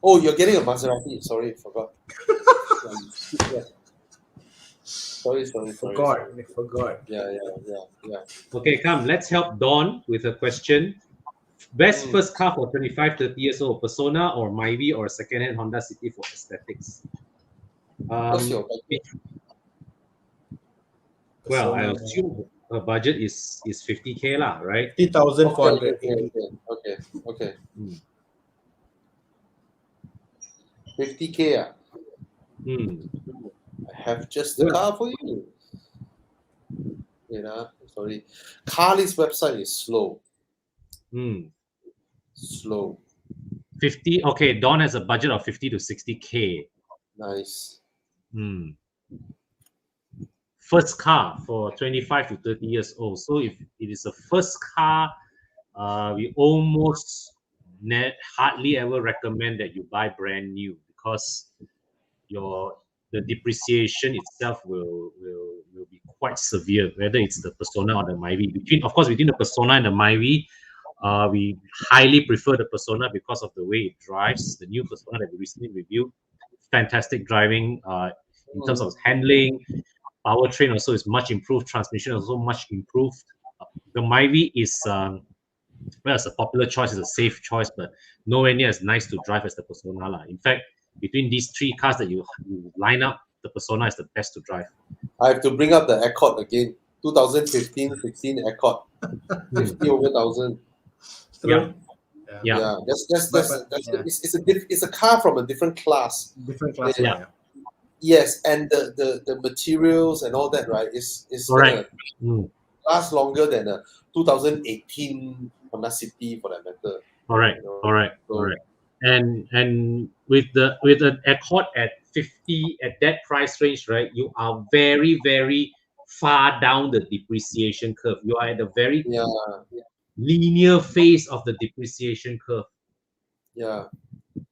Oh, you're getting a Maserati. Sorry, forgot. Sorry. Forgot. Yeah. okay, come. Let's help Dawn with a question. Best first car for 25, 30 years old, Persona or Myvi or second-hand Honda City for aesthetics? What's your budget? Well, I assume her budget is 50K lah, right? 50,400. Okay. 50K. I have just the car for you. Sorry. Carly's website is slow. Slow. 50. Okay, Dawn has a budget of 50 to 60K. Nice. First car for 25 to 30 years old. So if it is a first car, we almost hardly ever recommend that you buy brand new because the depreciation itself will be quite severe, whether it's the Persona or the Myvi. Between the Persona and the Myvi, we highly prefer the Persona because of the way it drives. The new Persona that we recently reviewed, fantastic driving in terms of handling. Powertrain also is much improved. Transmission also much improved. The Myvi is it's a popular choice, it's a safe choice, but nowhere near as nice to drive as the Persona. In fact, between these three cars that you line up, the Persona is the best to drive. I have to bring up the Accord again. 2015-16 Accord. 50 over 1,000. Yeah. It's a car from a different class. Yeah. Yes, and the materials and all that, right, is Correct. Last longer than a 2018 Honda City for that matter. Correct. And with an Accord at 50 at that price range, right, you are very, very far down the depreciation curve. You are at the very linear phase of the depreciation curve. Yeah.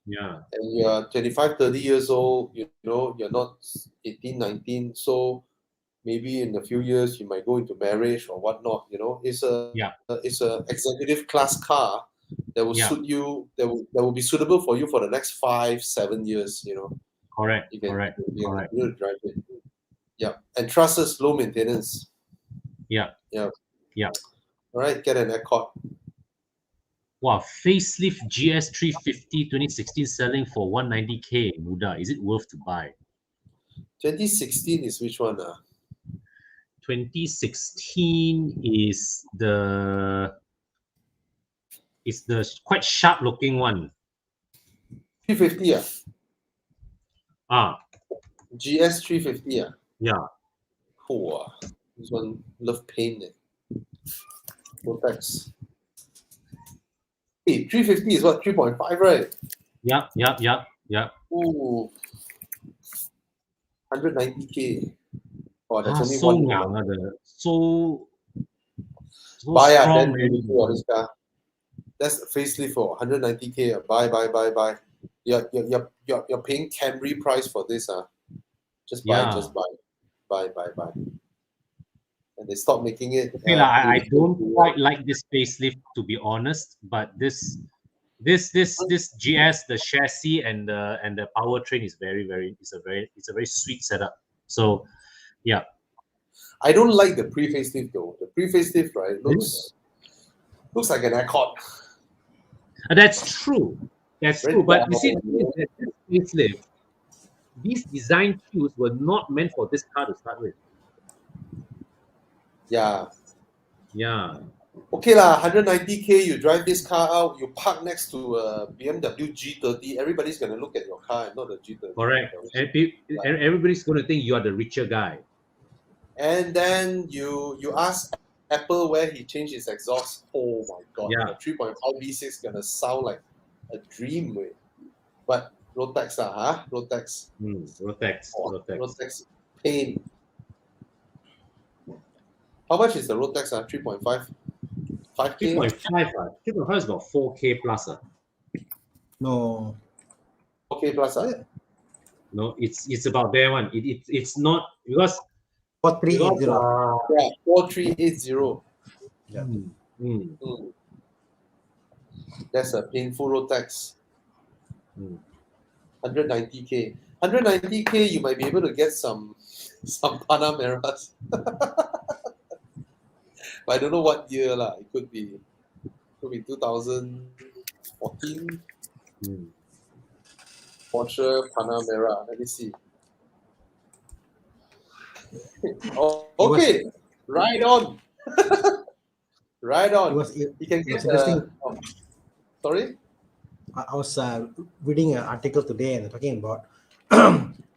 And you're 25, 30 years old, you're not 18, 19, so maybe in a few years you might go into marriage or whatnot, it's a executive class car that will suit you, that will be suitable for you for the next 5-7 years, Correct. You can drive it. Yeah. And trust us, low maintenance. Yeah. All right, get an Accord. Wow, facelift GS350 2016 selling for 190K. Muda, is it worth to buy? 2016 is which one? 2016 is the quite sharp looking one. 350. GS 350. Yeah. Oh, this one love paint. No thanks. Hey, 350 is what, 3.5, right? Yeah. Ooh. 190K. Oh, that's only so one. So buy strong. Then this car. That's facelift for 190K. Buy. You're paying Camry price for this. Just buy. And they stopped making it. I don't quite like this facelift, to be honest, but this GS, the chassis and the powertrain is it's a very sweet setup. So yeah. I don't like the pre-facelift though. The pre-facelift, right, looks like an Accord. That's true. That's Very true. But you dull, see, this facelift, these design cues were not meant for this car to start with. Yeah. Yeah. Okay lah, 190K, you drive this car out, you park next to a BMW G30, everybody's going to look at your car and not the G30. Correct. And everybody's going to think you are the richer guy. And then you ask Apple where he changed his exhaust. Oh my god, Yeah. the 3.5 V6 going to sound like a dream. But Rotex, Rotex. Rotex. Rotex pain. How much is the Rotex? 3.5? 5K? 3.5. 3.5 is about 4K plus. No. 4K plus? No, it's about there one. It's not because 4380. Yeah, 4380. Yeah. That's a painful Rotex. 190K. 190K, you might be able to get some Panameras. But I don't know what year lah. It could be 2014. Porsche Panamera. Let me see. Oh, okay. Right on. Right on. You can get sorry? I was reading an article today and talking about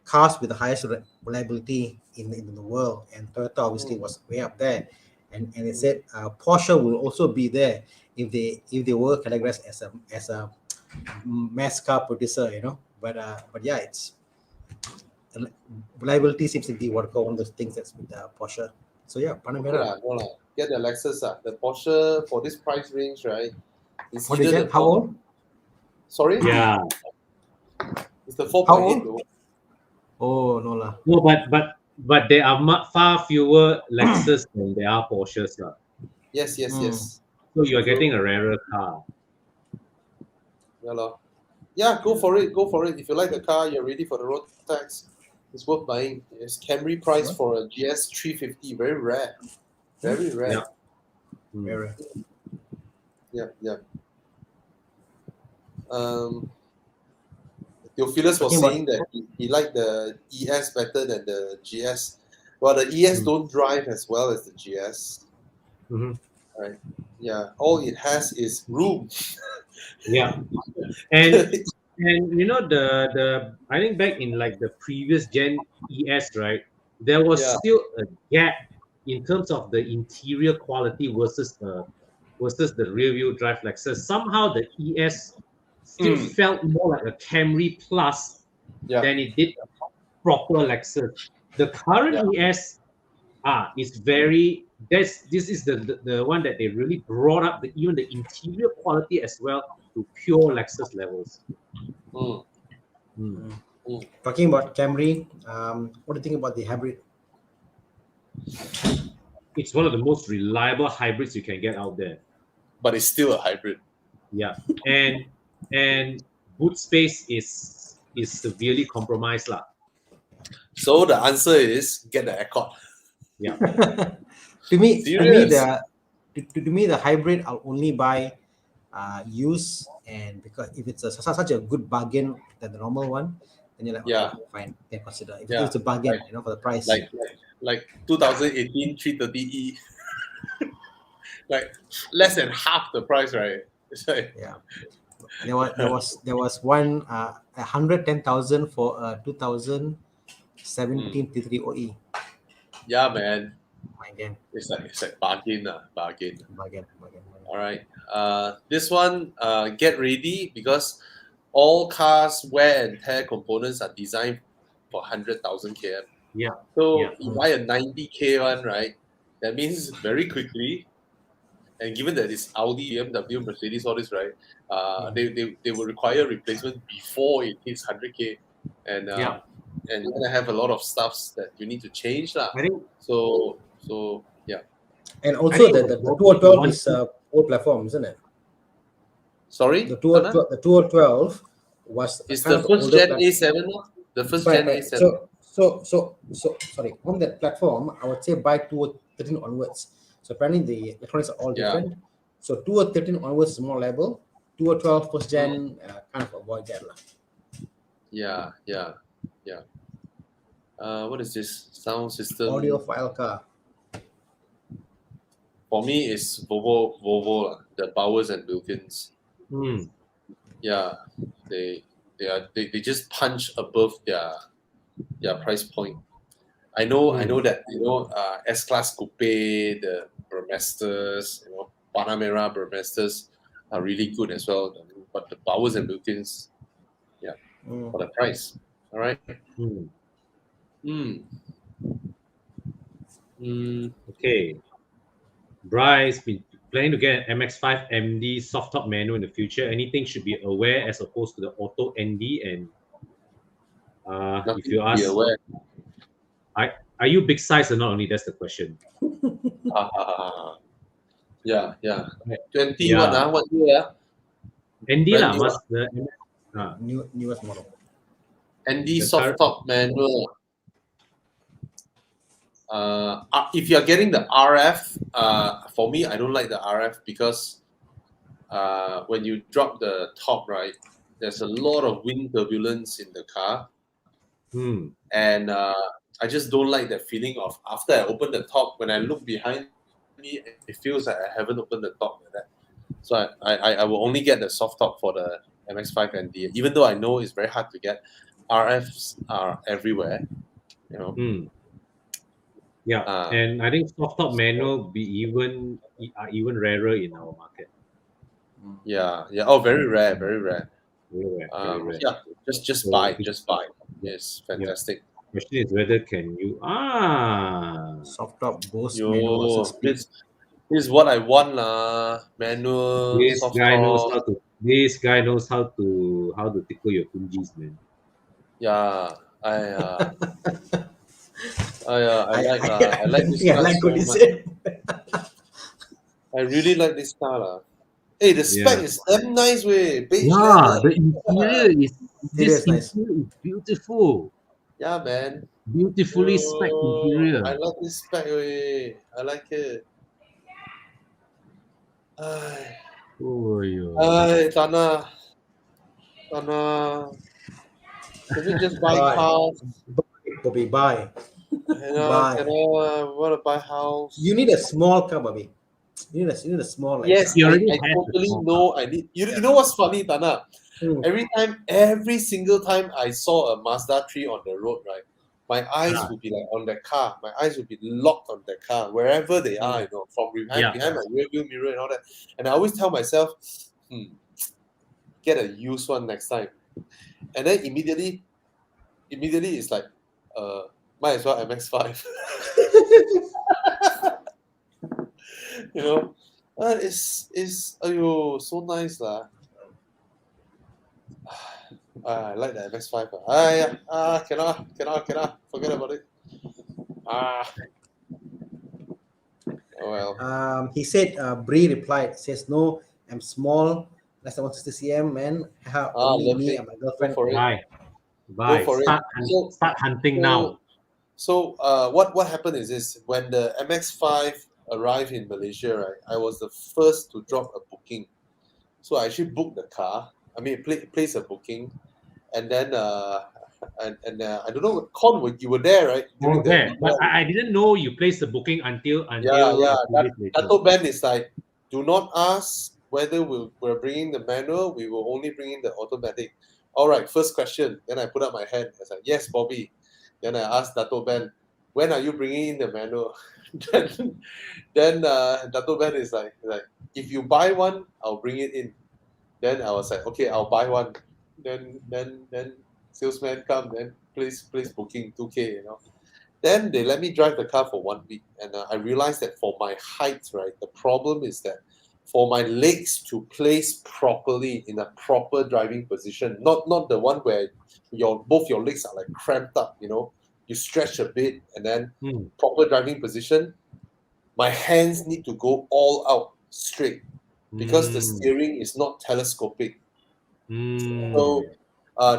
cars with the highest reliability in the world, and Toyota obviously was way up there. And it said Porsche will also be there if they were categorized as a mass car producer, you know. But yeah, it's reliability seems to be one of those things that's with Porsche. So yeah, Panamera. Get the Lexus. The Porsche for this price range, right? What is that? How old? Sorry? Yeah. It's the 4.8 though. Oh no lah. No, but there are far fewer Lexus than there are Porsches lah. Yes. So you are getting a rarer car. Yeah, go for it. If you like the car, you're ready for the road tax. It's worth buying. It's Camry price for a GS 350. Very rare. Very rare. Yeah. Very rare. Yeah. Theophilus was saying that he liked the ES better than the GS. Well, the ES don't drive as well as the GS. Right? Yeah. All it has is room. Yeah. And you know the I think back in like the previous gen ES, right? There was still a gap in terms of the interior quality versus the rear wheel drive Lexus. Somehow the ES still felt more like a Camry Plus than it did a proper Lexus. The current ES is very this is the one that they really brought up even the interior quality as well to pure Lexus levels. Talking about Camry, what do you think about the hybrid? It's one of the most reliable hybrids you can get out there. But it's still a hybrid. Yeah, and boot space is severely compromised lah. So the answer is get the Accord. Yeah. To me, the hybrid I'll only buy used, and because if it's such a good bargain than the normal one, then you're like, okay, fine, can consider. If it's a bargain, you know, for the price. Like 2018 330e, like less than half the price, right? It's like, there was one 110,000 for a 2017 T3OE. Yeah, man. Bargain. It's like bargain. All right. This one, get ready because all cars wear and tear components are designed for 100,000 km. Yeah. So you buy a 90K one, right? That means very quickly. And given that it's Audi, BMW, Mercedes, all this, right? They will require replacement before it hits 100K, and you're gonna have a lot of stuffs that you need to change, lah. I think so. Yeah. And also the 2012 is old platform, isn't it? Sorry. The 2012 was it's the first gen A7. The first gen A7. So sorry. On that platform, I would say buy 2013 onwards. So apparently the electronics are all Yeah. different. So 2013 onwards is more level. 2012 first gen kind of avoid that lah. Yeah. What is this sound system? Audio file car. For me, it's Volvo lah, the Bowers and Wilkins. Yeah, they just punch above their price point. I know that S-Class Coupe, the Burmesters, Panamera Burmesters are really good as well. But the Bowers and Wilkins, for the price, all right. Okay. Bryce, been planning to get an MX-5 MD soft top manual in the future. Anything should be aware as opposed to the auto ND? And if you Be ask, aware. are you big size or not? Only that's the question. Yeah. 20 Yeah. what year? ND Brand lah, new must the Newest model. ND The soft top manual. If you're getting the RF, for me, I don't like the RF because when you drop the top, right, there's a lot of wind turbulence in the car, and I just don't like that feeling of after I open the top, when I look behind me, it feels like I haven't opened the top like that. So I will only get the soft top for the MX-5 ND, even though I know it's very hard to get. RFs are everywhere, Yeah, and I think soft top manual are even rarer in our market. Yeah. Oh, very rare. Very rare. Yeah, just buy. Yes, fantastic. Question is whether can you Soft top Bose manual. This is what I want lah. Manual. This soft guy knows top. how to tickle your punjis, man. Yeah, I like this car so what he much. said. I really like this car lah. Hey, the spec is damn nice, way. Beige Yeah, leather. the interior is Nice. interior is beautiful. Yeah, man. Beautifully spec interior. I like this spec, way. I like it. Tana. Can we just buy cars? Bobby, buy. I want to buy house. You need a small car, Bobby. You need a small. Yes, You I already have totally the know. I need. You know what's funny, Tana? Every single time I saw a Mazda 3 on the road, right, my eyes would be like on that car. My eyes would be locked on that car wherever they are. From behind my rear view mirror and all that. And I always tell myself, get a used one next time. And then immediately it's like, might as well MX-5. It's so nice lah. I like the MX-5. Cannot forget about it. Oh well. He said, Bree replied, says, no, I'm small, less than 160 cm, man. Only me and my girlfriend. Go for it. Buy. Go for Start hunting now. So what happened is this: when the MX-5 arrived in Malaysia, right, I was the first to drop a booking. So I actually booked the car. I mean, place a booking, and then I don't know, Con, you were there, right? But I didn't know you placed the booking until Dato' Ben is like, do not ask whether we're bringing the manual. We will only bring in the automatic. All right, first question. Then I put up my hand. I said, yes, Bobby. Then I asked Dato' Ben, when are you bringing in the manual? then Dato' Ben is like, if you buy one, I'll bring it in. Then I was like, okay, I'll buy one. Then salesman come, then place booking 2K, Then they let me drive the car for 1 week, and I realized that for my height, right, the problem is that for my legs to place properly in a proper driving position, not the one where both your legs are like cramped up, you stretch a bit and then proper driving position, my hands need to go all out straight because the steering is not telescopic. So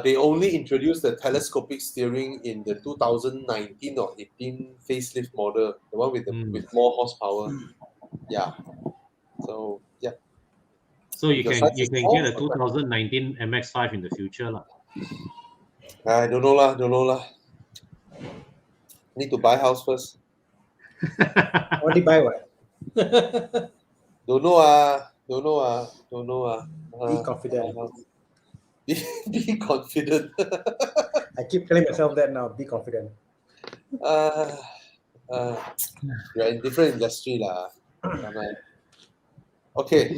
They only introduced the telescopic steering in the 2019 or 18 facelift model, the one with with more horsepower. Yeah. So yeah. So you The can size is get small, a but 2019 MX-5 in the future lah. I don't know lah. Don't know lah. Need to buy house first. Only buy one. Don't know ah. Don't know ah. Don't know ah. Be confident. Be confident. I keep telling myself that now. Be confident. You're in different industry lah. Okay.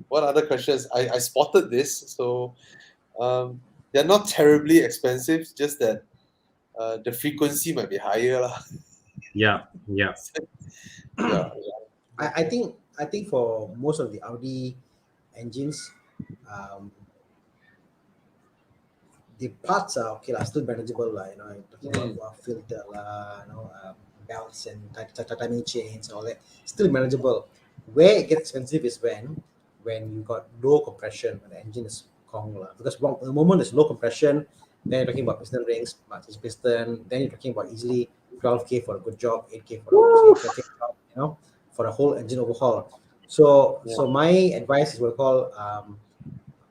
What other questions? I spotted this. So they're not terribly expensive, just that the frequency might be higher lah. Yeah. Yeah. I think for most of the Audi engines, the parts are okay lah, still manageable lah. You know, talking about filter lah, belts and timing chains, all that, still manageable. Where it gets expensive is when you got low compression, when the engine is Kong lah. Because the moment there's low compression, then you're talking about piston rings, piston. Then you're talking about easily 12K for a good job, 8K for a good job, for a whole engine overhaul. So my advice is what we call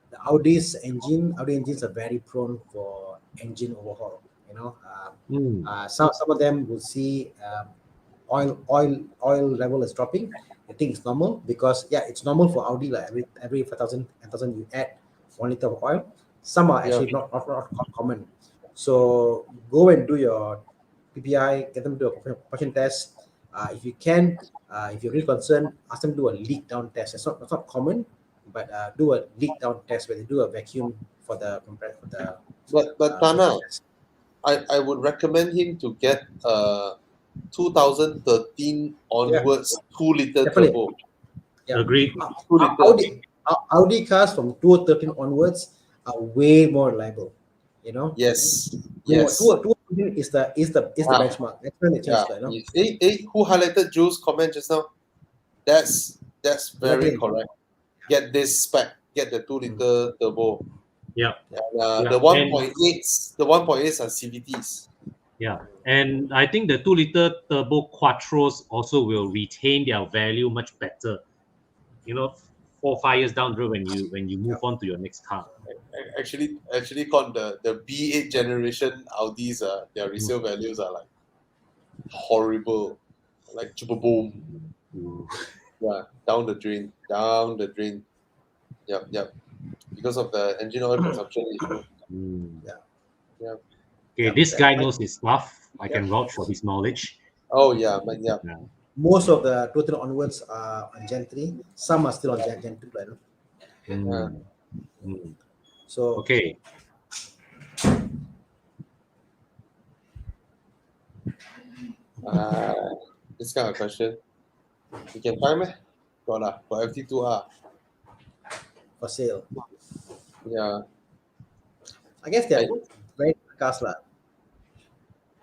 the Audi engines are very prone for engine overhaul. Some of them will see oil level is dropping. I think it's normal because it's normal for Audi, like every 5,000 you add 1 liter of oil. Some are actually not common. So go and do your PPI, get them to do a compression test. If you can, if you're really concerned, ask them to do a leak down test. It's not common, but do a leak down test where they do a vacuum for the But Tana, I would recommend him to get 2013 onwards 2-liter turbo. Yeah. Agreed. Audi cars from 2013 onwards are way more reliable. Yes. 2013 is the benchmark. That's when they changed that. Who highlighted Jules' comment just now? That's very correct. Get this spec. Get the 2-liter turbo. Yeah. The 1.8s are CVTs. Yeah, and I think the 2-liter turbo quattros also will retain their value much better. 4 or 5 years down the road when you move on to your next car. Actually, called the B8 generation Audis, their resale values are like horrible, like boom. Yeah, down the drain. Yep. Because of the engine oil consumption issue. Yeah. Okay, this guy knows his stuff. I can vouch for his knowledge. Oh yeah, yeah. Most of the 2013 onwards are on Gen 3. Some are still on Gen 2. So okay. This kind of question. You can find me? Got FT2R. For sale. Yeah. I guess they're very different cars lah.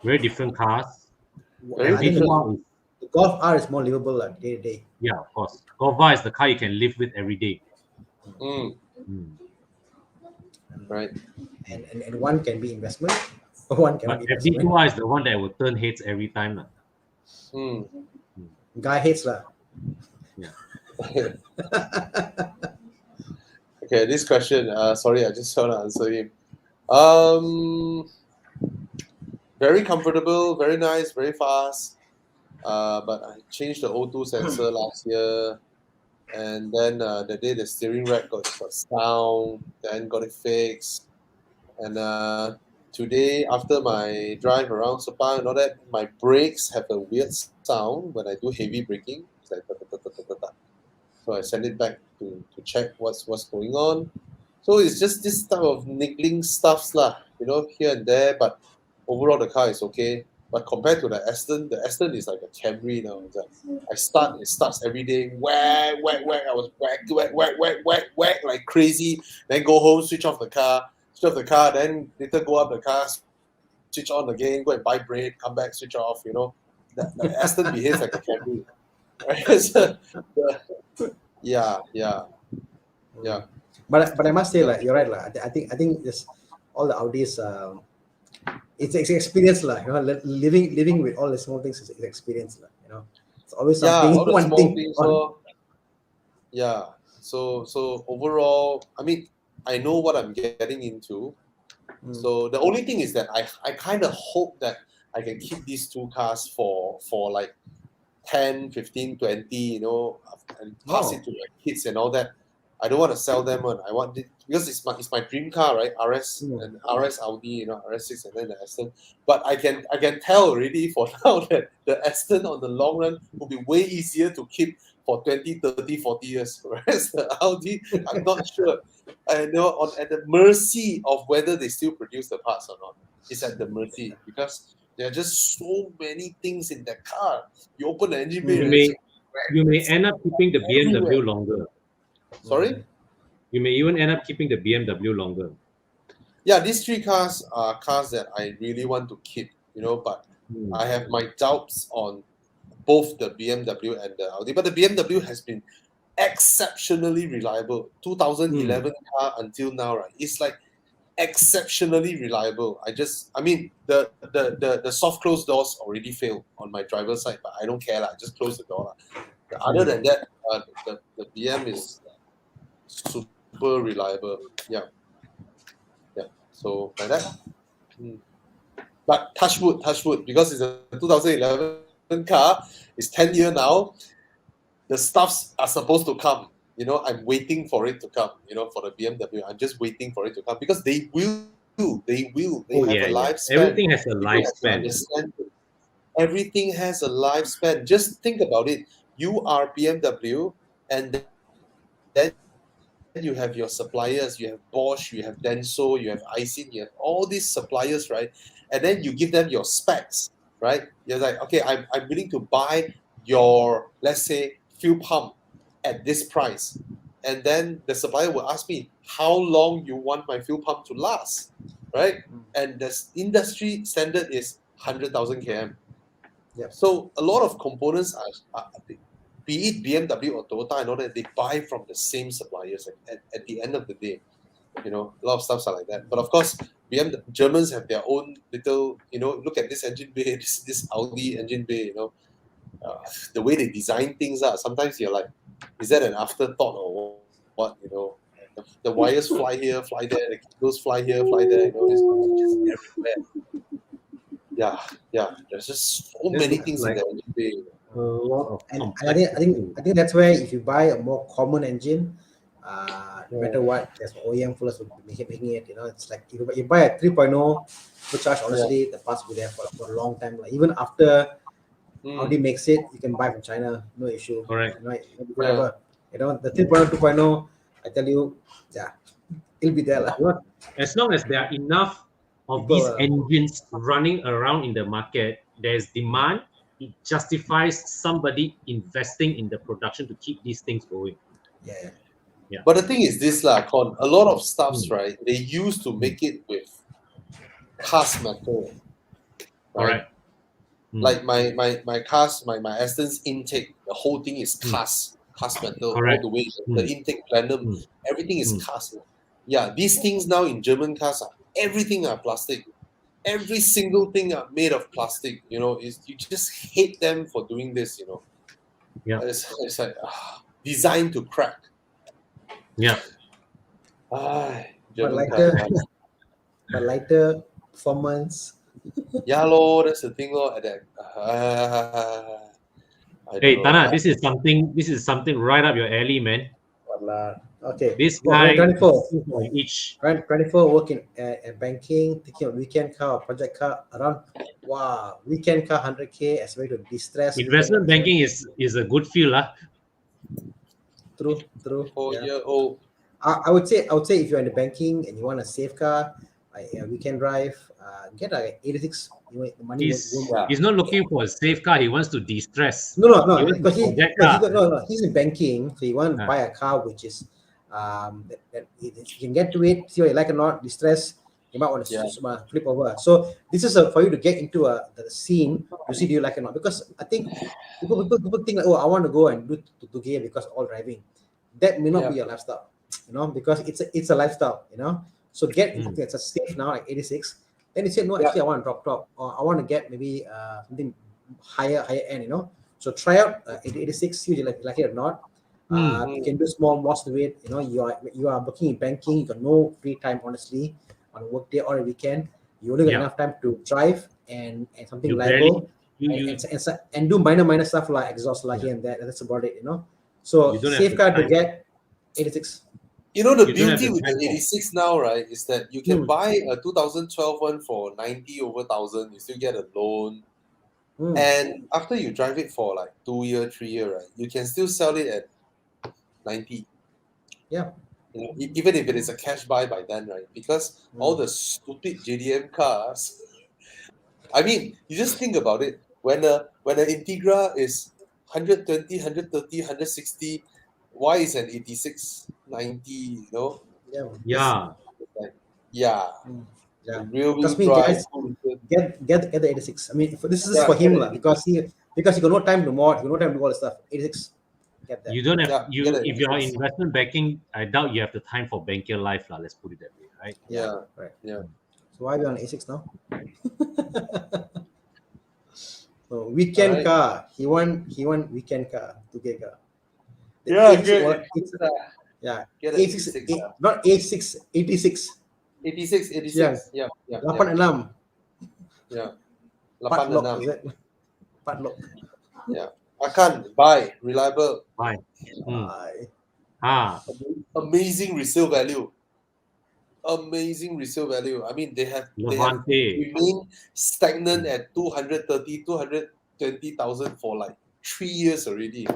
Very different cars. The Golf R is more livable day to day. Yeah, of course. Golf R is the car you can live with every day. Right. And one can be investment. One can but be FD2R is the one that will turn heads every time. Guy hates lah. Yeah. Okay, this question. Sorry, I just want to answer him. Very comfortable, very nice, very fast. But I changed the O2 sensor last year, and then the day the steering rack got sound, then got it fixed, and today after my drive around Sepang and all that, my brakes have a weird sound when I do heavy braking. It's like so I send it back to check what's going on. So it's just this type of niggling stuffs lah, here and there. But overall the car is okay. But compared to the Aston is like a Camry now. It starts every day. Whack. I was whack like crazy. Then go home, switch off the car. Then later go up the car, switch on again, go and buy bread, come back, switch off. The Aston behaves like a Camry. Right? Yeah. But I must say, like, you're right, like, I think this all the Audis, it's experience, like, you know, living with all the small things is experience, like, you know. It's always something, all the one small thing. things. So overall, I mean, I know what I'm getting into. So the only thing is that I kind of hope that I can keep these two cars for like 10, 15, 20, you know, and pass it to my kids and all that. I don't want to sell them on. I want it because it's my dream car, right? RS and RS Audi, you know, RS6 and then the Aston. But I can tell already for now that the Aston on the long run will be way easier to keep for 20, 30, 40 years. Whereas the Audi, I'm not sure. I know at the mercy of whether they still produce the parts or not. It's at the mercy because there are just so many things in that car. You open the engine bay, you may end up keeping the BMW longer. Sorry? You may even end up keeping the BMW longer. Yeah, these three cars are cars that I really want to keep, you know, but I have my doubts on both the BMW and the Audi. But the BMW has been exceptionally reliable. 2011 car until now, right? It's like exceptionally reliable. I mean, the soft close doors already failed on my driver's side, but I don't care. I just close the door. Other than that, the BM is super reliable. Yeah. So like that. But touch wood, because it's a 2011 car, it's 10 years now. The stuffs are supposed to come. You know, I'm waiting for it to come. You know, for the BMW, I'm just waiting for it to come because they will. They have a lifespan. Everything has a lifespan. Everything has a lifespan. Just think about it. You are BMW, and then you have your suppliers. You have Bosch, you have Denso, you have Aisin, you have all these suppliers, right? And then you give them your specs, right? You're like, okay, I'm willing to buy your, let's say, fuel pump at this price. And then the supplier will ask me, how long you want my fuel pump to last, right? And the industry standard is 100,000 km. So a lot of components are be it BMW or Toyota and all that, they buy from the same suppliers at the end of the day. You know, a lot of stuffs are like that. But of course, Germans have their own little, you know, look at this engine bay, this Audi engine bay, you know, the way they design things are. Sometimes you're like, is that an afterthought or what? You know, the wires fly here, fly there, the cables fly here, fly there. You know, it's just everywhere. Yeah. There's just so many things in the engine bay. A lot of and I think that's where if you buy a more common engine, no matter what, there's OEM fullers will be making it. You know, it's like if you buy a 3.0 supercharged, honestly, the parts will be there for a long time. Like even after Audi makes it, you can buy from China, no issue. Correct. You know, whatever. You know, the 3.0, 2.0, I tell you, it'll be there. As long as there are enough of these engines running around in the market, there's demand. It justifies somebody investing in the production to keep these things going. Yeah. But the thing is this, Con, a lot of stuffs, right? They used to make it with cast metal. Right? Like my cast, my Aston's intake, the whole thing is cast metal all the way. The intake plenum, everything is cast. Yeah, these things now in German cars everything are plastic. Every single thing are made of plastic. You know, you just hate them for doing this. You know, it's like designed to crack. Yeah. But lighter performance. Yeah, lor, that's the thing, lor. Hey, Tana, this is something right up your alley, man. Okay. This guy 24 each. 24 working at banking, taking a weekend car or project car around. Wow, weekend car 100K as a way to distress. Investment banking is a good feel, True. 4-year-old. I would say if you're in the banking and you want a safe car, a weekend drive, get a 86. Money he's not looking for a safe car. He wants to de-stress. No. Because he's in banking, so he wants to buy a car which is that you can get to it, see what you like or not, distress. You might want to flip over. So this is for you to get into the scene to see do you like it or not. Because I think people think like, oh, I want to go and do 2K because all driving. That may not be your lifestyle. because it's a lifestyle, So get if it's a safe now like 86, then you say no, actually I want to drop top, or I want to get maybe something higher end, So try out 86, see if you like it or not. You can do small mods to it. You are working in banking. You got no free time, honestly, on a work day or a weekend. You only got enough time to drive and something reliable, and do minor stuff like exhaust light here and there. That's about it, So safeguard to get 86. The beauty with the 86 now, right, is that you can buy a 2012 one for 90 over 1,000. You still get a loan. And after you drive it for like 2 years, 3 years, right, you can still sell it at 90. Yeah. Even if it is a cash buy by then, right? Because all the stupid JDM cars. I mean, you just think about it. When an Integra is 120, 130, 160, why is an 86 90? Yeah. Yeah. Real wheel Trust me, drive. guys, get the 86. I mean, this is for him, because he got no time to mod, no time to do all the stuff. 86. Get that. You don't have if you're investment banking, I doubt you have the time for banker life, lah. Let's put it that way, right? Yeah. Right. Yeah. So why are we on 86 now? So weekend car. He want weekend car, 2K car. The Yeah, 86, not 86, 86. 86. Yeah. 86. Yeah. Padlock, is it? Padlock. Yeah. Akan, buy, reliable. Buy. Amazing resale value. I mean, they have remained stagnant at 220,000 for like 3 years already.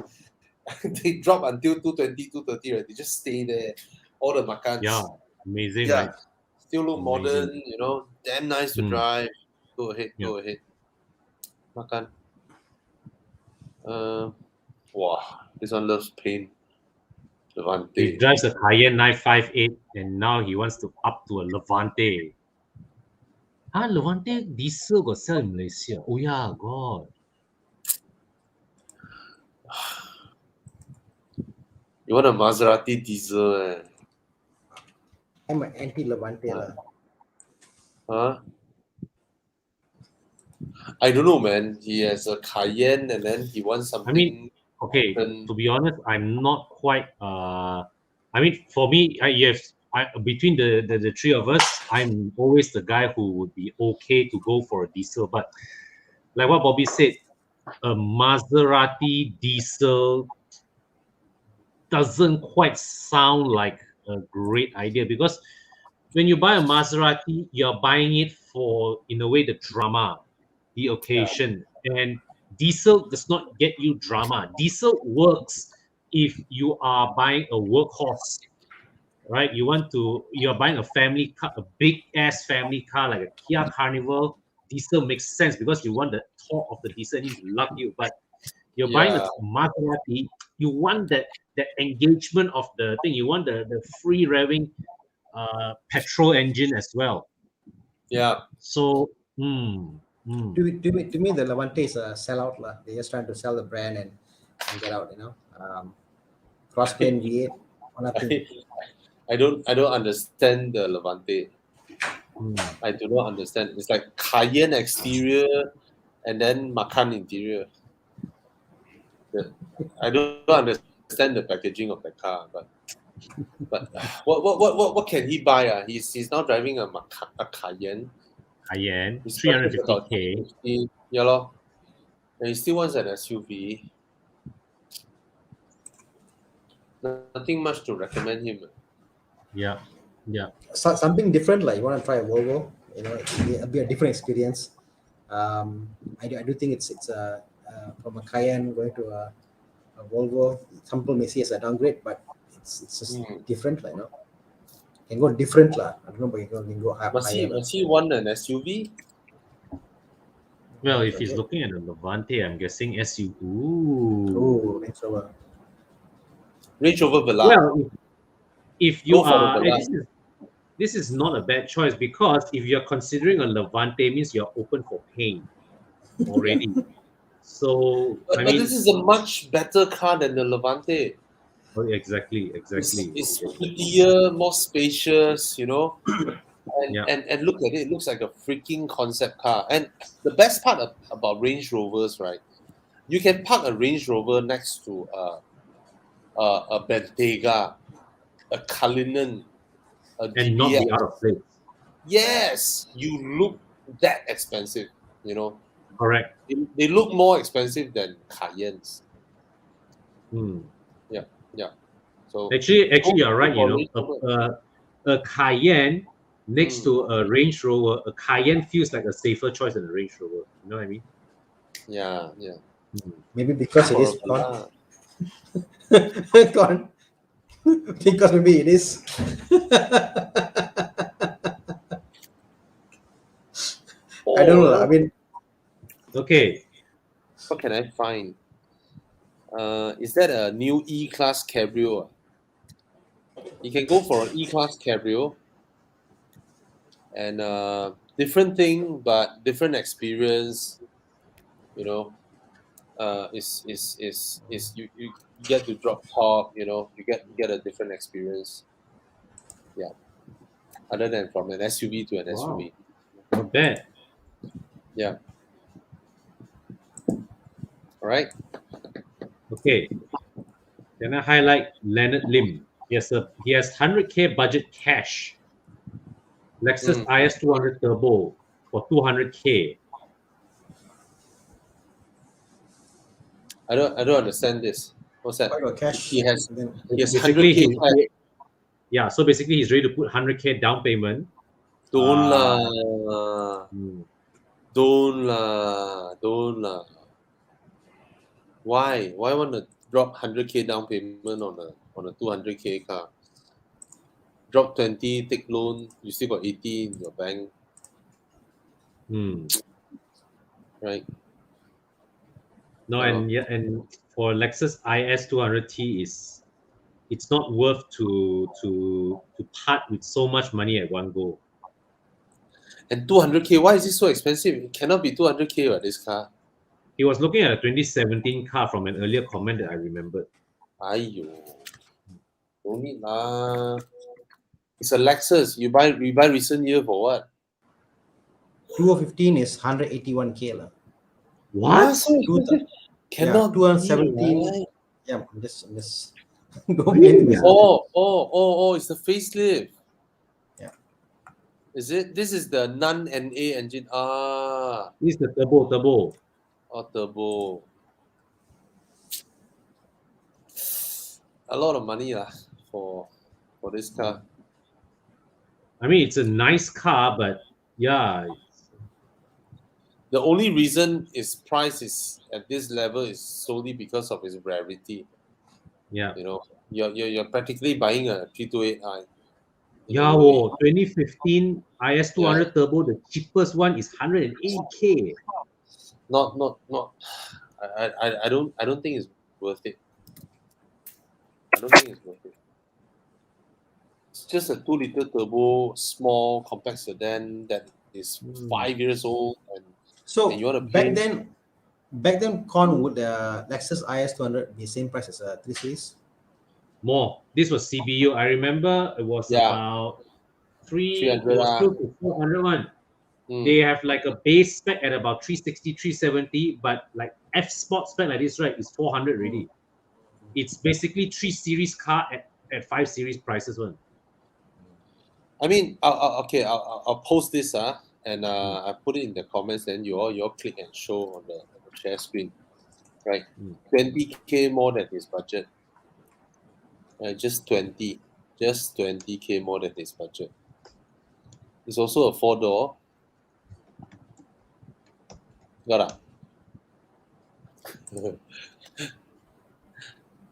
They drop until 220, 230, right? They just stay there. All the makans. Yeah, amazing, Yeah. right? Still look modern, damn nice to drive. Go ahead. Makan. Wow, this one loves pain. Levante. He drives a Cayenne 958 and now he wants to up to a Levante. Levante diesel got sell in Malaysia. Oh yeah, God. You want a Maserati diesel? I'm an anti-Levante. Huh? I don't know, man. He has a Cayenne and then he wants something. I mean, okay, to be honest, I'm not quite for me, between the three of us, I'm always the guy who would be okay to go for a diesel. But like what Bobby said, a Maserati diesel doesn't quite sound like a great idea, because when you buy a Maserati, you're buying it for, in a way, the drama, the occasion. And diesel does not get you drama. Diesel works if you are buying a workhorse, right? You're buying a family car, a big ass family car like a Kia Carnival. Diesel makes sense because you want the torque of the diesel and you love you. But you're buying a Maserati, you want that engagement of the thing. You want the free revving petrol engine as well. Yeah. So to me, the Levante is a sellout lah. They're just trying to sell the brand and get out, Crossplane V8, nothing. I don't understand the Levante. I do not understand. It's like Cayenne exterior and then Macan interior. I don't understand the packaging of the car, but what can he buy? He's now driving a Cayenne. Cayenne, 350K. Yeah, lor. And he still wants an SUV. Nothing much to recommend him. Yeah. So, something different, like you want to try a Volvo, it'll be a different experience. I do think it's from a Cayenne going to a Volvo. Some people may see as a downgrade, but it's just different, Can go different, I don't know, but you can go higher. Must he want an SUV? Well, if he's looking at a Levante, I'm guessing SUV. Ooh, Range Rover Velar. Well, if you are, this is not a bad choice, because if you're considering a Levante, means you're open for pain already. So but this is a much better car than the Levante. Oh, exactly. It's prettier, more spacious, you know. And, Yeah. and look at it, it looks like a freaking concept car. And the best part about Range Rovers, right? You can park a Range Rover next to a Bentayga, a Cullinan, a And not be DBS. out of place. Yes, you look that expensive, you know. Correct. They look more expensive than Cayennes. Hmm. Yeah. So Actually, you're right. for Range Rover. A Cayenne next Mm, to a Range Rover, a Cayenne feels like a safer choice than a Range Rover. You know what I mean? yeah. Hmm. Maybe because it is Horrible. gone. Gone. Because maybe it is. I don't know. I mean, Okay. What can I find? Is that a new E-Class Cabrio? You can go for an E-Class Cabrio and different thing, but different experience. You know, is you get to drop top. You know, you get a different experience. Yeah, other than from an SUV to an Wow. SUV. Not bad. Yeah. All right. Okay. Then I highlight Leonard Lim. He has 100K budget cash. Lexus Mm. IS 200 Turbo for 200K. I don't understand this. What's that? quite a cash. He has And then he has Basically, 100K cash. yeah. So basically, he's ready to put 100K down payment. Don't Uh, lah. hmm. Don't lah. Why? Why want to drop 100K down payment on a 200K car? Drop 20, take loan. You still got 80 in your bank, Hmm. right? No, Yeah. and for Lexus IS 200T it's not worth to part with so much money at one go. And 200K. Why is it so expensive? It cannot be 200K, right? This car. He was looking at a 2017 car from an earlier comment that I remembered. Aiyo. Don't need lah. It's a Lexus. You buy recent year for what? 2015 is 181K lah. What? So expensive? Cannot be, 217. right? Yeah, I'm just don't Really? blame me. Oh, it's the facelift. Yeah. Is it? This is the non-NA engine. This is the turbo. Turbo. A lot of money for this car. I mean, it's a nice car, but yeah, The only reason its price is at this level is solely because of its rarity. yeah. You know, you're practically buying a 328i. Yeah, 2015 IS 200 Turbo, the cheapest one is 108K. Not. I don't think it's worth it. I don't think it's worth it. It's just a 2-liter turbo, small compact sedan that is 5 years old, So and you want to back then, Con, would the Lexus IS 200 be same price as a 3 Series? More. This was CBU. I remember it was about 300 it was close to 400 one. They have like a base spec at about 360, 370, but like F Sport spec like this, right, is 400 already. It's basically 3 Series car at 5 Series prices one. I mean, I'll post this and I put it in the comments. Then you all click and show on the share screen, right? 20K more than his budget, right? Just 20K more than his budget. It's also a 4-door. Got it.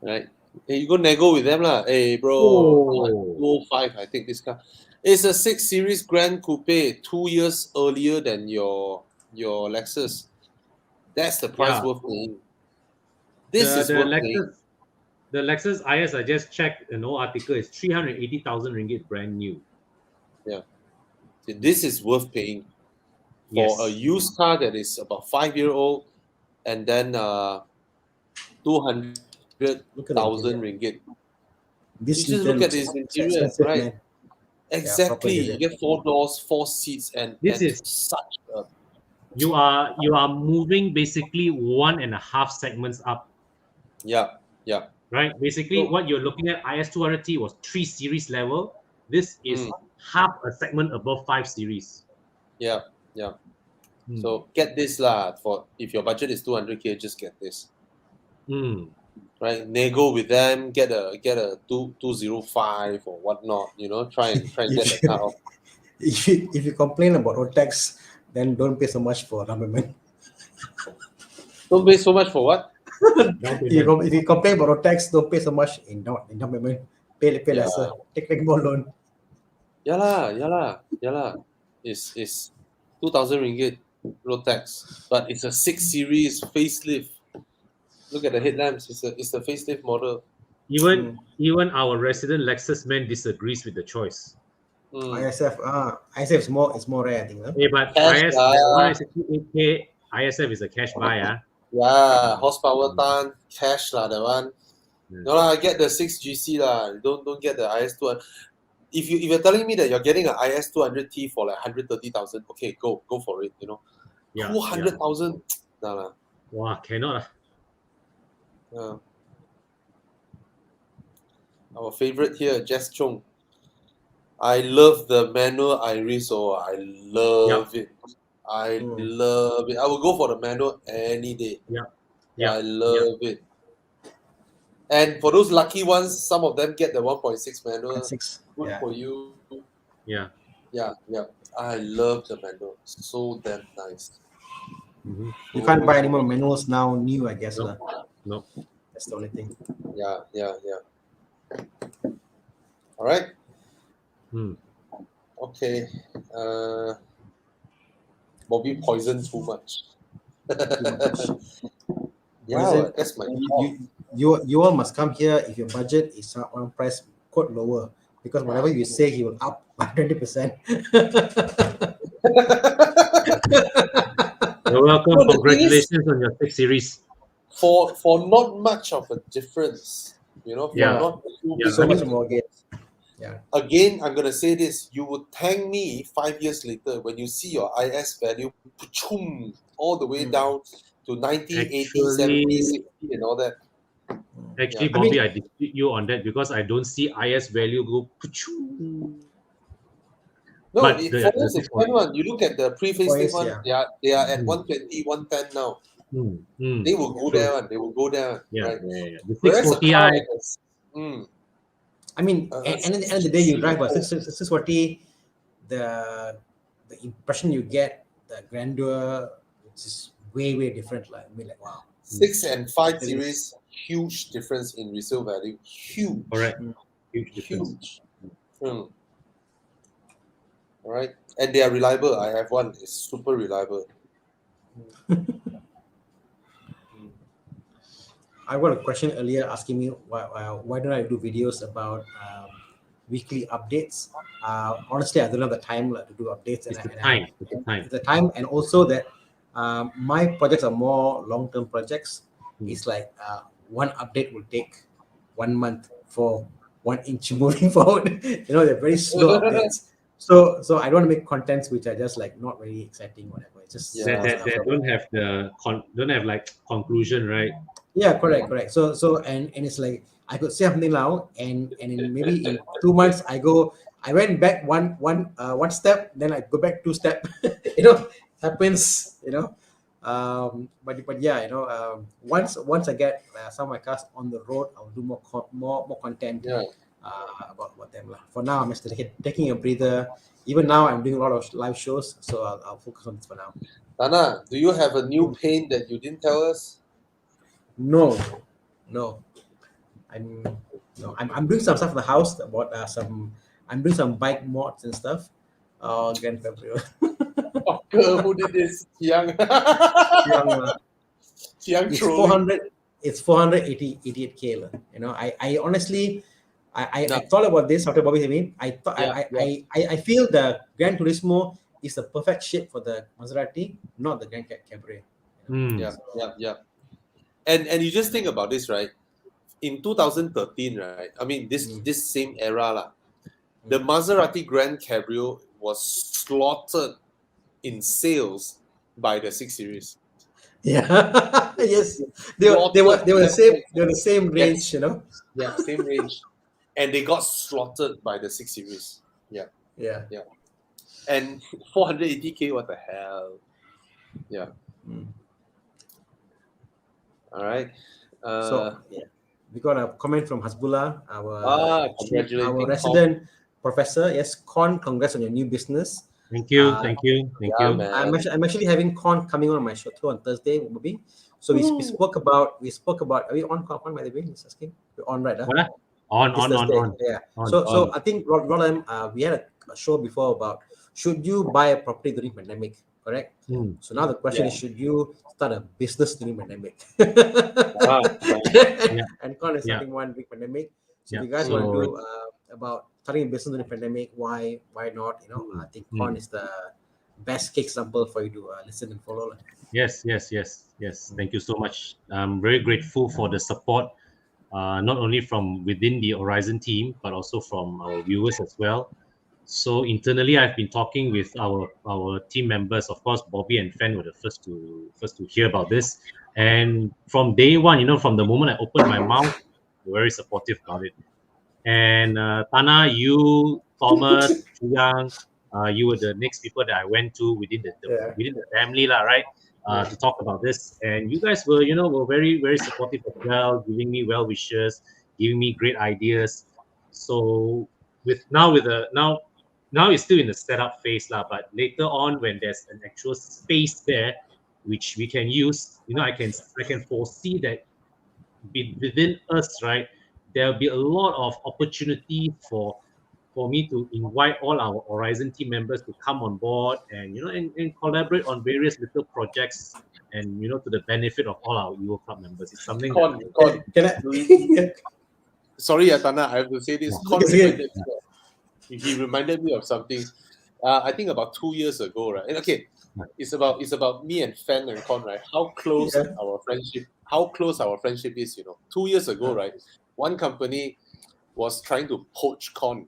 Right? Hey, you go nego with them lah. Hey, bro, 205. I think this car. It's a 6 Series Grand Coupe, 2 years earlier than your Lexus. That's the price worth paying. This is worth paying. The Lexus IS I just checked an old article is 380,000 ringgit brand new. Yeah. See, this is worth paying for a used car that is about 5-year-old, and then 200,000 ringgit. This You just little look at looks his interior, expensive, right? man. Exactly. proper You design. get 4 doors, 4 seats, and This and is such a you are moving basically 1.5 segments up, yeah. right? Basically, So, what you're looking at IS200T was 3 series level. This is half a segment above 5 series. yeah. Mm. So get this lah. For if your budget is 200K, just get this. Mm. Right? Nego with them, get a 205 or whatnot. Try and get the car off. If you complain about road tax, then don't pay so much for down payment. Don't pay so much for what? Down payment. If you complain about road tax, don't pay so much in down payment. Pay Yeah. lesser. Take more loan. Yeah lah. It's 2,000 ringgit road tax, but it's a 6 series facelift. Look at the headlamps. It's the facelift model. Even our resident Lexus man disagrees with the choice. ISF is more rare, I think. Huh? Hey, but Cash IS lah. that one is 8K. ISF is a cash buy, Yeah, horsepower ton, cash lah, that one. Yeah. No lah, I get the 6GC lah. Don't get the IS200. If you're telling me that you're getting an IS200T for like 130,000, okay, go for it. Yeah, 200,000, nah lah. Wow, cannot. Yeah. Our favorite here, Jess Chung. I love the manual Iris. I love it. I love it. I will go for the manual any day. Yeah. I love it. And for those lucky ones, some of them get the 1.6 manual. 6. Good for you. Yeah. I love the manual. So damn nice. Mm-hmm. You can't buy any more manuals now, new, I guess. No. That's the only thing. Yeah. All right. Okay. Bobby poisoned too much. Yeah, that's my you all must come here if your budget is on price quote lower, because whatever you say, he will up by 20%. You're welcome. No, the thing Congratulations on your 6 series. For not much of a difference, for not So much mortgage. Yeah. Again, I'm gonna say this: you would thank me 5 years later when you see your IS value all the way down to 90, 80, 70, 60, and all that. Actually, Bobby, I dispute you on that because I don't see IS value go. No, But for us, it's fine one. You look at the pre-facelift one; they are at 120, 110 now. They will go there one. They will go there. Right? The Whereas a 640i. car like I mean, at the end of the day, you drive a 640, the impression you get, the grandeur, it's just way different. Like, I mean, like wow. 6 and 5 series, huge difference in resale value. Huge. Correct. Huge difference. All right, and they are reliable. I have one. It's super reliable. I got a question earlier asking me why don't I do videos about weekly updates. Honestly, I don't have the time to do updates. It's the time, and also that my projects are more long-term projects. It's like one update will take 1 month for 1 inch moving forward. They're very slow updates. So I don't want to make contents which are just like not very exciting, whatever. It's just they don't have like conclusion, right? Yeah, correct. So and it's like I could say something now, and in maybe in 2 months I went back one step, then I go back 2 steps. Happens. But yeah, once I get some of my cars on the road, I'll do more content about them. For now, I'm just taking a breather. Even now, I'm doing a lot of live shows, so I'll focus on this for now. Tana, do you have a new paint that you didn't tell us? No. I'm doing some stuff in the house about I'm doing some bike mods and stuff. Grand February. Who did this? Young. It's 400. It's 488K. I honestly, I thought about this after Bobby Hemi. I feel the Gran Turismo is the perfect shape for the Maserati, not the Grand Cabrera. Yeah. And you just think about this, right? in 2013, right? I mean, this same era lah. The Maserati Grand Cabrio was slaughtered in sales by the 6 Series. Yeah. Yes. They were the same range, Yes. you know. Yeah, same range, and they got slaughtered by the 6 Series. Yeah. Yeah. And 480k, what the hell? Yeah. All right. So we got a comment from Hasbullah, our congratulating resident professor. Yes, Con, congrats on your new business. Thank you, thank you. Man. I'm actually having Con coming on my show on Thursday, maybe. So we spoke about. Are we on Con by the way? He's asking. We're on, right? What? On. Yeah. So I think Roland, we had a show before about should you buy a property during pandemic, correct? So now the question is, should you start a business during pandemic? And Con is starting one big pandemic. So if you guys want to do about starting a business during pandemic, why not? You know, I think Con is the best case example for you to listen and follow. Yes. Thank you so much. I'm very grateful for the support, not only from within the Horizon team, but also from our viewers as well. So internally, I've been talking with our team members. Of course, Bobby and Fen were the first to hear about this. And from day one, you know, from the moment I opened my mouth, they were very supportive about it. And Tana, you, Thomas, Chuyang, you were the next people that I went to within the family, lah, right? To talk about this. And you guys were very, very supportive as well, giving me well wishes, giving me great ideas. So now it's still in the setup phase, lah, but later on when there's an actual space there which we can use, you know, I can foresee that within us, right, there'll be a lot of opportunity for me to invite all our Horizon team members to come on board and, you know, and collaborate on various little projects, and, you know, to the benefit of all our Evo Club members. It's something Sorry, Atana, I have to say this. He reminded me of something. I think about 2 years ago, right? And okay, it's about me and Fan and Con, right? How close our friendship is, you know. 2 years ago, right? One company was trying to poach Con,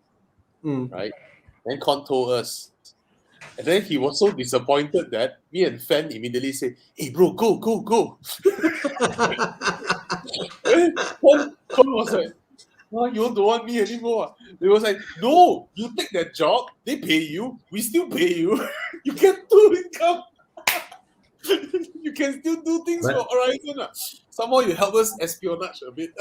right? Then Con told us. And then he was so disappointed that me and Fan immediately said, "Hey bro, go." Con was like, "Oh, you don't want me anymore." They was like, "No, you take that job, they pay you, we still pay you. You get two income. You can still do things for Horizon. Somehow you help us espionage a bit."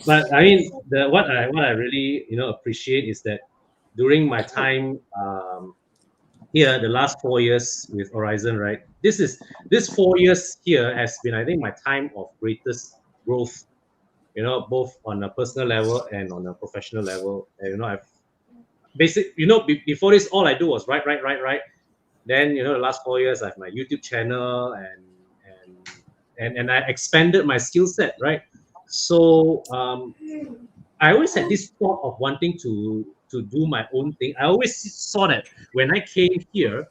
But I mean, what I really, you know, appreciate is that during my time here, the last 4 years with Horizon, right? This 4 years here has been, I think, my time of greatest growth, you know, both on a personal level and on a professional level. And, you know, before this, all I do was write. Then, you know, the last 4 years, I have my YouTube channel and I expanded my skill set, right? So I always had this thought of wanting to do my own thing. I always saw that when I came here,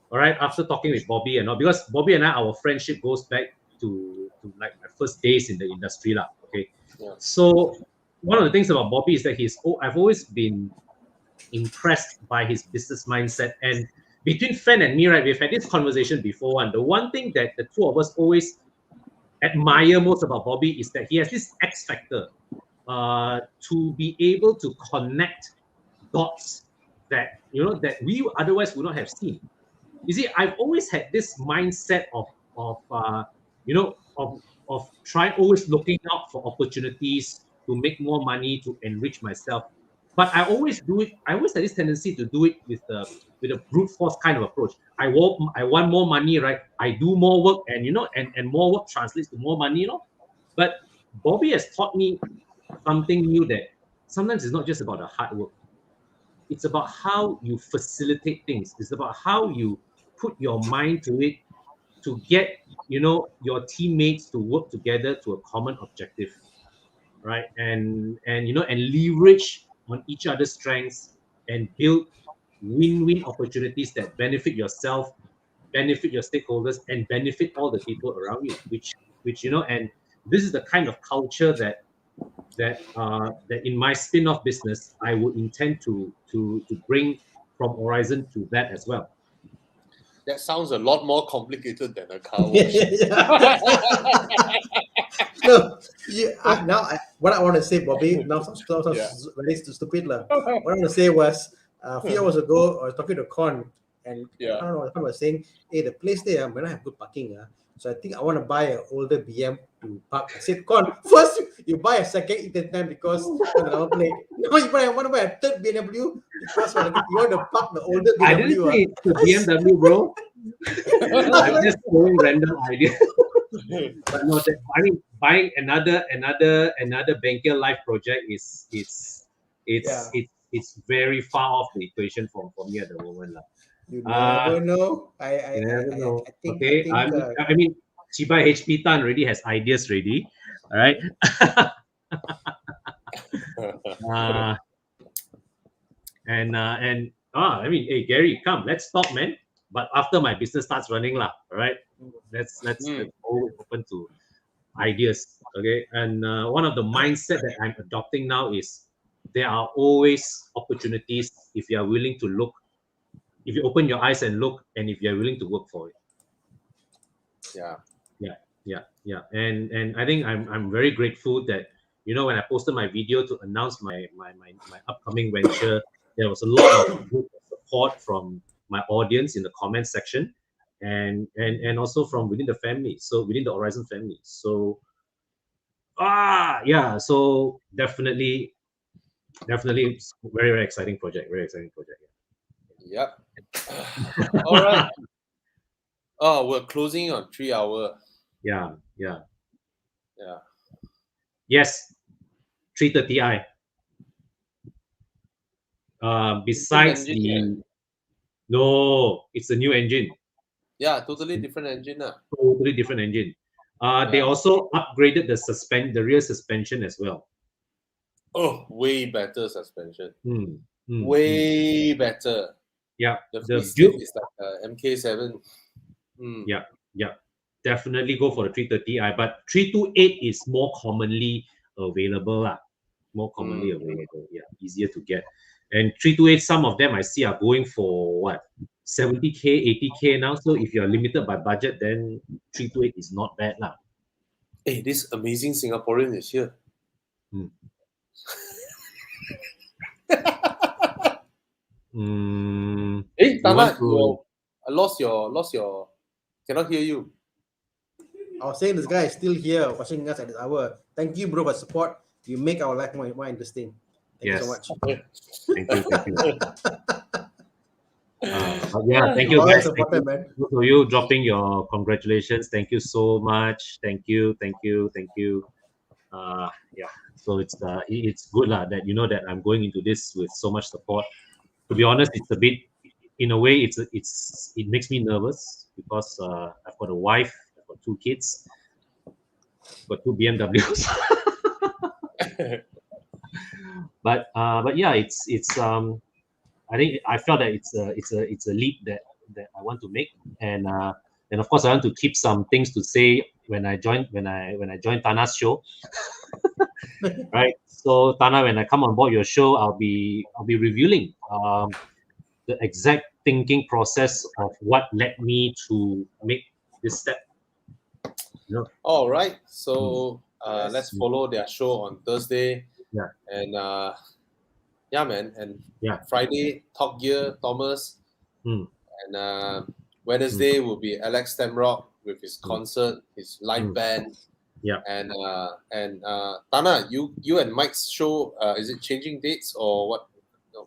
all right, after talking with Bobby and all, because Bobby and our friendship goes back to like my first days in the industry, lah. Okay, so one of the things about Bobby is that I've always been impressed by his business mindset. And between Fen and me, right, we've had this conversation before, and the one thing that the two of us always admire most about Bobby is that he has this X factor to be able to connect dots that, you know, that we otherwise would not have seen. You see, I've always had this mindset of trying, always looking out for opportunities to make more money, to enrich myself. But I always had this tendency to do it with a brute force kind of approach. I want more money, right? I do more work, and, you know, and more work translates to more money, you know. But Bobby has taught me something new, that sometimes it's not just about the hard work. It's about how you facilitate things. It's about how you put your mind to it to get, you know, your teammates to work together to a common objective, right? And you know, and leverage on each other's strengths and build win-win opportunities that benefit yourself, benefit your stakeholders and benefit all the people around you, which you know, and this is the kind of culture that in my spin-off business I would intend to bring from Horizon to that as well. That sounds a lot more complicated than a car wash. No, what I want to say, Bobby, now very stupid. What I want to say was, a few hours ago, I was talking to Con, and I don't know, I was saying, hey, the place there may not have good parking. So I think I want to buy an older BM to park. I said, Con, first you buy a second E10 because now you want to buy a third BMW because you want to park the older BMW. I didn't say it's the BMW, bro. I'm just throwing random ideas. But no, I mean, buying another Banker Life project it's very far off the equation for me at the moment. You never know. I think. Okay, I mean, Chiba HP Tan already has ideas ready. All right. I mean, hey Gary, come, let's talk, man. But after my business starts running, all right. Let's always open to ideas. Okay. And one of the mindset that I'm adopting now is there are always opportunities if you are willing to look, if you open your eyes and look, and if you're willing to work for it. Yeah. And I think I'm very grateful that, you know, when I posted my video to announce my upcoming venture, there was a lot of good support from my audience in the comment section, and also from within the family, so within the Horizon family. So so definitely it's very, very exciting project. Yep. All right. Oh, we're closing on 3 hours. Yeah. Yes, 330i. Besides no, it's a new engine. Yeah, totally different engine. Totally different engine. They also upgraded the rear suspension as well. Oh, way better suspension. Way better. Yeah, the build is like MK7. Yeah. Definitely go for the 330i, but 328 is more commonly available. Yeah, easier to get. And 328, some of them I see are going for what, 70k, 80k now. So if you're limited by budget, then 328 is not bad lah. Hey, this amazing Singaporean is here. Hey, Tana, I lost your. Cannot hear you. I was saying this guy is still here watching us at this hour. Thank you, bro, for support. You make our life more interesting. Thank you so much. Thank you. Thank you guys. Thank you for you dropping your congratulations. Thank you so much. Thank you. So it's good that you know that I'm going into this with so much support. To be honest, it's a bit, in a way, it makes me nervous because I've got a wife, I've got 2 kids, got 2 BMWs. But yeah, it's I think I felt that it's a leap that I want to make, and of course I want to keep some things to say when I join Tana's show. Right. So Tana, when I come on board your show, I'll be revealing the exact thinking process of what led me to make this step. All right. So let's follow their show on Thursday. Yeah. And man. And Friday, Top Gear, Thomas. And Wednesday will be Alex Stamrock with his concert, his live band. Yeah. And Tana, you and Mike's show, is it changing dates or what?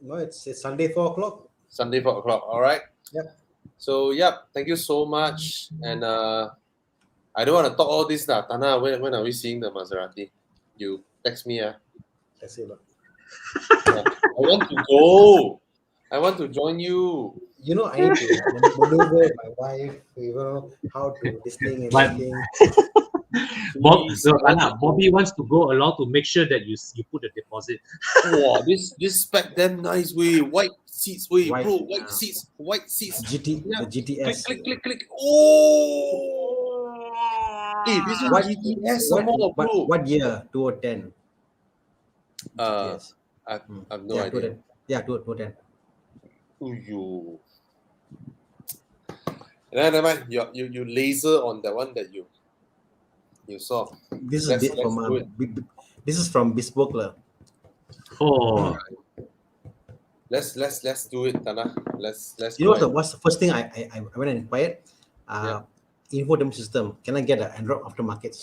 No, it's Sunday 4 o'clock. Sunday 4 o'clock. All right. Yep. So thank you so much. And I don't want to talk all this now. Tana, when are we seeing the Maserati? You text me. That's it. I want to go. I want to join you. You know, I need to maneuver my wife, how to this thing and everything. Bobby wants to go along to make sure that you put the deposit. Wow, this spec damn nice way. White seats way, White, bro. yeah. White seats. The GTS. Click. Oh, hey, this is What, GTS some more, bro. what year? 2010. GTS. I have no idea. 2010. Yeah, 2010. Ooh. Never mind. You laser on the one that you saw. This is this is from Bespoke lah. Oh, Let's do it, Tana. Let's. You know what's the first thing I went and inquired? Infotainment system. Can I get an Android aftermarket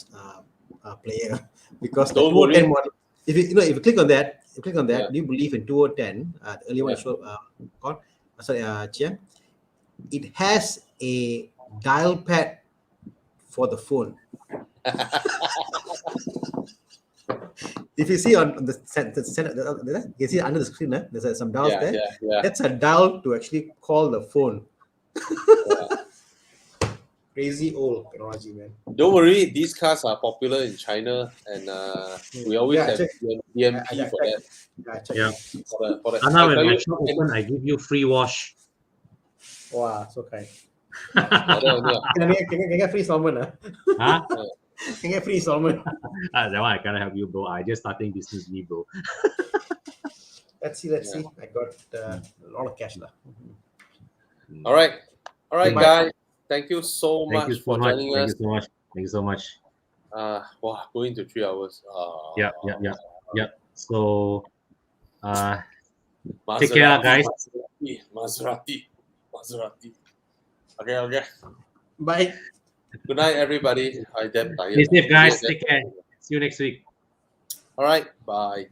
player? Because the 2010 model. If you click on that, do you believe in 2010? The early one I showed Chiang, it has a dial pad for the phone. If you see on the you see under the screen, there's some dials there. Yeah. That's a dial to actually call the phone. Crazy old technology, man. Don't worry, these cars are popular in China, and we always have DMP for that. yeah. For the Anna, when my shop open, I give you free wash. Wow, so kind. Yeah. Can I get free salmon? Huh? Can I get free salmon? That one I cannot help you, bro. I just starting business, me, bro. Let's see. I got a lot of cash. All right, Bye. guys. Thank you so Thank you much so for much. joining Thank us. you so much. Wow, going to 3 hours. Yeah. So, take care, guys. Maserati. Okay. Bye. Good night, everybody. I damn tired. Stay safe, guys. Take care. See you next week. All right. Bye.